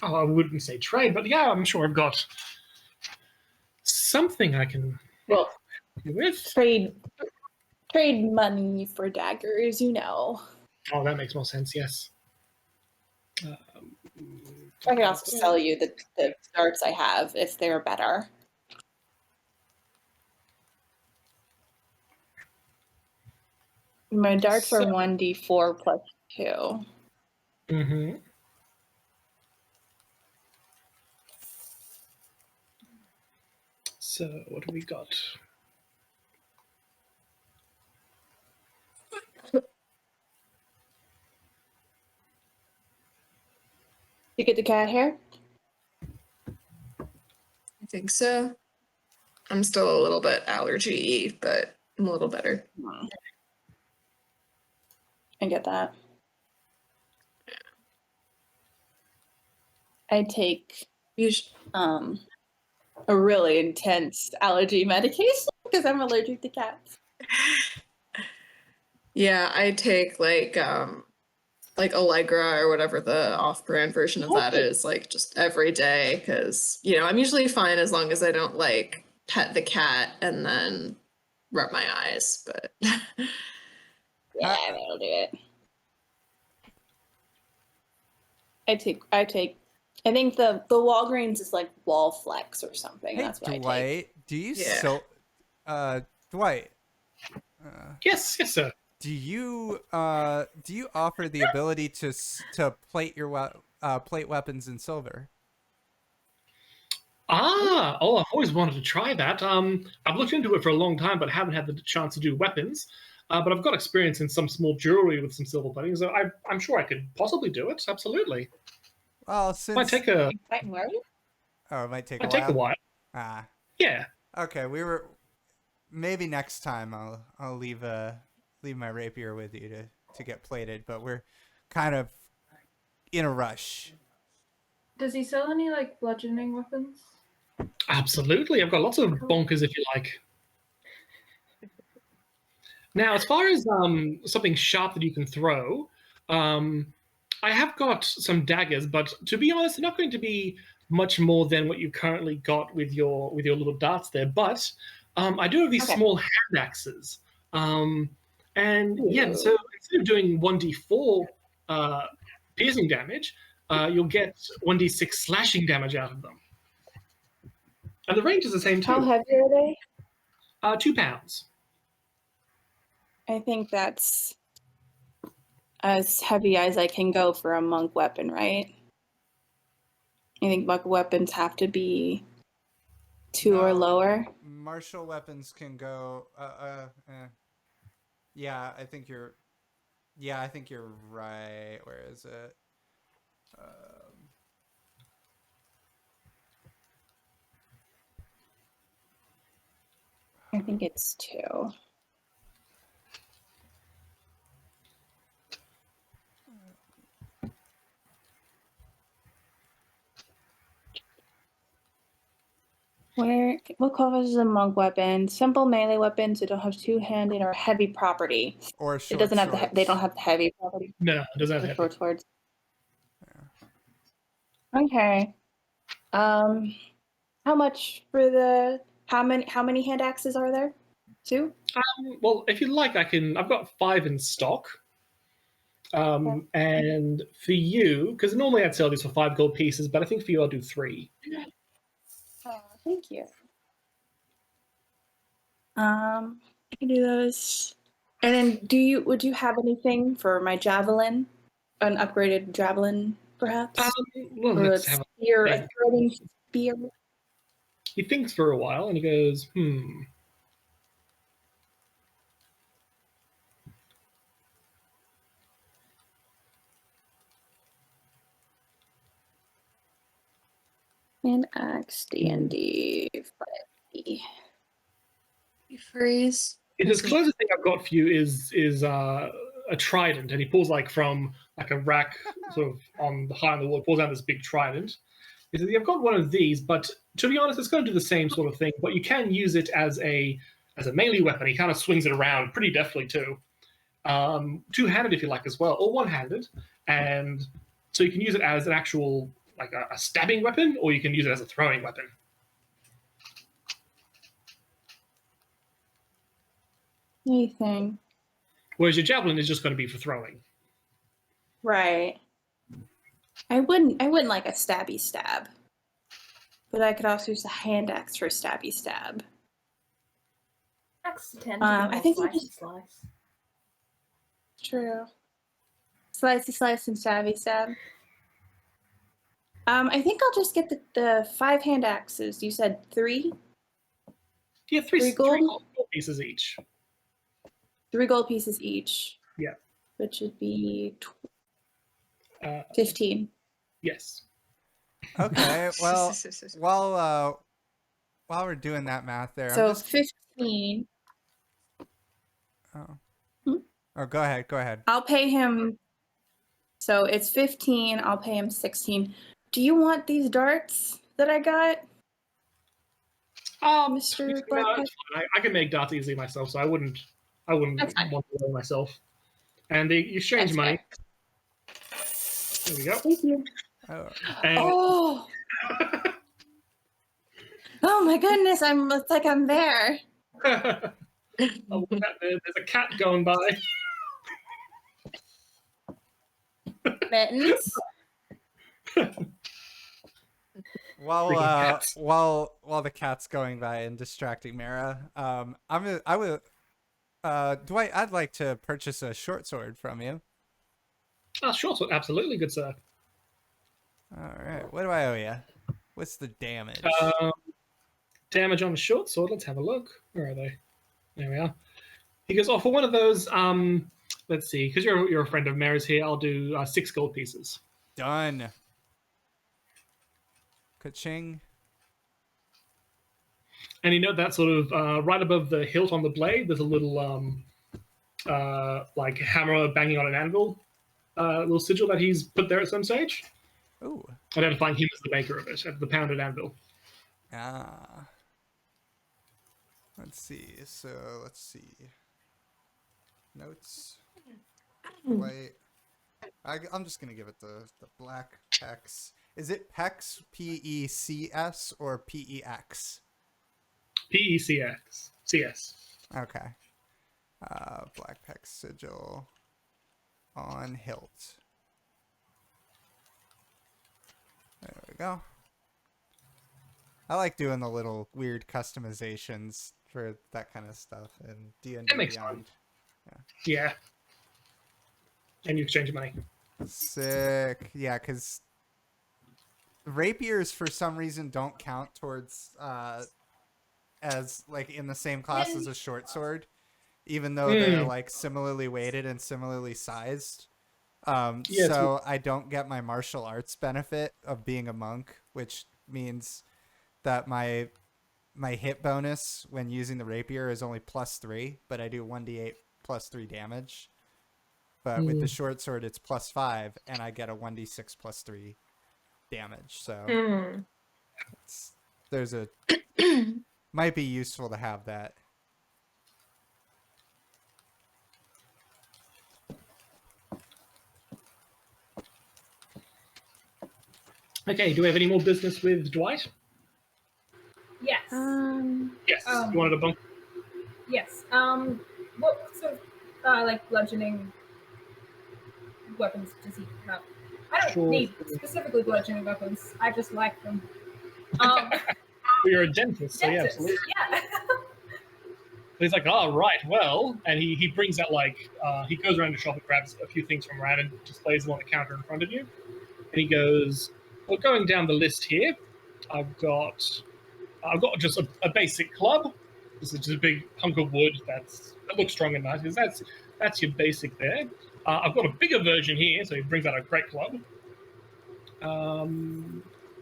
Oh, I wouldn't say trade, but yeah, I'm sure I've got something I can with. Trade money for daggers, you know. Oh, that makes more sense, yes. I can also sell you the darts I have if they're better. My darts are 1d4 plus 2. Mm-hmm. So, what have we got? You get the cat hair? I think so. I'm still a little bit allergy-y, but I'm a little better. I get that. I take a really intense allergy medication because I'm allergic to cats. Yeah, I take like Allegra or whatever the off-brand version of that is, like just every day, because I'm usually fine as long as I don't like pet the cat and then rub my eyes. But Yeah, that'll do it. I think the Walgreens is like Wallflex or something. Hey, That's what I take. Dwight, do you Dwight? Yes, sir. Do you offer the ability to plate your plate weapons in silver? I've always wanted to try that. I've looked into it for a long time, but haven't had the chance to do weapons. But I've got experience in some small jewelry with some silver plating, so I'm sure I could possibly do it. Absolutely. Well, since Might take a it might take might take a while. Ah, Yeah. okay. Maybe next time I'll leave my rapier with you to get plated, but we're kind of in a rush. Does he sell any like bludgeoning weapons? Absolutely. I've got lots of bonkers if you like. Now, as far as something sharp that you can throw, I have got some daggers, but to be honest, they're not going to be much more than what you currently got with your little darts there. But I do have these small hand axes. And yeah, so instead of doing 1d4 piercing damage, you'll get 1d6 slashing damage out of them. And the range is the same too. How heavy are they? 2 pounds. I think that's as heavy as I can go for a monk weapon, right? I think monk weapons have to be 2 or lower. Martial weapons can go. Yeah, I think you're right. Where is it? I think it's 2. What covers a monk weapon? Simple melee weapons that don't have two-handed or heavy property. Or short it doesn't have swords. they don't have the heavy property. No, it doesn't have Short swords. Okay. How much for the how many hand axes are there? 2? Well, if you like, I've got 5 in stock. And for you, because normally I'd sell these for 5 gold pieces, but I think for you I'll do 3. Oh, thank you. I can do those. And then would you have anything for my javelin? An upgraded javelin, perhaps? Well, or a let's have spear, a throwing spear? He thinks for a while and he goes, And axe D&D 5e. you freeze. The closest thing I've got for you is a trident, and he pulls from a rack sort of on the high on the wall, pulls out this big trident. He says, "I've got one of these, but to be honest, it's going to do the same sort of thing. But you can use it as a melee weapon. He kind of swings it around pretty deftly too, 2-handed if you like as well, or 1-handed, and so you can use it as an actual a stabbing weapon, or you can use it as a throwing weapon." Anything. Whereas your javelin is just going to be for throwing. Right. I wouldn't like a stabby stab. But I could also use a hand axe for stabby stab. Axe tend I think slice we just slice. True. Slicey slice and stabby stab. I think I'll just get the 5 hand axes. You said 3? Yeah, 3 gold? 3 gold pieces each. 3 gold pieces each. Yeah. Which would be 15. Yes. Okay. Well, while we're doing that math there, So 15. Oh, go ahead. I'll pay him. So it's 15. I'll pay him 16. Do you want these darts that I got? Mr. No, Blackhead. it's fine. I can make darts easily myself, so I wouldn't That's fine. want to learn myself. And the exchange That's money. There we go. Thank you. Oh, And Oh. Oh my goodness! It's like I'm there. oh, there's a cat going by. Mittens. while Freaking cats. while the cat's going by and distracting Mara, I'd like to purchase a short sword from you. Oh, sure, absolutely, good sir. All right, what do I owe you? What's the damage? Damage on the short sword. Let's have a look. Where are they? There we are. He goes, oh, for one of those, let's see, because you're a friend of Mary's here, I'll do 6 gold pieces. Done. Ka-ching. And you know that sort of right above the hilt on the blade, there's a little like hammer banging on an anvil, little sigil that he's put there at some stage, Ooh. identifying him as the maker of it, at the pounded anvil. Ah. Let's see. So let's see. Notes. White. I'm just gonna give it the black Pex. Is it Pex, P-E-C-S, or P-E-X? P-E-C-X. C-S. Okay. Black Pex sigil on hilt. There we go. I like doing the little weird customizations for that kind of stuff and D&D That makes Beyond. Yeah. And you exchange money. Sick. Yeah, because rapiers for some reason don't count towards as like in the same class as a short sword, even though they're like similarly weighted and similarly sized. So I don't get my martial arts benefit of being a monk, which means that my hit bonus when using the rapier is only +3, but I do 1d8 +3 damage. But with the short sword, it's +5, and I get a 1d6 +3 damage. So there's a might be useful to have that. Okay, do we have any more business with Dwight? Yes. Yes. You wanted a bunk? Yes. What sort of like bludgeoning weapons does he have? I don't Sure. need specifically bludgeoning weapons. I just like them. You're a dentist, so yeah, Dentist, absolutely. yeah. He's like, oh, right, well, and he brings out like, he goes around the shop and grabs a few things from around and displays them on the counter in front of you. And he goes, well, going down the list here, I've got just a basic club. This is just a big hunk of wood that looks strong and nice, because that's your basic there. I've got a bigger version here, so he brings out a great club.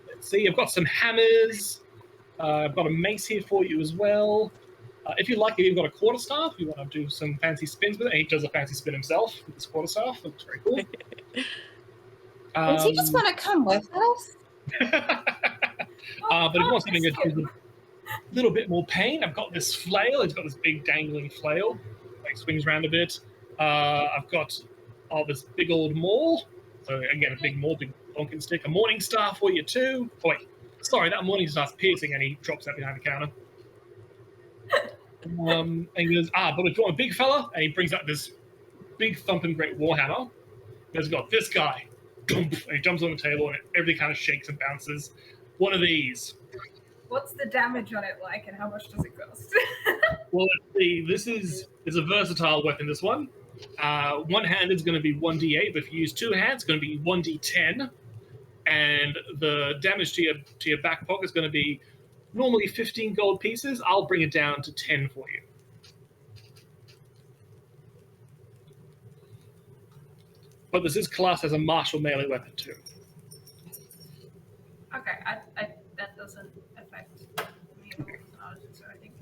Let's see, I've got some hammers. I've got a mace here for you as well. If you like, I've even got a quarterstaff. You want to do some fancy spins with it. And he does a fancy spin himself with his quarterstaff. Looks very cool. Does he just want to come with us? But if you want something that gives a little bit more pain, I've got this flail. It's got this big dangling flail. Like swings around a bit. I've got this big old maul. So again, a big maul, big bonking stick. A morning star for you too. Oh wait, sorry, that morning star's piercing, and he drops that behind the counter. And he goes, but if you want a big fella, and he brings out this big thumping great warhammer. He's got this guy. And he jumps on the table, and everything kind of shakes and bounces. One of these. What's the damage on it like, and how much does it cost? Well, let's see. This is a versatile weapon, this one. One-handed is going to be 1d8, but if you use two hands, it's going to be 1d10. And the damage to your back pocket is going to be normally 15 gold pieces. I'll bring it down to 10 for you. But this is classed as a martial melee weapon too. Okay, that doesn't affect me at all, so I think.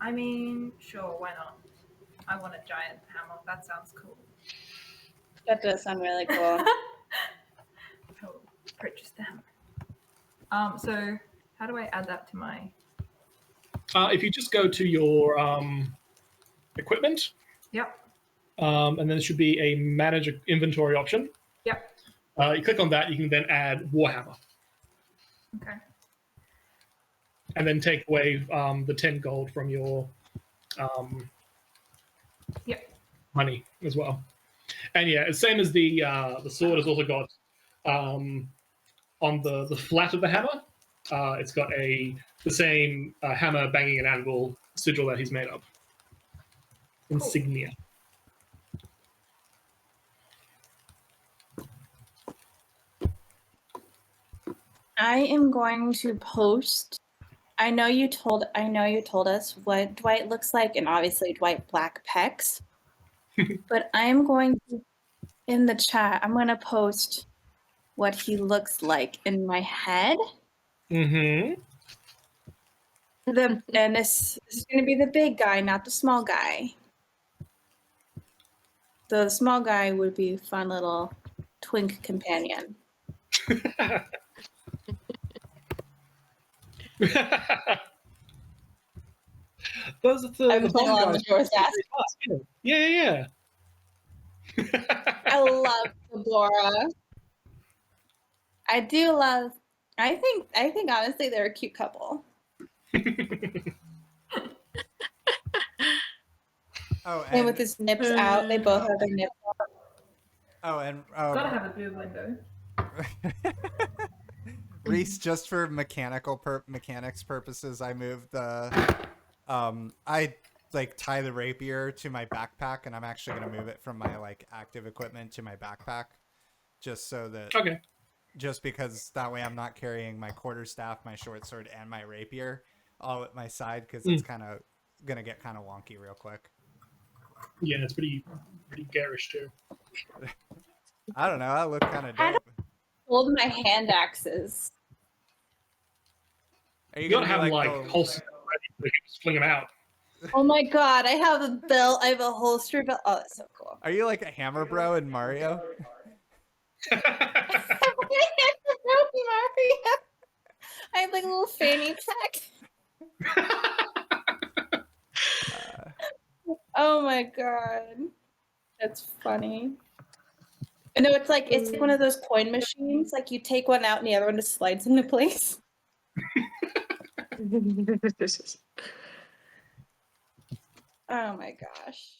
I mean, sure, why not? I want a giant hammer. That sounds cool. That does sound really cool. Oh, purchase the hammer. So how do I add that to my? If you just go to your equipment, Yep. and then there should be a manage inventory option. Yep. You click on that, you can then add Warhammer, Okay. and then take away the 10 gold from your Yep. money as well. And yeah, same as the sword has also got on the flat of the hammer, it's got the same hammer banging an anvil sigil that he's made up. Insignia. I am going to post. I know you told us what Dwight looks like, and obviously Dwight black pecs. But I'm going to, in the chat, I'm going to post what he looks like in my head. Mm-hmm. And this is going to be the big guy, not the small guy. The small guy would be a fun little twink companion. Those are the I've been playing a lot of Majora's Mask. Yeah. I love Fedora. I do love. I think honestly they're a cute couple. Oh, And with his nips out, they both have their nips out. Oh, and Gotta have a blue window. Reese, just for mechanics purposes, I moved the I like tie the rapier to my backpack, and I'm actually gonna move it from my like active equipment to my backpack, just so that just because that way I'm not carrying my quarterstaff, my short sword, and my rapier all at my side, because it's kind of gonna get kind of wonky real quick. Yeah, it's pretty garish too. I don't know. I look kind of dope. Hold my hand axes. Are You gonna gotta have be like the- holsters ready so you can just fling them out. Oh my god, I have a belt. I have a holster belt. Oh, that's so cool. Are you like a hammer bro in Mario? I have like a little fanny pack. Oh my god, that's funny. No, it's like one of those coin machines. Like you take one out and the other one just slides into place. Oh my gosh.